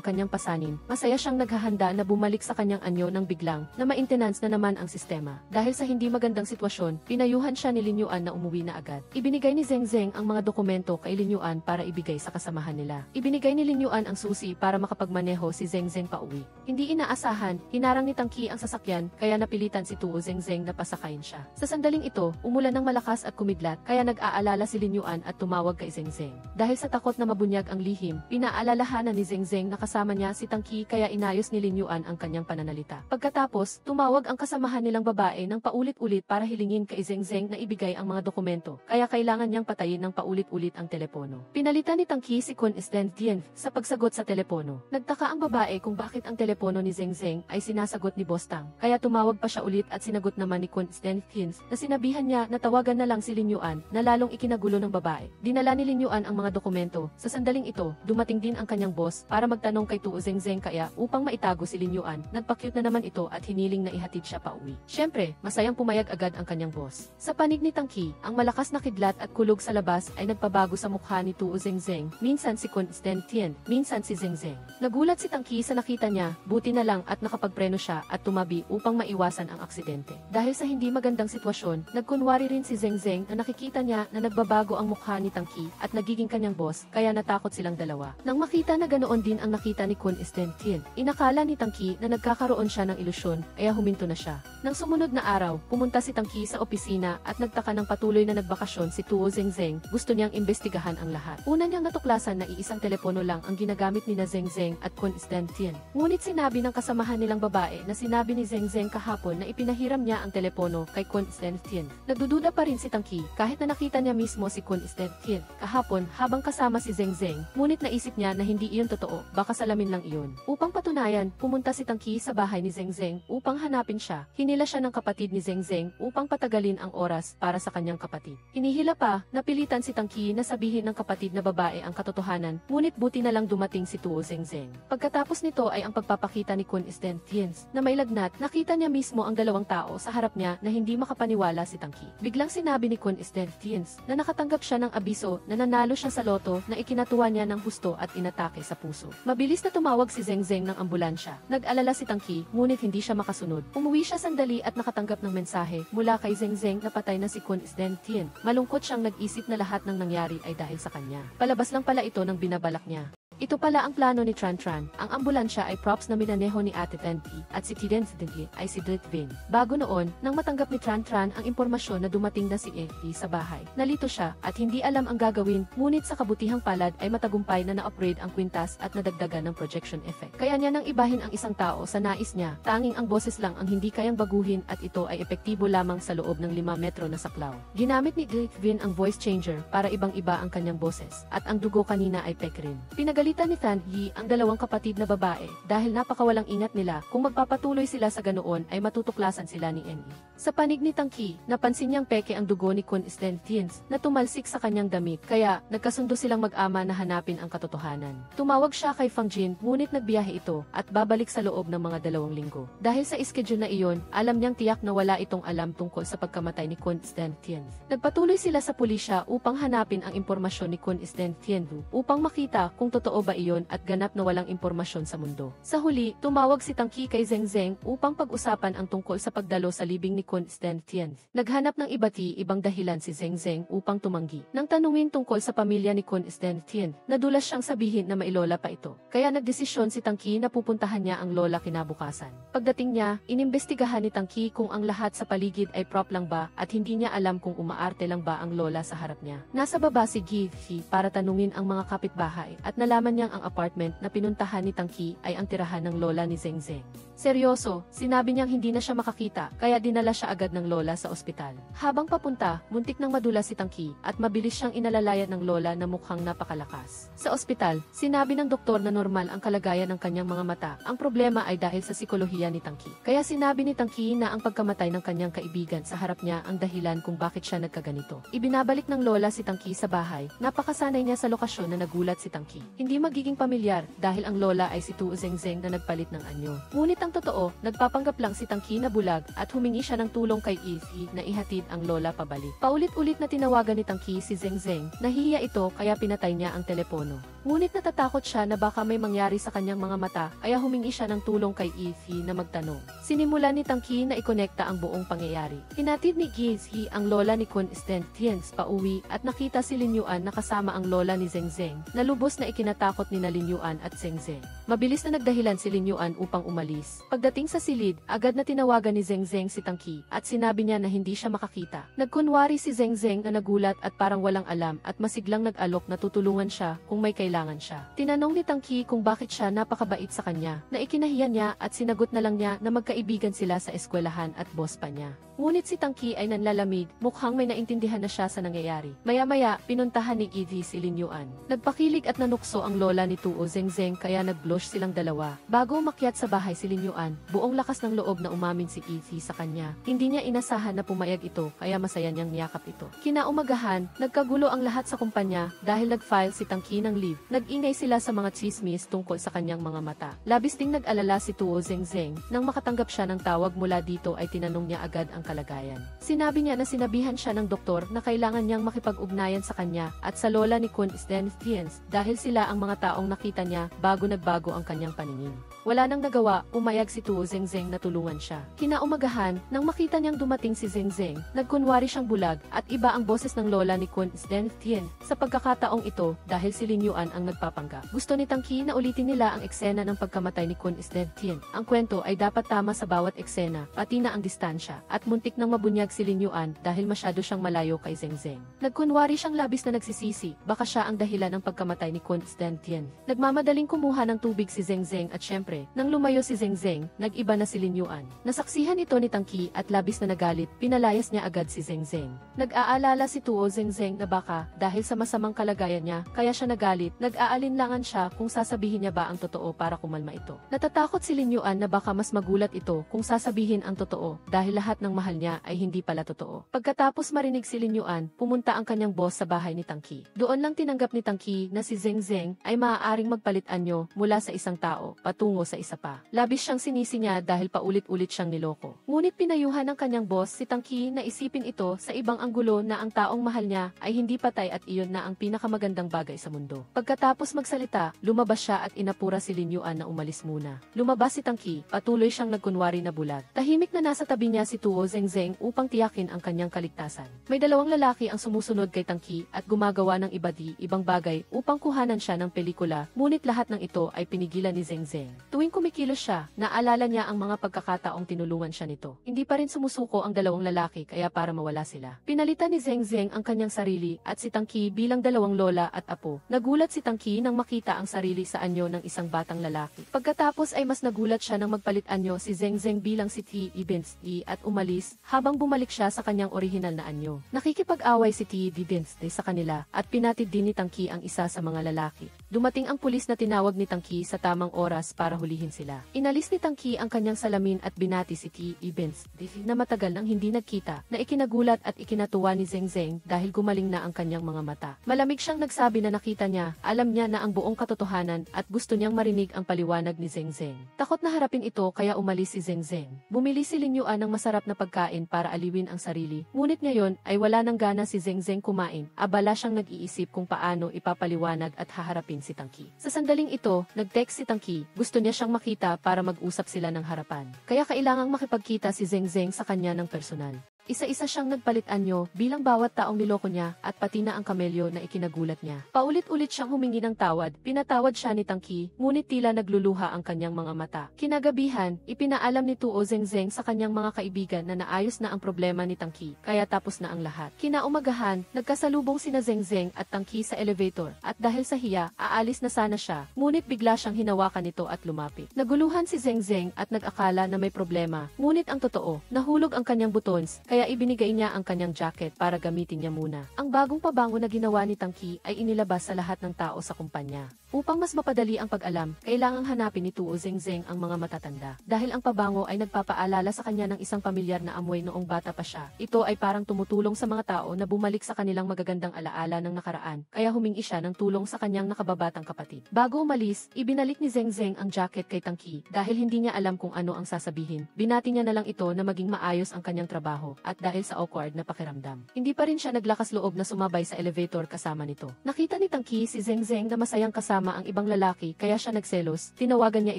kanyang pasanin. Masaya siyang naghahanda na bumalik sa kanyang anyo nang biglang na maintenance na naman ang sistema. Dahil sa hindi magandang sitwasyon, pinayuhan siya ni Lin Yuan na umuwi na agad. Ibinigay ni Zengzeng ang mga dokumento kay Lin Yuan para ibigay sa kasamahan nila. Ibinigay ni Lin Yuan ang susi para makapagmaneho si Zengzeng pauwi. Hindi inaasahan, hinarang ni Tangki ang sasakyan kaya napilitan si Tu Zengzeng na pasakayin siya. Sa sandaling ito, umulan ng malakas at kumidlat kaya nag-aalala si Lin Yuan at tumawag kay Zengzeng. Dahil sa takot na mabunyag ang lihim, pinaalalahanan ni Zengzeng na kasama niya si Tangki kaya inayos ni Lin Yuan ang kanyang pananalita. Pagkatapos, tumawag ang kasamahan nilang babae ng paulit-ulit para hilingin kay Zengzeng na ibigay ang mga dokumento, kaya kailangan niyang patayin ng paulit-ulit ang telepono. Pinalitan ni Tangki si Kun Isdentian sa pagsagot sa telepono. Nagtaka ang babae kung bakit ang telepono ni Zengzeng ay sinasagot ni Boss Tang, kaya tumawag pa siya ulit at sinagot naman ni Kun Isdentian na sinabihan niya na tawagan na lang si Lin Yuan na lalong ikinagulo ng babae. Dinala ni Lin Yuan ang mga dokumento. Sa sandaling ito, dumating din ang kanyang boss para magtanong kay Tu Zengzeng kaya upang maitago si Lin Yuan, nagpa-cute na naman ito at hiniling na ihatid siya pauwi. Siyempre, masayang pumayag agad ang kanyang boss. Sa panig ni Tangki, ang malakas na kidlat at kulog sa labas ay nagpabago sa mukha ni Tu Zengzeng. Minsan si Kun Isdentian, minsan si Zengzeng. Nagulat si Tangki sa nakita niya, buti na lang at nakapagpreno siya at tumabi upang maiwasan ang aksidente. Dahil sa hindi magandang sitwasyon, nagkunwari rin si Zengzeng na nakikita niya na nagbabago ang mukha ni Tangki at nagiging kanyang boss, kaya natakot silang dalawa. Nang makita na ganoon din ang nakita ni Kun Isdentian, inakala ni Tangki na nagkakaroon siya ng ilusyon, kaya huminto na siya. Nang sumunod na araw, pumunta si Tangki sa opisina at nagtaka ng patuloy na nagbakasyon si Tu Zengzeng. Gusto niyang imbestigahan ang lahat. Una niyang natuklasan na iisang telepono lang ang ginagamit ni na Zengzeng at Kun Isdentian. Ngunit sinabi ng kasamahan nilang babae na sinabi ni Zengzeng kahapon na ipinahiram niya ang telepono kay Kun Isdentian. Nagdududa pa rin si Tangki kahit na nakita niya mismo si Kun Isdentian kahapon habang kasama si Zengzeng, ngunit naisip niya na hindi iyon totoo, baka salamin lang iyon. Upang patunayan, pumunta si Tangki sa bahay ni Zengzeng upang hanapin siya. Hinila siya ng kapatid ni Zengzeng upang patagalin ang oras para sa kanyang kapatid. Hinihila pa, napilitan si Tangki na sabihin ng kapatid na babae ang katotohanan, ngunit buti na lang dumating si Tu Zengzeng. Pagkatapos nito ay ang pagpapakita ni Kun Isdentian na may lagnat, nakita niya mismo ang dalawang tao sa harap niya na hindi makapaniwala si Tangki. Biglang sinabi ni Kun Isdentian na nakatanggap siya ng abiso na nanalo siya sa loto na ikinatuwa niya ng husto at inatake sa puso. Mabilis na tumawag si Zengzeng ng ambulansya. Nag-alala si Tangki, ngunit hindi siya makasunod. Umuwi siya sandali at nakatanggap ng mensahe mula kay Zengzeng na patay na si Kun Isdentian. Malungkot siyang nag-isip na lahat ng nangyari ay dahil sa kanya. Palabas lang pala ito ng binabalak niya. Ito pala ang plano ni Tran Tran. Ang ambulansya ay props na minaneho ni Ate Tenpi at si Tiden Sidegi ay si Dirk Vin. Bago noon, nang matanggap ni Tran Tran ang impormasyon na dumating na si Effie sa bahay, nalito siya at hindi alam ang gagawin, ngunit sa kabutihang palad ay matagumpay na na-upgrade ang kwintas at nadagdagan ng projection effect. Kaya niya nang ibahin ang isang tao sa nais niya, tanging ang boses lang ang hindi kayang baguhin at ito ay epektibo lamang sa loob ng 5 metro na saklaw. Ginamit ni Dirk Vin ang voice changer para ibang-iba ang kanyang boses at ang dugo kanina ay pek rin. Pinagalitan ni Tan Yi ang dalawang kapatid na babae dahil napakawalang ingat nila kung magpapatuloy sila sa ganoon ay matutuklasan sila ni Ni. Sa panig ni Tangki, napansin niyang peke ang dugo ni Kun Isdentian na tumalsik sa kanyang damit kaya nagkasundo silang mag-ama na hanapin ang katotohanan. Tumawag siya kay Fang Jin ngunit nagbiyahe ito at babalik sa loob ng mga 2 linggo. Dahil sa schedule na iyon, alam niyang tiyak na wala itong alam tungkol sa pagkamatay ni Kun Isdentian. Nagpatuloy sila sa pulisya upang hanapin ang impormasyon ni Kun Isdentian upang makita kung totoo ba iyon at ganap na walang impormasyon sa mundo. Sa huli, tumawag si Tangki kay Zengzeng upang pag-usapan ang tungkol sa pagdalo sa libing ni Kun Isdentian. Naghanap ng iba't ibang dahilan si Zengzeng upang tumanggi. Nang tanungin tungkol sa pamilya ni Kun Isdentian, nadulas siyang sabihin na may lola pa ito. Kaya nagdesisyon si Tangki na pupuntahan niya ang lola kinabukasan. Pagdating niya, inimbestigahan ni Tangki kung ang lahat sa paligid ay prop lang ba at hindi niya alam kung umaarte lang ba ang lola sa harap niya. Nasa baba si Gi para tanungin ang mga kapitbahay at nalaman nalaman niyang ang apartment na pinuntahan ni Tangki ay ang tirahan ng lola ni Zengzeng. Seryoso, sinabi niyang hindi na siya makakita, kaya dinala siya agad ng lola sa ospital. Habang papunta, muntik nang madulas si Tangki at mabilis siyang inalalayan ng lola na mukhang napakalakas. Sa ospital, sinabi ng doktor na normal ang kalagayan ng kanyang mga mata. Ang problema ay dahil sa psikolohiya ni Tangki. Kaya sinabi ni Tangki na ang pagkamatay ng kanyang kaibigan sa harap niya ang dahilan kung bakit siya nagkaganito. Ibinabalik ng lola si Tangki sa bahay. Napakasanay niya sa lokasyon na nagulat si Tangki. Hindi magiging pamilyar dahil ang lola ay si Tu Zengzeng na nagpalit ng anyo. Ngunit ang totoo, nagpapanggap lang si Tangki na bulag at humingi siya ng tulong kay Izzy na ihatid ang lola pabalik. Paulit-ulit na tinawagan ni Tangki si Zengzeng. Nahihiya ito kaya pinatay niya ang telepono. Ngunit natatakot siya na baka may mangyari sa kanyang mga mata kaya humingi siya ng tulong kay Izzy na magtanong. Sinimulan ni Tangki na ikonekta ang buong pangyayari. Hinatid ni Izzy ang lola ni Kun Stentians pauwi at nakita si Lin Yuan na kasama ang lola ni Zengzeng na lubos na ikinatakot ni Lin Yuan at Zengzeng. Mabilis na nagdahilan si Lin Yuan upang umalis. Pagdating sa silid, agad na tinawagan ni Zengzeng si Tangki at sinabi niya na hindi siya makakita. Nagkunwari si Zengzeng na nagulat at parang walang alam at masiglang nag-alok na tutulungan siya kung may kailangan siya. Tinanong ni Tangki kung bakit siya napakabait sa kanya, na ikinahiya niya at sinagot na lang niya na magkaibigan sila sa eskwelahan at boss pa niya. Ngunit si Tangki ay nanlalamig, mukhang may naintindihan na siya sa nangyayari. Maya-maya, pinuntahan ni Izzy si Lin Yuan. Nagpakilig at nanukso ang lola ni Tu Zengzeng kaya nag-blush silang dalawa. Bago umakyat sa bahay si Lin Yuan, buong lakas ng loob na umamin si Izzy sa kanya. Hindi niya inasahan na pumayag ito kaya masaya niyang niyakap ito. Kinaumagahan, nagkagulo ang lahat sa kumpanya dahil nag-file si Tangki ng leave. Nag-ingay sila sa mga chismis tungkol sa kanyang mga mata. Labis ding nag-alala si Tu Zengzeng. Nang makatanggap siya ng tawag mula dito ay tinanong niya agad ang kalagayan. Sinabi niya na sinabihan siya ng doktor na kailangan niyang makipag-ugnayan sa kanya at sa lola ni Kun Stentians dahil sila ang mga taong nakita niya bago nagbago ang kanyang paningin. Wala nang nagawa, umayag si Tu Zengzeng na tulungan siya. Kinaumagahan, nang makita niyang dumating si Zengzeng, nagkunwari siyang bulag at iba ang boses ng lola ni Kun Stentians. Sa pagkakataong ito, dahil si Lin Yuan ang nagpapanggap. Gusto ni Tangki na ulitin nila ang eksena ng pagkamatay ni Kun Stentians. Ang kwento ay dapat tama sa bawat eksena, pati na ang distansya, at muntik nang mabunyag si Lin Yuan dahil masyado siyang malayo kay Zengzeng. Nagkunwari siyang labis na nagsisisi, baka siya ang dahilan ng pagkamatay ni Kun Stentians. Nagmamadaling kumuha ng tubig si Zengzeng at syempre, nang lumayo si Zengzeng, nag-iba na si Lin Yuan. Nasaksihan ito ni Tangki at labis na nagalit, pinalayas niya agad si Zengzeng. Nag-aalala si Tu Zengzeng na baka, dahil sa masamang kalagayan niya, kaya siya nagalit, nag-aalinlangan siya kung sasabihin niya ba ang totoo para kumalma ito. Natatakot si Lin Yuan na baka mas magulat ito kung sasabihin ang totoo dahil lahat ng mahal niya ay hindi pala totoo. Pagkatapos marinig si Lin Yuan, pumunta ang kanyang boss sa bahay ni Tangki. Doon lang tinanggap ni Tangki na si Zengzeng ay maaaring magpalit anyo mula sa isang tao patungo sa isa pa. Labis siyang sinisi niya dahil paulit-ulit siyang niloko. Ngunit pinayuhan ng kanyang boss si Tangki na isipin ito sa ibang anggulo na ang taong mahal niya ay hindi patay at iyon na ang pinakamagandang bagay sa mundo. Pagkatapos magsalita, lumabas siya at inapura si Lin Yuan na umalis muna. Lumabas si Tangki, patuloy siyang nagkunwari na bulag. Tahimik na nasa tabi niya si Tu Zengzeng upang tiyakin ang kanyang kaligtasan. May dalawang lalaki ang sumusunod kay Tangki at gumagawa ng ibang bagay upang kuhanan siya ng pelikula, ngunit lahat ng ito ay pinigilan ni Zengzeng. Tuwing kumikilos siya, naalala niya ang mga pagkakataong tinulungan siya nito. Hindi pa rin sumusuko ang dalawang lalaki kaya para mawala sila. Pinalitan ni Zengzeng ang kanyang sarili at si Tangki bilang dalawang lola at apo. Nagulat si Tangki nang makita ang sarili sa anyo ng isang batang lalaki. Pagkatapos ay mas nagulat siya nang magpalit anyo si Zengzeng bilang si T. Ibinsti at umalis habang bumalik siya sa kanyang orihinal na anyo. Nakikipag-away si T. Ibinsti sa kanila at pinatid din ni Tangki ang isa sa mga lalaki. Dumating ang pulis na tinawag ni Tangki sa tamang oras para hulihin sila. Inalis ni Tangki ang kanyang salamin at binati si T. Ibinsti na matagal nang hindi nagkita na ikinagulat at ikinatuwa ni Zengzeng dahil gumaling na ang kanyang mga mata. Malamig siyang nagsabi na nakita niya, alam niya na ang buong katotohanan at gusto niyang marinig ang paliwanag ni Zengzeng. Takot na harapin ito kaya umalis si Zengzeng. Bumili si Lin Yuan ng masarap na pagkain para aliwin ang sarili. Ngunit ngayon ay wala nang gana si Zengzeng kumain. Abala siyang nag-iisip kung paano ipapaliwanag at haharapin si Tangki. Sa sandaling ito, nag-text si Tangki. Gusto niya siyang makita para mag-usap sila ng harapan. Kaya kailangang makipagkita si Zengzeng sa kanya ng personal. Isa-isa siyang nagpalit anyo bilang bawat taong niloko niya at pati na ang kamelyo na ikinagulat niya. Paulit-ulit siyang humingi ng tawad, pinatawad siya ni Tangki, ngunit tila nagluluha ang kanyang mga mata. Kinagabihan, ipinaalam ni Tuo Zengzeng sa kanyang mga kaibigan na naayos na ang problema ni Tangki, kaya tapos na ang lahat. Kinaumagahan, nagkasalubong sina Zengzeng at Tangki sa elevator, at dahil sa hiya, aalis na sana siya, ngunit bigla siyang hinawakan nito at lumapit. Naguluhan si Zengzeng at nag-akala na may problema, ngunit ang totoo, nahulog ang kanyang buttons, kaya ibinigay niya ang kanyang jacket para gamitin niya muna. Ang bagong pabango na ginawa ni Tangki ay inilabas sa lahat ng tao sa kumpanya. Upang mas mapadali ang pag-alam, kailangang hanapin ni Tuo Zengzeng ang mga matatanda. Dahil ang pabango ay nagpapaalala sa kanya ng isang pamilyar na amoy noong bata pa siya. Ito ay parang tumutulong sa mga tao na bumalik sa kanilang magagandang alaala ng nakaraan, kaya humingi siya ng tulong sa kanyang nakababatang kapatid. Bago umalis, ibinalik ni Zengzeng ang jacket kay Tangki dahil hindi niya alam kung ano ang sasabihin. Binati niya na lang ito na maging maayos ang kanyang trabaho, at dahil sa awkward na pakiramdam, hindi pa rin siya naglakas loob na sumabay sa elevator kasama nito. Nakita ni Tangki si Zengzeng na masayang kasama ang ibang lalaki kaya siya nagselos. Tinawagan niya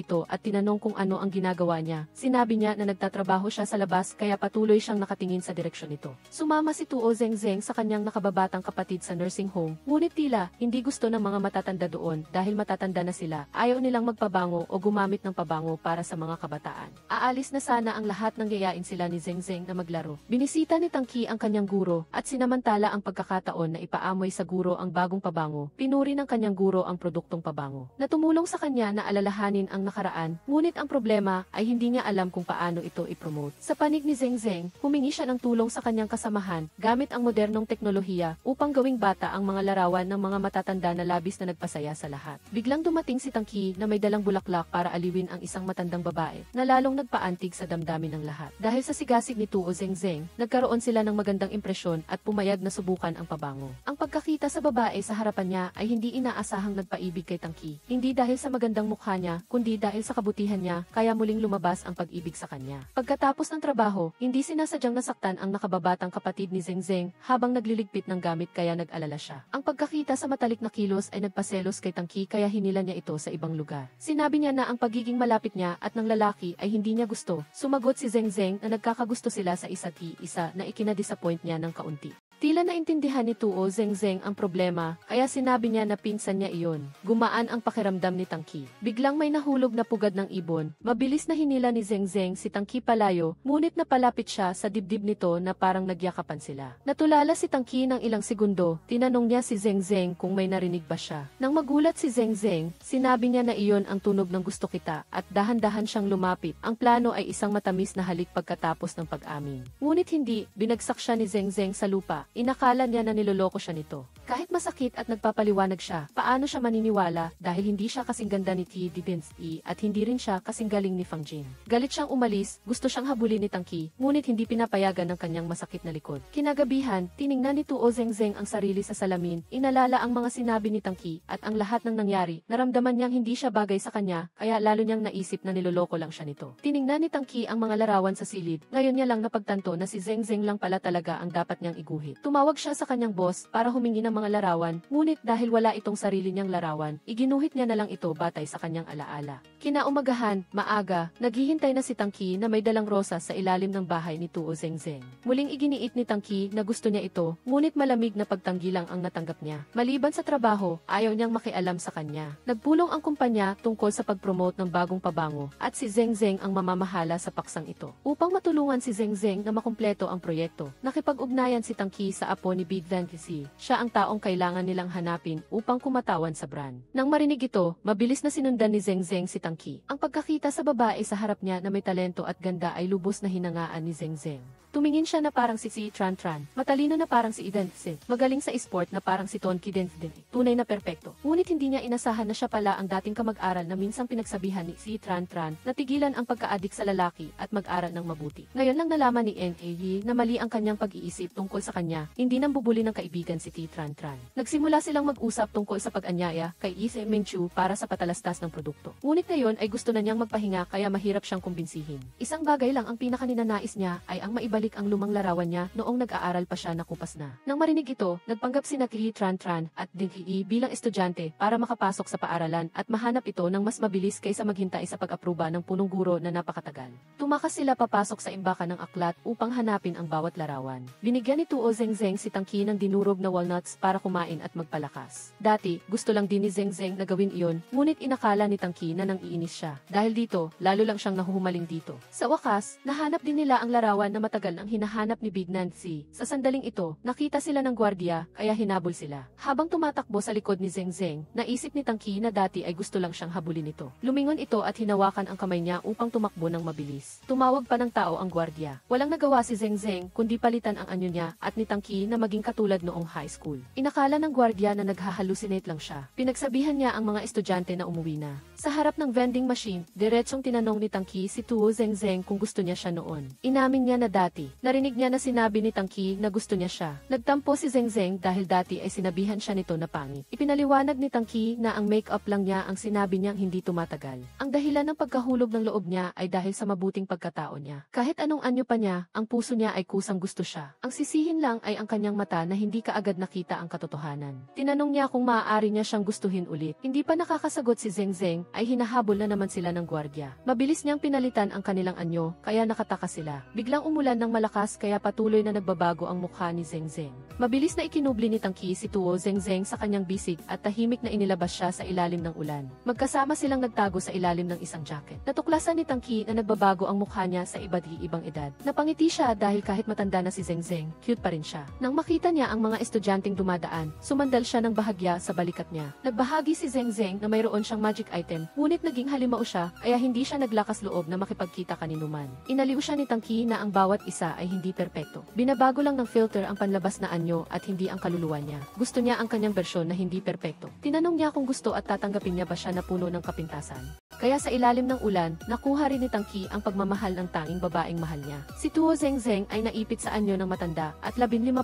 ito at tinanong kung ano ang ginagawa niya. Sinabi niya na nagtatrabaho siya sa labas kaya patuloy siyang nakatingin sa direksyon nito. Sumama si Tuo Zengzeng sa kanyang nakababatang kapatid sa nursing home, ngunit tila hindi gusto ng mga matatanda doon dahil matatanda na sila. Ayaw nilang magpabango o gumamit ng pabango para sa mga kabataan. Aalis na sana ang lahat nang yayain sila ni Zengzeng na maglaro. Binisita ni Tangki ang kanyang guro at sinamantala ang pagkakataon na ipaamoy sa guro ang bagong pabango. Pinuri ng kanyang guro ang produktong pabango na tumulong sa kanya na alalahanin ang nakaraan, ngunit ang problema ay hindi niya alam kung paano ito i-promote. Sa panig ni Zengzeng, humingi siya ng tulong sa kanyang kasamahan gamit ang modernong teknolohiya upang gawing bata ang mga larawan ng mga matatanda na labis na nagpasaya sa lahat. Biglang dumating si Tangki na may dalang bulaklak para aliwin ang isang matandang babae na lalong nagpaantig sa damdamin ng lahat. Dahil sa sigasig ni Tuo Zengzeng, nagkaroon sila ng magandang impresyon at pumayag na subukan ang pabango. Ang pagkakita sa babae sa harapan niya ay hindi inaasahang nagpaibig kay Tangki. Hindi dahil sa magandang mukha niya, kundi dahil sa kabutihan niya, kaya muling lumabas ang pag-ibig sa kanya. Pagkatapos ng trabaho, hindi sinasadyang nasaktan ang nakababatang kapatid ni Zengzeng habang nagliligpit ng gamit kaya nag-alala siya. Ang pagkakita sa matalik na kilos ay nagpaselos kay Tangki kaya hinila niya ito sa ibang lugar. Sinabi niya na ang pagiging malapit niya at ng lalaki ay hindi niya gusto. Sumagot si Zengzeng na nagkakagusto sila sa isa't isa na ikinadisappoint niya ng kaunti. Tila naintindihan ni Tuo Zengzeng ang problema, kaya sinabi niya na pinsan niya iyon. Gumaan ang pakiramdam ni Tangki. Biglang may nahulog na pugad ng ibon. Mabilis na hinila ni Zengzeng si Tangki palayo, ngunit napalapit siya sa dibdib nito na parang nagyakapan sila. Natulala si Tangki ng ilang segundo, tinanong niya si Zengzeng kung may narinig ba siya. Nang magulat si Zengzeng, sinabi niya na iyon ang tunog ng gusto kita, at dahan-dahan siyang lumapit. Ang plano ay isang matamis na halik pagkatapos ng pag-amin. Ngunit hindi, binagsak siya ni Zengzeng sa lupa. Inakala niya na niloloko siya nito. Kahit masakit at nagpapaliwanag siya, paano siya maniniwala dahil hindi siya kasing ganda ni T. Dibinski at hindi rin siya kasing galing ni Fang Jin. Galit siyang umalis, gusto siyang habulin ni Tangki, ngunit hindi pinapayagan ng kanyang masakit na likod. Kinagabihan, tiningnan ni Tuo Zengzeng ang sarili sa salamin, inalala ang mga sinabi ni Tangki at ang lahat ng nangyari. Naramdaman niyang hindi siya bagay sa kanya, kaya lalo niyang naisip na niloloko lang siya nito. Tiningnan ni Tangki ang mga larawan sa silid, ngayon niya lang napagtanto na si Zengzeng lang pala talaga ang dapat niyang iguhit. Tumawag siya sa kanyang boss para humingi ng mga larawan, ngunit dahil wala itong sarili niyang larawan, iginuhit niya na lang ito batay sa kanyang alaala. Kinaumagahan, maaga, naghihintay na si Tangki na may dalang rosas sa ilalim ng bahay ni Tuo Zengzeng. Muling iginiit ni Tangki na gusto niya ito, ngunit malamig na pagtanggi lang ang natanggap niya. Maliban sa trabaho, ayaw niyang makialam sa kanya. Nagpulong ang kumpanya tungkol sa pag-promote ng bagong pabango, at si Zengzeng ang mamamahala sa paksang ito. Upang matulungan si Zengzeng na makumpleto ang proyekto, nakipag-ugnayan si Tangki sa apo ni Big Dan Kisi. Siya ang taong kailangan nilang hanapin upang kumatawan sa brand. Nang marinig ito, mabilis na sinundan ni Zengzeng si Tangki. Ang pagkakita sa babae sa harap niya na may talento at ganda ay lubos na hinangaan ni Zengzeng. Tumingin siya na parang si Tran Tran, matalino na parang si Eden Sin, magaling sa sport na parang si Tonki Densden, tunay na perpekto. Ngunit hindi niya inasahan na siya pala ang dating kamag-aral na minsang pinagsabihan ni Tran Tran na tigilan ang pagka-adik sa lalaki at mag-aral ng mabuti. Ngayon lang nalaman ni N.A.Y. na mali ang kanyang pag-iisip tungkol sa kanya, hindi nang bubuli ng kaibigan si Tran Tran. Nagsimula silang mag-usap tungkol sa pag-anyaya kay Ise Mingchu para sa patalastas ng produkto. Ngunit ngayon ay gusto na niyang magpahinga kaya mahirap siyang kumbinsihin. Isang bagay lang ang pinakaninanais niya ay ang maibalik ibinalik ang lumang larawan niya noong nag-aaral pa siya na kupas na. Nang marinig ito, nagpanggap sina Ki Tran Tran at Ding Hee bilang estudyante para makapasok sa paaralan at mahanap ito ng mas mabilis kaysa maghintay sa pag-aproba ng punong guro na napakatagal. Tumakas sila papasok sa imbakan ng aklat upang hanapin ang bawat larawan. Binigyan ni Tuo Zengzeng si Tangki ng dinurog na walnuts para kumain at magpalakas. Dati, gusto lang din ni Zengzeng na gawin iyon, ngunit inakala ni Tangki na nang iinis siya. Dahil dito, lalo lang siyang nahuhumaling dito. Sa wakas, nahanap din nila ang larawan na matagal nang hinahanap ni Big Nancy. Sa sandaling ito, nakita sila ng gwardiya, kaya hinabol sila. Habang tumatakbo sa likod ni Zengzeng, naisip ni Tangki na dati ay gusto lang siyang habulin ito. Lumingon ito at hinawakan ang kamay niya upang tumakbo ng mabilis. Tumawag pa ng tao ang gwardiya. Walang nagawa si Zengzeng kundi palitan ang anyo niya at ni Tangki na maging katulad noong high school. Inakala ng gwardiya na naghahalusinate lang siya. Pinagsabihan niya ang mga estudyante na umuwi na. Sa harap ng vending machine, diretsong tinanong ni Tangki si Tuo Zengzeng kung gusto niya siya noon. Inamin niya na dati. Narinig niya na sinabi ni Tangki na gusto niya siya. Nagtampo si Zengzeng dahil dati ay sinabihan siya nito na pangit. Ipinaliwanag ni Tangki na ang make-up lang niya ang sinabi niyang hindi tumatagal. Ang dahilan ng pagkahulog ng loob niya ay dahil sa mabuting pagkatao niya. Kahit anong anyo pa niya, ang puso niya ay kusang gusto siya. Ang sisihin lang ay ang kanyang mata na hindi kaagad nakita ang katotohanan. Tinanong niya kung maaari niya siyang gustuhin ulit. Hindi pa nakakasagot si Zengzeng ay hinahabol na naman sila ng gwardiya. Mabilis niyang pinalitan ang kanilang anyo, kaya nakataka sila. Biglang umulan ng malakas kaya patuloy na nagbabago ang mukha ni Zengzeng. Mabilis na ikinubli ni Tangki si Tuo Zengzeng sa kanyang bisig at tahimik na inilabas siya sa ilalim ng ulan. Magkasama silang nagtago sa ilalim ng isang jacket. Natuklasan ni Tangki na nagbabago ang mukha niya sa iba't ibang edad. Napangiti siya dahil kahit matanda na si Zengzeng, cute pa rin siya. Nang makita niya ang mga estudyanteng dumadaan, sumandal siya ng bahagya sa balikat niya. Nagbahagi si Zengzeng na mayroon siyang magic item, ngunit naging halimao siya, kaya hindi siya naglakas loob na makipagkita kaninuman. Inaliw siya ni Tangki na ang bawat isa ay hindi perpekto. Binabago lang ng filter ang panlabas na anyo at hindi ang kaluluwa niya. Gusto niya ang kanyang bersyon na hindi perpekto. Tinanong niya kung gusto at tatanggapin niya ba siya na puno ng kapintasan. Kaya sa ilalim ng ulan, nakuha rin ni Tangki ang pagmamahal ng tanging babaeng mahal niya. Si Tuo Zengzeng ay naipit sa anyo ng matanda at 15%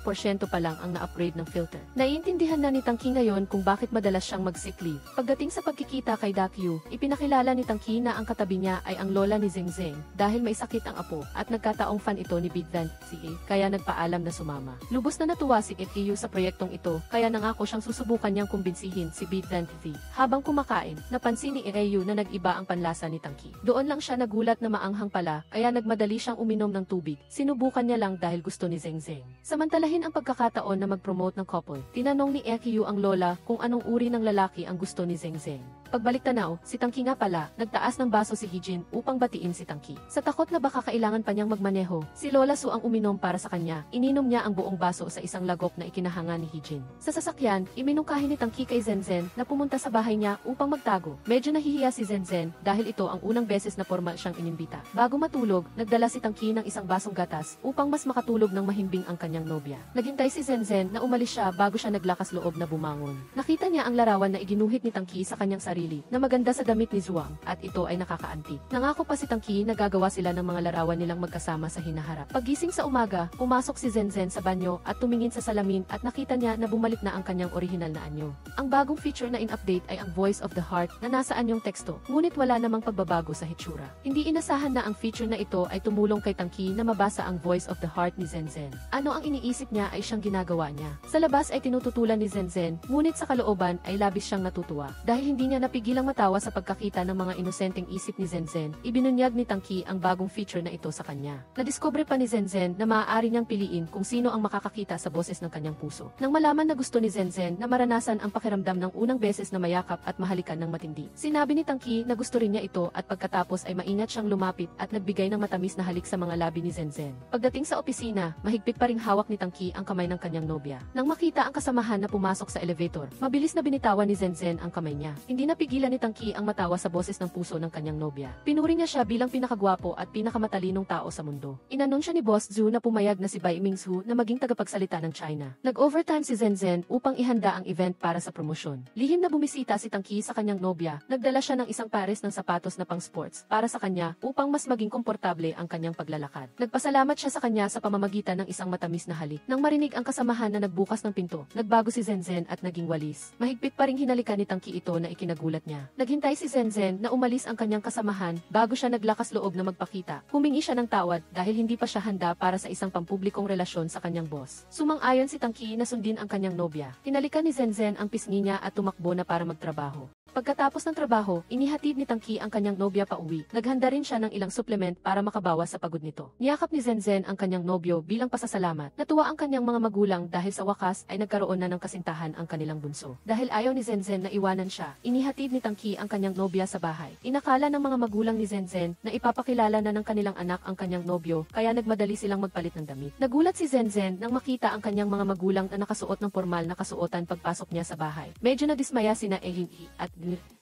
pa lang ang na-upgrade ng filter. Naiintindihan na ni Tangki ngayon kung bakit madalas siyang mag-sick leave. Pagdating sa pagkikita kay Dakyu, ipinakilala ni Tangki na ang katabi niya ay ang lola ni Zengzeng dahil may sakit ang apo at nagkataong fan ito ni Big Dan si kaya nagpaalam na sumama. Lubos na natuwa si Ekiyu sa proyektong ito kaya nangako siyang susubukan niyang kumbinsihin si Big Dan Habang kumakain, napansin ni Ekiyu na nag-iba ang panlasa ni Tangki. Doon lang siya nagulat na maanghang pala kaya nagmadali siyang uminom ng tubig. Sinubukan niya lang dahil gusto ni Zengzeng. Samantalahin ang pagkakataon na mag-promote ng couple, tinanong ni Ekiyu ang lola kung anong uri ng lalaki ang gusto ni Zengzeng. Pagbalik tanaw, si Tangki nga pala, nagtaas ng baso si Heejin upang batiin si Tangki. Sa takot na baka kailangan pa niyang magmaneho, si Lola Su ang uminom para sa kanya. Ininom niya ang buong baso sa isang lagok na ikinahanga ni Heejin. Sa sasakyan, iminungkahi ni Tangki kay Zenzhen na pumunta sa bahay niya upang magtago. Medyo nahihiya si Zenzhen dahil ito ang unang beses na formal siyang inimbita. Bago matulog, nagdala si Tangki ng isang basong gatas upang mas makatulog ng mahimbing ang kanyang nobya. Naghintay si Zenzhen na umalis siya bago siya naglakas loob na bumangon. Nakita niya ang larawan na iginuhit ni Tangki sa kanyang sarili na maganda sa damit ni Zhuang at ito ay nakakaantik. Nangako pa si Tangki na gagawa sila ng mga larawan nilang magkasama sa hinaharap. Paggising sa umaga, pumasok si Zenzhen sa banyo at tumingin sa salamin at nakita niya na bumalik na ang kanyang orihinal na anyo. Ang bagong feature na in-update ay ang Voice of the Heart na nasa anyong teksto, ngunit wala namang pagbabago sa hitsura. Hindi inasahan na ang feature na ito ay tumulong kay Tangki na mabasa ang Voice of the Heart ni Zenzhen. Ano ang iniisip niya ay siyang ginagawa niya. Sa labas ay tinututulan ni Zenzhen, ngunit sa kalooban ay labis siyang natutuwa. Dahil hindi niya napigilang matawa sa pagkakita ng mga inosenteng isip ni Zenzhen, ibinunyag ni Tangki ang bagong feature na ito sa kanya. Nadiskubre pa ni Zenzhen na maaari niyang piliin kung sino ang makakakita sa boses ng kanyang puso. Nang malaman na gusto ni Zenzhen na maranasan ang pakiramdam ng unang beses na mayakap at mahalikan ng matindi, sinabi ni Tangki na gusto rin niya ito at pagkatapos ay maingat siyang lumapit at nagbigay ng matamis na halik sa mga labi ni Zenzhen. Pagdating sa opisina, mahigpit pa ring hawak ni Tangki ang kamay ng kanyang nobya. Nang makita ang kasamahan na pumasok sa elevator, mabilis na binitawan ni Zenzhen ang kamay niya. Hindi napigilan ni Tangki ang matawa sa boses ng puso ng kanyang nobya. Pinuri niya siya bilang pinakagwapo at pinakamatalinong tao sa mundo. Inanunsya ni Boss Zhu na pumayag na si Bai Mingzhu na maging tagapagsalita ng China. Nag-overtime si Zenzhen upang ihanda ang event para sa promosyon. Lihim na bumisita si Tangki sa kanyang nobya. Nagdala siya ng isang pares ng sapatos na pang-sports para sa kanya upang mas maging komportable ang kanyang paglalakad. Nagpasalamat siya sa kanya sa pamamagitan ng isang matamis na halik. Nang marinig ang kasamahan na nagbukas ng pinto, nagbago si Zenzhen at naging walis. Mahigpit pa ring hinalikan ni Tangki ito na ikinagwa gulat niya. Naghintay si Zenzen na umalis ang kanyang kasamahan bago siya naglakas loob na magpakita. Humingi siya ng tawad dahil hindi pa siya handa para sa isang pampublikong relasyon sa kanyang boss. Sumang-ayon si Tangki na sundin ang kanyang nobya. Hinalikan ni Zenzen ang pisngi niya at tumakbo na para magtrabaho. Pagkatapos ng trabaho, inihatid ni Tangki ang kanyang nobya pa uwi. Naghanda rin siya ng ilang supplement para makabawas sa pagod nito. Niyakap ni Zenzen ang kanyang nobyo bilang pasasalamat. Natuwa ang kanyang mga magulang dahil sa wakas ay nagkaroon na ng kasintahan ang kanilang bunso. Dahil ayaw ni Zenzen na iwanan siya, inihatid ni Tangki ang kanyang nobya sa bahay. Inakala ng mga magulang ni Zenzen na ipapakilala na ng kanilang anak ang kanyang nobyo, kaya nagmadali silang magpalit ng damit. Nagulat si Zenzen nang makita ang kanyang mga magulang na nakasuot ng formal na kasuotan pagpasok niya sa bahay. Medyo nadismaya sina Ehinhi at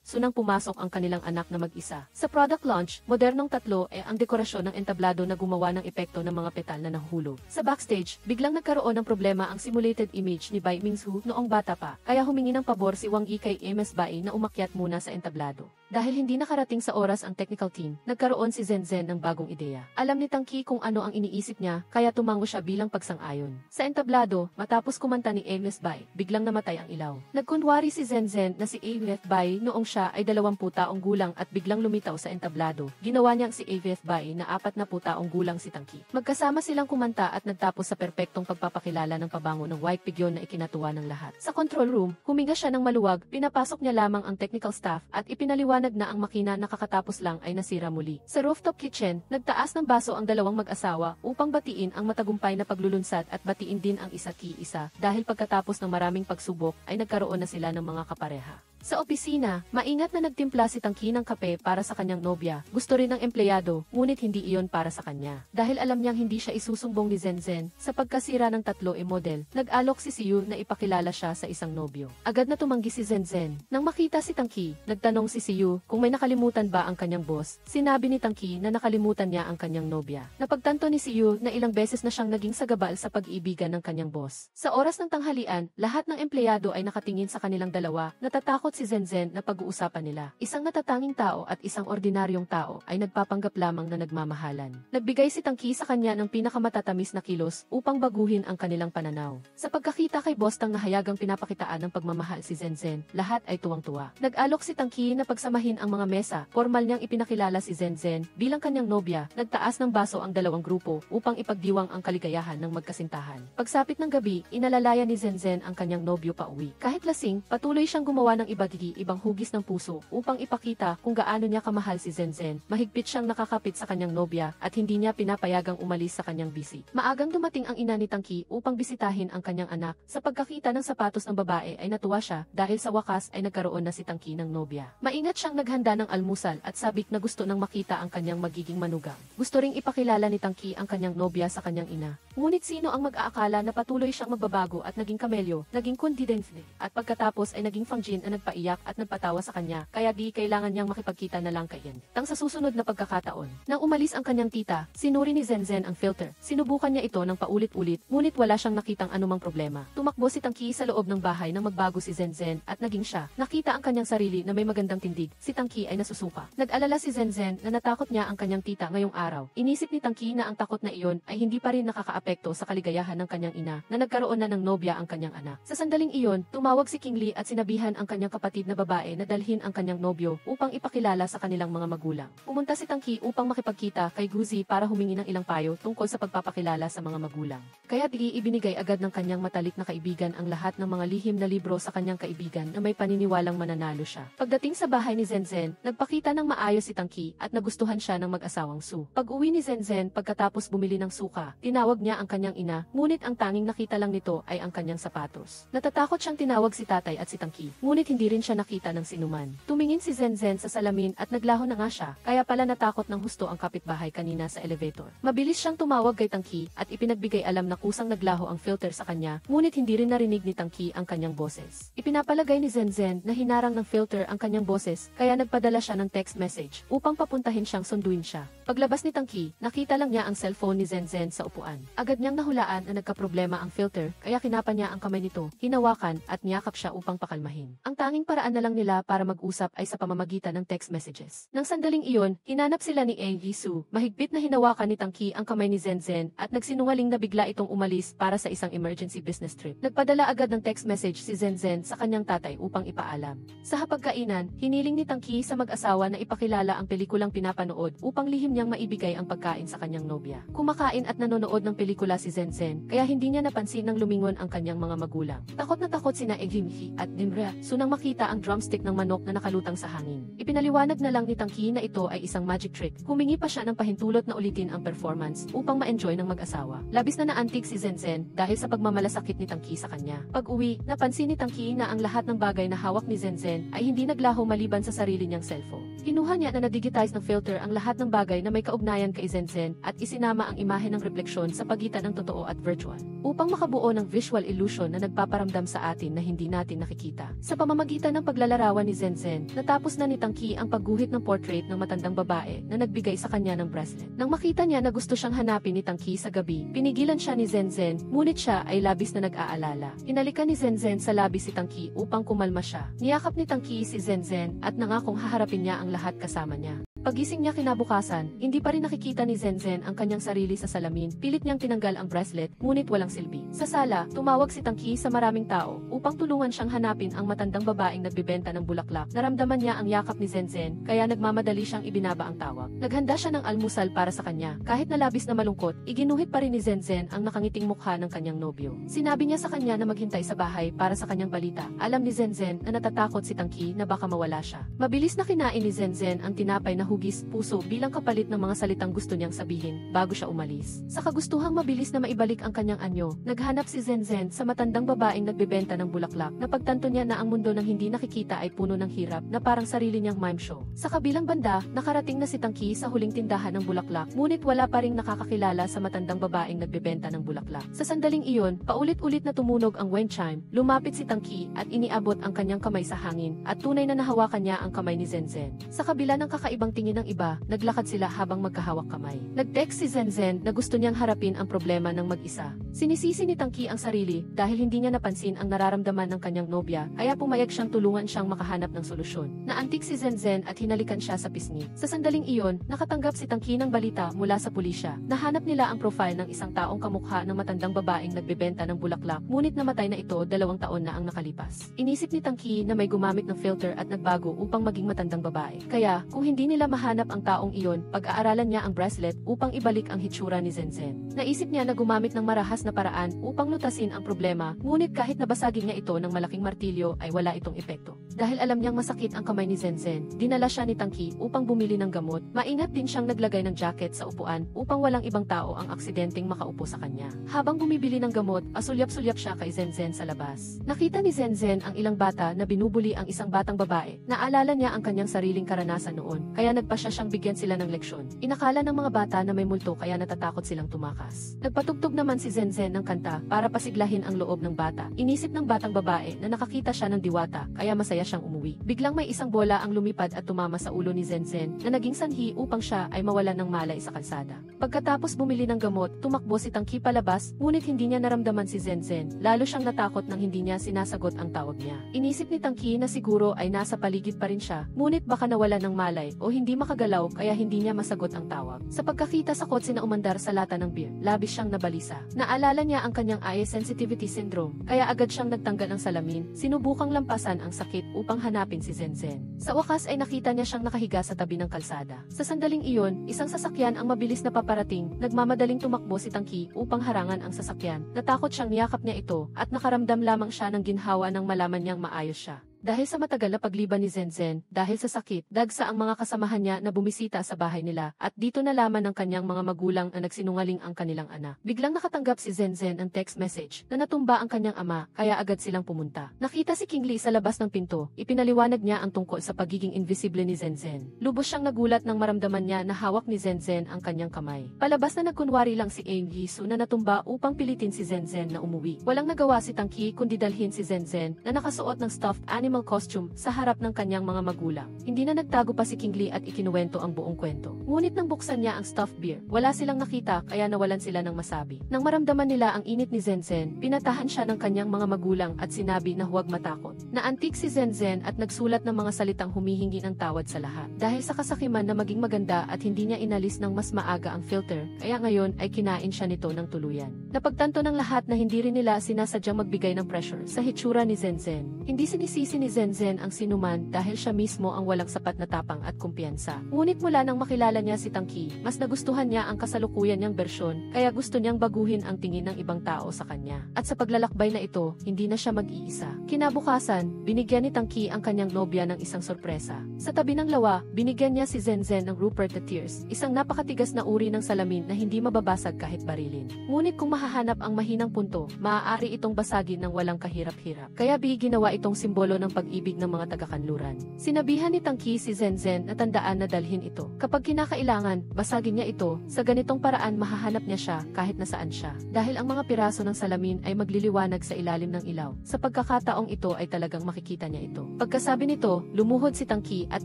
Sunang pumasok ang kanilang anak na mag-isa. Sa product launch, modernong tatlo ang dekorasyon ng entablado na gumawa ng epekto ng mga petal na nahuhulog. Sa backstage, biglang nagkaroon ng problema ang simulated image ni Bai Mingsu noong bata pa, kaya humingi ng pabor si Wang Yi kay MS Bai na umakyat muna sa entablado. Dahil hindi nakarating sa oras ang technical team, nagkaroon si Zenzen ng bagong ideya. Alam ni Tangki kung ano ang iniisip niya, kaya tumango siya bilang pagsang-ayon. Sa entablado, matapos kumanta ni MS Bai, biglang namatay ang ilaw. Nagkunwari si Zenzen na si MS Bai noong siya ay 20 taong gulang at biglang lumitaw sa entablado. Ginawa niyang si AVF Bai na 40 taong gulang si Tangki. Magkasama silang kumanta at nagtapos sa perpektong pagpapakilala ng pabango ng white pigyon na ikinatuwa ng lahat. Sa control room, huminga siya ng maluwag, pinapasok niya lamang ang technical staff at ipinaliwanag na ang makina na kakatapos lang ay nasira muli. Sa rooftop kitchen, nagtaas ng baso ang dalawang mag-asawa upang batiin ang matagumpay na paglulunsad at batiin din ang isa't isa dahil pagkatapos ng maraming pagsubok ay nagkaroon na sila ng mga kapareha. Sa opisina, maingat na nagtimpla si Tangki ng kape para sa kanyang nobya. Gusto rin ng empleyado, ngunit hindi iyon para sa kanya. Dahil alam niyang hindi siya isusumbong ni Zenzen, sa pagkasira ng tatlo model, nag-alok si Siyu na ipakilala siya sa isang nobyo. Agad na tumanggi si Zenzen. Nang makita si Tangki, nagtanong si Siyu kung may nakalimutan ba ang kanyang boss. Sinabi ni Tangki na nakalimutan niya ang kanyang nobya. Napagtanto ni Siyu na ilang beses na siyang naging sagabal sa pag-iibigan ng kanyang boss. Sa oras ng tanghalian, lahat ng empleyado ay nakatingin sa kanilang dalawa, natatakot si Zenzen na pag-uusapan nila. Isang natatanging tao at isang ordinaryong tao ay nagpapanggap lamang na nagmamahalan. Nagbigay si Tangki sa kanya ng pinakamatatamis na kilos upang baguhin ang kanilang pananaw. Sa pagkakita kay Bostang na hayagang pinapakitaan ng pagmamahal si Zenzen, lahat ay tuwang-tuwa. Nag-alok si Tangki na pagsamahin ang mga mesa, formal niyang ipinakilala si Zenzen bilang kanyang nobya, nagtaas ng baso ang dalawang grupo upang ipagdiwang ang kaligayahan ng magkasintahan. Pagsapit ng gabi, inalalaya ni Zenzen ang kanyang nobyo pa uwi. Kahit lasing, patuloy siyang gumawa ng ibang hugis ng puso upang ipakita kung gaano niya kamahal si Zenzen. Mahigpit siyang nakakapit sa kanyang nobya at hindi niya pinapayagang umalis sa kanyang bisi. Maagang dumating ang ina ni Tangki upang bisitahin ang kanyang anak. Sa pagkakita ng sapatos ng babae ay natuwa siya dahil sa wakas ay nagkaroon na si Tangki ng nobya. Maingat siyang naghanda ng almusal at sabik na gusto nang makita ang kanyang magiging manugang. Gusto ring ipakilala ni Tangki ang kanyang nobya sa kanyang ina. Ngunit sino ang mag-aakala na patuloy siyang magbabago at naging kamelyo, naging confidently, at pagkatapos ay naging fangjin na nagpaiyak at nagpatawa sa kanya, kaya di kailangan niyang makipagkita na lang kay Yen. Tang sa susunod na pagkakataon, nang umalis ang kanyang tita, sinuri ni Zenzen ang filter. Sinubukan niya ito ng paulit-ulit, ngunit wala siyang nakitang anumang problema. Tumakbo si Tangki sa loob ng bahay nang magbago si Zenzen at naging siya. Nakita ang kanyang sarili na may magandang tindig. Si Tangki ay nasusuka. Nag-alala si Zenzen na natakot niya ang kanyang tita ngayong araw. Inisip ni Tangki na ang takot na iyon ay hindi pa rin nakakaapekto sa kaligayahan ng kanyang ina na nagkaroon na ng nobya ang kanyang anak. Sa sandaling iyon, tumawag si King Lee at sinabihan ang kanyang kapatid na babae na dalhin ang kanyang nobyo upang ipakilala sa kanilang mga magulang. Pumunta si Tangki upang makipagkita kay Guzi para humingi ng ilang payo tungkol sa pagpapakilala sa mga magulang. Kaya ibinigay agad ng kanyang matalik na kaibigan ang lahat ng mga lihim na libro sa kanyang kaibigan na may paniniwalang mananalo siya. Pagdating sa bahay ni Zenzen, nagpakita ng maayos si Tangki at nagustuhan siya ng mag-asawang Su. Pag-uwi ni Zenzen pagkatapos bumili ng suka, tinawag niya ang kanyang ina, ngunit ang tanging nakita lang nito ay ang kanyang sapatos. Natatakot siyang tinawag si tatay at si Tangki, ngunit hindi rin siya nakita ng sinuman. Tumingin si Zenzen sa salamin at naglaho na nga siya, kaya pala natakot ng husto ang kapitbahay kanina sa elevator. Mabilis siyang tumawag kay Tangki at ipinagbigay alam na kusang naglaho ang filter sa kanya, ngunit hindi rin narinig ni Tangki ang kanyang boses. Ipinapalagay ni Zenzen na hinarang ng filter ang kanyang boses, kaya nagpadala siya ng text message upang papuntahin siyang sunduin siya. Paglabas ni Tangki, nakita lang niya ang cellphone ni Zenzen sa upuan. Agad niyang nahulaan na nagkaproblema ang filter, kaya kinapa niya ang kamay nito, hinawakan at niyakap siya upang pakalmahin. Ang tanging paraan na lang nila para mag-usap ay sa pamamagitan ng text messages. Nang sandaling iyon, hinanap sila ni Eng Jisoo. Mahigpit na hinawakan ni Tangki ang kamay ni Zenzen at nagsinungaling na bigla itong umalis para sa isang emergency business trip. Nagpadala agad ng text message si Zenzen sa kanyang tatay upang ipaalam. Sa hapagkainan, hiniling ni Tangki sa mag-asawa na ipakilala ang pelikulang pinapanood upang lihim niyang maibigay ang pagkain sa kanyang nobya. Kumakain at nanonood ng pelikula si Zenzen, kaya hindi niya napansin nang lumingon ang kanyang mga magulang. Takot na takot sina Eghimhi at Nimra, sunang makita ang drumstick ng manok na nakalutang sa hangin. Ipinaliwanag na lang ni Tangki na ito ay isang magic trick. Humingi pa siya ng pahintulot na ulitin ang performance upang ma-enjoy ng mag-asawa. Labis na naantig si Zenzen dahil sa pagmamalasakit ni Tangki sa kanya. Pag-uwi, napansin ni Tangki na ang lahat ng bagay na hawak ni Zenzen ay hindi naglaho maliban sa sarili niyang cellphone. Kinuha niya na na-digitize ng filter ang lahat ng bagay na may kaugnayan kay Zenzen at isinama ang imahe ng refleksyon sa pagitan ng totoo at virtual upang makabuo ng visual illusion na nagpaparamdam sa atin na hindi natin nakikita. Sa pamamagitan ng paglalarawan ni Zenzen, natapos na ni Tangki ang pagguhit ng portrait ng matandang babae na nagbigay sa kanya ng bracelet. Nang makita niya na gusto siyang hanapin ni Tangki sa gabi, pinigilan siya ni Zenzen, ngunit siya ay labis na nag-aalala. Hinalikan ni Zenzen sa labi si Tangki upang kumalma siya. Niyakap ni Tangki si Zenzen at nangakong haharapin niya ang lahat kasama niya. Pagising niya kinabukasan, hindi pa rin nakikita ni Zenzen ang kanyang sarili sa salamin. Pilit niyang tinanggal ang bracelet, ngunit walang silbi. Sa sala, tumawag si Tangki sa maraming tao upang tulungan siyang hanapin ang matandang babaeng nagbebenta ng bulaklak. Naramdaman niya ang yakap ni Zenzen, kaya nagmamadali siyang ibinaba ang tawag. Naghanda siya ng almusal para sa kanya. Kahit na labis na malungkot, iginuhit pa rin ni Zenzen ang nakangiting mukha ng kanyang nobyo. Sinabi niya sa kanya na maghintay sa bahay para sa kanyang balita. Alam ni Zenzen na natatakot si Tangki na baka mawala siya. Mabilis na kinain ni Zenzen ang tinapay na hugis puso bilang kapalit ng mga salitang gusto niyang sabihin bago siya umalis. Sa kagustuhang mabilis na maibalik ang kanyang anyo, naghanap si Zenzen sa matandang babaeng nagbebenta ng bulaklak. Napagtanto niya na ang mundo ng hindi nakikita ay puno ng hirap na parang sarili niyang mime show. Sa kabilang banda, nakarating na si Tangki sa huling tindahan ng bulaklak, ngunit wala pa ring nakakakilala sa matandang babaeng nagbebenta ng bulaklak. Sa sandaling iyon, paulit-ulit na tumunog ang wind chime, lumapit si Tangki at iniabot ang kanyang kamay sa hangin at tunay na nahawakan niya ang kamay ni Zenzen. Sa kabila ng kakaibang tingin ng iba, naglakad sila habang magkahawak kamay. Nag-text si Zenzen na gusto niyang harapin ang problema ng mag-isa. Sinisisi ni Tangki ang sarili dahil hindi niya napansin ang nararamdaman ng kanyang nobya, kaya pumayag siyang tulungan siyang makahanap ng solusyon. Naantig si Zenzen at hinalikan siya sa pisngi. Sa sandaling iyon, nakatanggap si Tangki ng balita mula sa pulisya. Nahanap nila ang profile ng isang taong kamukha ng matandang babaeng nagbebenta ng bulaklak, ngunit namatay na ito 2 taon na ang nakalipas. Inisip ni Tangki na may gumamit ng filter at nagbago upang maging matandang babae. Kaya, kung hindi nila mahanap ang taong iyon, pag-aaralan niya ang bracelet upang ibalik ang hitsura ni Zenzen. Naisip niya na gumamit ng marahas na paraan upang lutasin ang problema, ngunit kahit nabasagin niya ito ng malaking martilyo ay wala itong epekto. Dahil alam niyang masakit ang kamay ni Zenzen, dinala siya ni Tangki upang bumili ng gamot. Maingat din siyang naglagay ng jacket sa upuan upang walang ibang tao ang aksidenteng makaupo sa kanya. Habang bumibili ng gamot, asulyap-sulyap siya kay Zenzen sa labas. Nakita ni Zenzen ang ilang bata na binubuli ang isang batang babae. Naalala niya ang kanyang sariling karanasan noon, kaya nagpasya siyang bigyan sila ng leksyon. Inakala ng mga bata na may multo kaya natatakot silang tumakas. Nagpatugtog naman si Zenzen ng kanta para pasiglahin ang loob ng bata. Inisip ng batang babae na nakakita siya ng diwata, kaya masaya siyang umuwi. Biglang may isang bola ang lumipad at tumama sa ulo ni Zenzen na naging sanhi upang siya ay mawalan ng malay sa kalsada. Pagkatapos bumili ng gamot, tumakbo si Tangki palabas, ngunit hindi niya naramdaman si Zenzen. Lalo siyang natakot nang hindi niya sinasagot ang tawag niya. Inisip ni Tangki na siguro ay nasa paligid pa rin siya, ngunit baka nawalan ng malay o hindi makagalaw kaya hindi niya masagot ang tawag. Sa pagkakita sa kotse na umandar sa lata ng beer, labis siyang nabalisa. Naalala niya ang kanyang eye sensitivity syndrome, kaya agad siyang nagtanggal ng salamin, sinubukang lampasan ang sakit upang hanapin si Zenzen. Sa wakas ay nakita niya siyang nakahiga sa tabi ng kalsada. Sa sandaling iyon, isang sasakyan ang mabilis na paparating, nagmamadaling tumakbo si Tangki upang harangan ang sasakyan. Natakot siyang niyakap niya ito at nakaramdam lamang siya ng ginhawa nang malaman niyang maayos siya. Dahil sa matagal na pagliban ni Zenzen, dahil sa sakit, dagsa ang mga kasamahan niya na bumisita sa bahay nila, at dito nalaman ng kanyang mga magulang na nagsinungaling ang kanilang anak. Biglang nakatanggap si Zenzen ng text message na natumba ang kanyang ama, kaya agad silang pumunta. Nakita si King Lee sa labas ng pinto, ipinaliwanag niya ang tungkol sa pagiging invisible ni Zenzen. Lubos siyang nagulat nang maramdaman niya na hawak ni Zenzen ang kanyang kamay. Palabas na nagkunwari lang si Eng Jisoo na natumba upang pilitin si Zenzen na umuwi. Walang nagawa si Tangki kundi dalhin si Zenzen na nakasuot ng stuffed animal animal costume sa harap ng kanyang mga magulang. Hindi na nagtago pa si King Lee at ikinuwento ang buong kwento. Ngunit nang buksan niya ang stuffed beer, wala silang nakita kaya nawalan sila ng masabi. Nang maramdaman nila ang init ni Zenzen, pinatahan siya ng kanyang mga magulang at sinabi na huwag matakot. Naantig si Zenzen at nagsulat ng mga salitang humihingi ng tawad sa lahat. Dahil sa kasakiman na maging maganda at hindi niya inalis ng mas maaga ang filter, kaya ngayon ay kinain siya nito ng tuluyan. Napagtanto ng lahat na hindi rin nila sinasadyang magbigay ng pressure sa hitsura ni Zenzen. Hindi sinisisi ni Zenzen ang sinuman dahil siya mismo ang walang sapat na tapang at kumpiyansa. Ngunit mula nang makilala niya si Tang Qi, mas nagustuhan niya ang kasalukuyan niyang bersyon, kaya gusto niyang baguhin ang tingin ng ibang tao sa kanya. At sa paglalakbay na ito, hindi na siya mag-iisa. Kinabukasan, binigyan ni Tang Qi ang kanyang nobya ng isang sorpresa. Sa tabi ng lawa, binigyan niya si Zenzen ng Rupert the Tears, isang napakatigas na uri ng salamin na hindi mababasag kahit barilin. Ngunit kung mahahanap ang mahinang punto, maaari itong basagin ng walang kahirap-hirap. Kaya ginawa itong simbolo ng pag-ibig ng mga taga-kanluran. Sinabihan ni Tang Qi si Zenzen na tandaan na dalhin ito. Kapag kinakailangan, basagin niya ito. Sa ganitong paraan mahahanap niya siya kahit nasaan siya. Dahil ang mga piraso ng salamin ay magliliwanag sa ilalim ng ilaw. Sa pagkakataong ito ay talagang makikita niya ito. Pagkasabi nito, lumuhod si Tang Qi at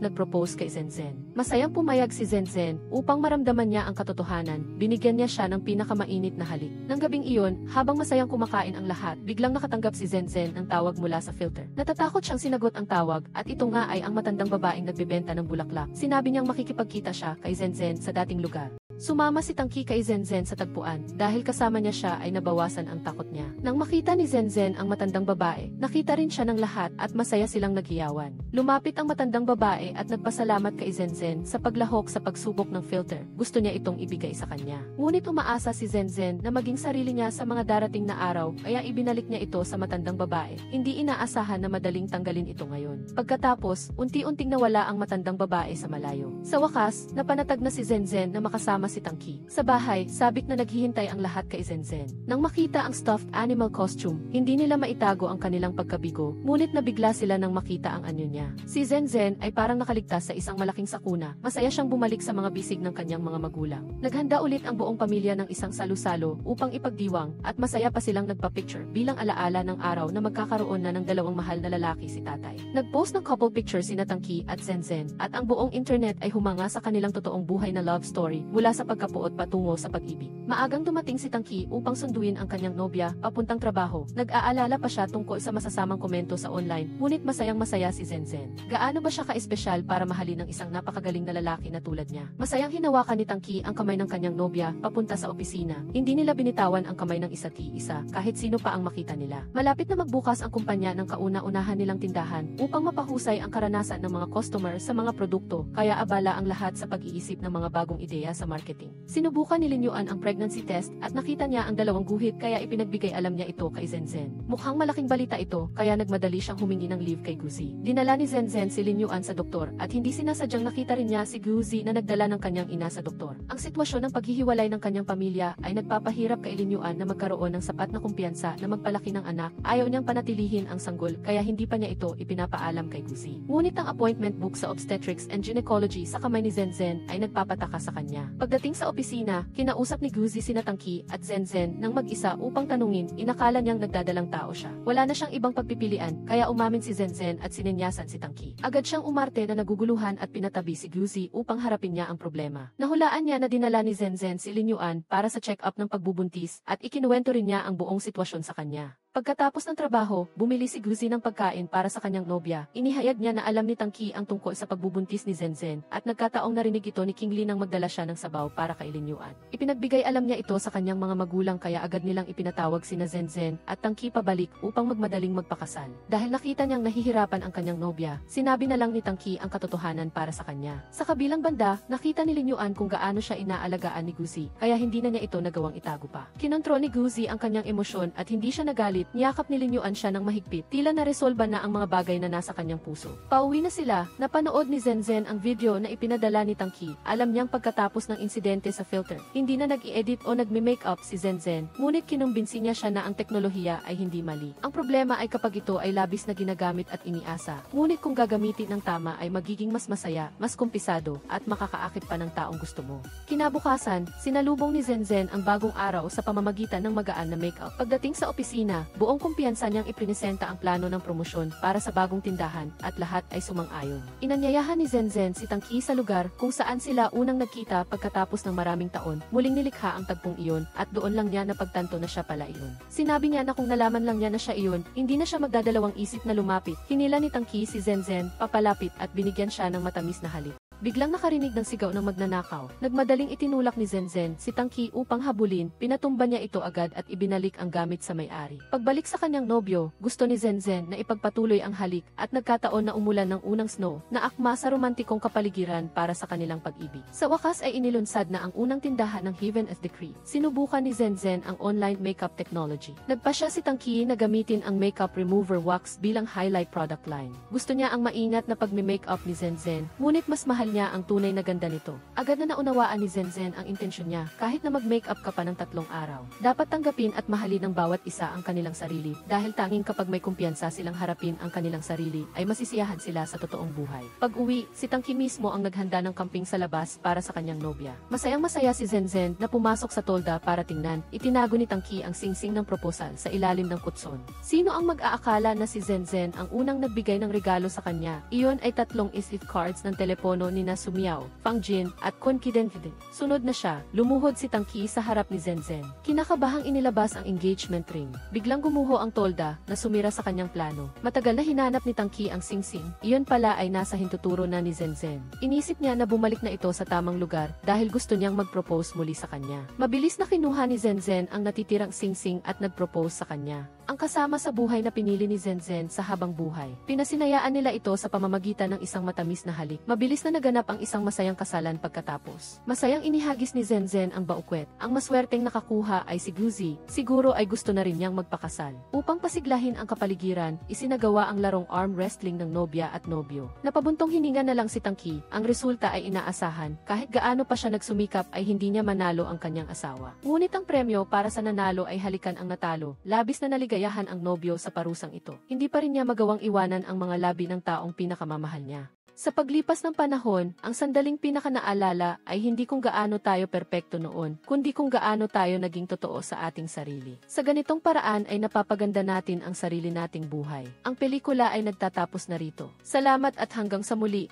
nag-propose kay Zenzen. Masayang pumayag si Zenzen upang maramdaman niya ang katotohanan. Binigyan niya siya ng pinakamainit na halik. Nang gabing iyon, habang masayang kumakain ang lahat, biglang nakatanggap si Zenzen ng tawag mula sa filter. Natatakot siyang sinagot ang tawag at ito nga ay ang matandang babaeng nagbebenta ng bulaklak. Sinabi niyang makikipagkita siya kay Zenzen sa dating lugar. Sumama si Tang Qi kay Zenzen sa tagpuan dahil kasama niya siya ay nabawasan ang takot niya. Nang makita ni Zenzen ang matandang babae, nakita rin siya ng lahat at masaya silang naghiyawan. Lumapit ang matandang babae at nagpasalamat kay Zenzen sa paglahok sa pagsubok ng filter. Gusto niya itong ibigay sa kanya. Ngunit umaasa si Zenzen na maging sarili niya sa mga darating na araw kaya ibinalik niya ito sa matandang babae. Hindi inaasahan na madaling tanggalin ito ngayon. Pagkatapos, unti-unting nawala ang matandang babae sa malayo. Sa wakas, napanatag na si Zenzen na makasama si Tang Qi. Sa bahay, sabik na naghihintay ang lahat kay Zenzen. Nang makita ang stuffed animal costume, hindi nila maitago ang kanilang pagkabigo, ngunit nabigla sila nang makita ang anyo niya. Si Zenzen ay parang nakaligtas sa isang malaking sakuna. Masaya siyang bumalik sa mga bisig ng kanyang mga magulang. Naghanda ulit ang buong pamilya ng isang salu-salo upang ipagdiwang at masaya pa silang nagpa-picture bilang alaala ng araw na magkakaroon na ng dalawang mahal na lalaki si tatay. Nag-post ng couple picture sina Tang Qi at Zenzen at ang buong internet ay humanga sa kanilang totoong buhay na love story mula sa pagkapuot patungo sa pag-ibig. Maagang dumating si Tang Qi upang sunduin ang kanyang nobya papuntang trabaho. Nag-aalala pa siya tungkol sa masasamang komento sa online, ngunit masayang-masaya si Zenzen. Gaano ba siya ka-espesyal para mahalin ng isang napakagaling na lalaki na tulad niya? Masayang hinawakan ni Tang Qi ang kamay ng kanyang nobya papunta sa opisina. Hindi nila binitawan ang kamay ng isa't isa kahit sino pa ang makita nila. Malapit na magbukas ang kumpanya ng kauna-unahan nilang tindahan upang mapahusay ang karanasan ng mga customer sa mga produkto, kaya abala ang lahat sa pag-iisip ng mga bagong ideya sa marketing. Sinubukan ni Lin Yuan ang pregnancy test at nakita niya ang dalawang guhit kaya ipinagbigay alam niya ito kay Zenzen. Mukhang malaking balita ito kaya nagmadali siyang humingi ng leave kay Guzi. Dinala ni Zenzen si Lin Yuan sa doktor at hindi sinasadyang nakita rin niya si Guzi na nagdala ng kanyang ina sa doktor. Ang sitwasyon ng paghihiwalay ng kanyang pamilya ay nagpapahirap kay Lin Yuan na magkaroon ng sapat na kumpiyansa na magpalaki ng anak. Ayaw niyang panatilihin ang sanggol kaya hindi pa niya ito ipinapaalam kay Guzi. Ngunit ang appointment book sa obstetrics and gynecology sa kamay ni Zenzen ay nagpapataka sa kanya. Pagdating sa opisina, kinausap ni Guzi sina Tang Qi at Zenzen nang mag-isa upang tanungin, inakala niyang nagdadalang tao siya. Wala na siyang ibang pagpipilian, kaya umamin si Zenzen at sininyasan si Tang Qi. Agad siyang umarte na naguguluhan at pinatabi si Guzi upang harapin niya ang problema. Nahulaan niya na dinala ni Zenzen si Lin Yuan para sa check-up ng pagbubuntis at ikinuwento rin niya ang buong sitwasyon sa kanya. Pagkatapos ng trabaho, bumili si Guzi ng pagkain para sa kanyang nobya. Inihayag niya na alam ni Tang Qi ang tungkol sa pagbubuntis ni Zenzen at nagkataong narinig ito ni King Lee nang magdala siya ng sabaw para kay Lin Yuan. Ipinagbigay alam niya ito sa kanyang mga magulang kaya agad nilang ipinatawag sina Zenzen at Tang Qi pabalik upang magmadaling magpakasal. Dahil nakita niyang nahihirapan ang kanyang nobya, sinabi na lang ni Tang Qi ang katotohanan para sa kanya. Sa kabilang banda, nakita ni Lin Yuan kung gaano siya inaalagaan ni Guzi, kaya hindi na niya ito nagawang itago pa. Kinontrol ni Guzi ang kanyang emosyon at hindi siya nagalit. Niyakap ni Lin Yuan siya ng mahigpit, tila naresolba na ang mga bagay na nasa kanyang puso. Pauwi na sila, napanood ni Zenzen ang video na ipinadala ni Tang Qi. Alam niyang pagkatapos ng insidente sa filter, hindi na nag-i-edit o nagme-makeup si Zenzen, ngunit kinumbinsi niya siya na ang teknolohiya ay hindi mali. Ang problema ay kapag ito ay labis na ginagamit at iniasa, ngunit kung gagamitin ng tama ay magiging mas masaya, mas kumpisado, at makakaakit pa ng taong gusto mo. Kinabukasan, sinalubong ni Zenzen ang bagong araw sa pamamagitan ng magaan na makeup. Pagdating sa opisina, buong kumpiyansa niyang iprinesenta ang plano ng promosyon para sa bagong tindahan at lahat ay sumang-ayon. Inanyayahan ni Zenzen si Tangki sa lugar kung saan sila unang nagkita pagkatapos ng maraming taon. Muling nilikha ang tagpong iyon at doon lang niya napagtanto na siya pala iyon. Sinabi niya na kung nalaman lang niya na siya iyon, hindi na siya magdadalawang isip na lumapit. Hinila ni Tangki si Zenzen papalapit at binigyan siya ng matamis na halik. Biglang nakarinig ng sigaw ng magnanakaw. Nagmadaling itinulak ni Zenzen si Tangki upang habulin, pinatumba niya ito agad at ibinalik ang gamit sa may-ari. Pagbalik sa kanyang nobyo, gusto ni Zenzen na ipagpatuloy ang halik at nagkataon na umulan ng unang snow na akma sa romantikong kapaligiran para sa kanilang pag-ibig. Sa wakas ay inilunsad na ang unang tindahan ng Heaven as Decree. Sinubukan ni Zenzen ang online makeup technology. Nagpasya si Tangki na gamitin ang makeup remover wax bilang highlight product line. Gusto niya ang maingat na pagme-makeup ni Zenzen, ngunit mas mahal niya ang tunay na ganda nito. Agad na naunawaan ni Zenzen ang intensyon niya kahit na mag-makeup ka pa ng 3 araw. Dapat tanggapin at mahalin ng bawat isa ang kanilang sarili dahil tanging kapag may kumpiyansa silang harapin ang kanilang sarili ay masisiyahan sila sa totoong buhay. Pag-uwi, si Tangki mismo ang naghanda ng camping sa labas para sa kanyang nobya. Masayang-masaya si Zenzen na pumasok sa tolda para tingnan. Itinago ni Tangki ang singsing ng proposal sa ilalim ng kutson. Sino ang mag-aakala na si Zenzen ang unang nagbigay ng regalo sa kanya? Iyon ay 3 is-it cards ng telepono ni Sumiao, Fang Jin, at Kwon Kiden-Kiden. Sunod na siya, lumuhod si Tangki sa harap ni Zenzen. Kinakabahang inilabas ang engagement ring. Biglang gumuho ang tolda na sumira sa kanyang plano. Matagal na hinanap ni Tangki ang singsing. Iyon pala ay nasa hintuturo na ni Zenzen. Inisip niya na bumalik na ito sa tamang lugar dahil gusto niyang mag-propose muli sa kanya. Mabilis na kinuha ni Zenzen ang natitirang singsing at nag-propose sa kanya. Ang kasama sa buhay na pinili ni Zenzen sa habang buhay. Pinasinayaan nila ito sa pamamagitan ng isang matamis na halik. Mabilis na naganap ang isang masayang kasalan pagkatapos. Masayang inihagis ni Zenzen ang baukwet. Ang maswerteng nakakuha ay si Guzi. Siguro ay gusto na rin niyang magpakasal. Upang pasiglahin ang kapaligiran, isinagawa ang larong arm wrestling ng nobya at nobyo. Napabuntong hininga na lang si Tangki. Ang resulta ay inaasahan. Kahit gaano pa siya nagsumikap ay hindi niya manalo ang kanyang asawa. Ngunit ang premyo para sa nanalo ay halikan ang natalo. Labis na naligayahan ang nobyo sa parusang ito. Hindi pa rin niya magawang iwanan ang mga labi ng taong pinakamamahal niya. Sa paglipas ng panahon, ang sandaling pinakanaalala ay hindi kung gaano tayo perpekto noon, kundi kung gaano tayo naging totoo sa ating sarili. Sa ganitong paraan ay napapaganda natin ang sarili nating buhay. Ang pelikula ay nagtatapos na rito. Salamat at hanggang sa muli.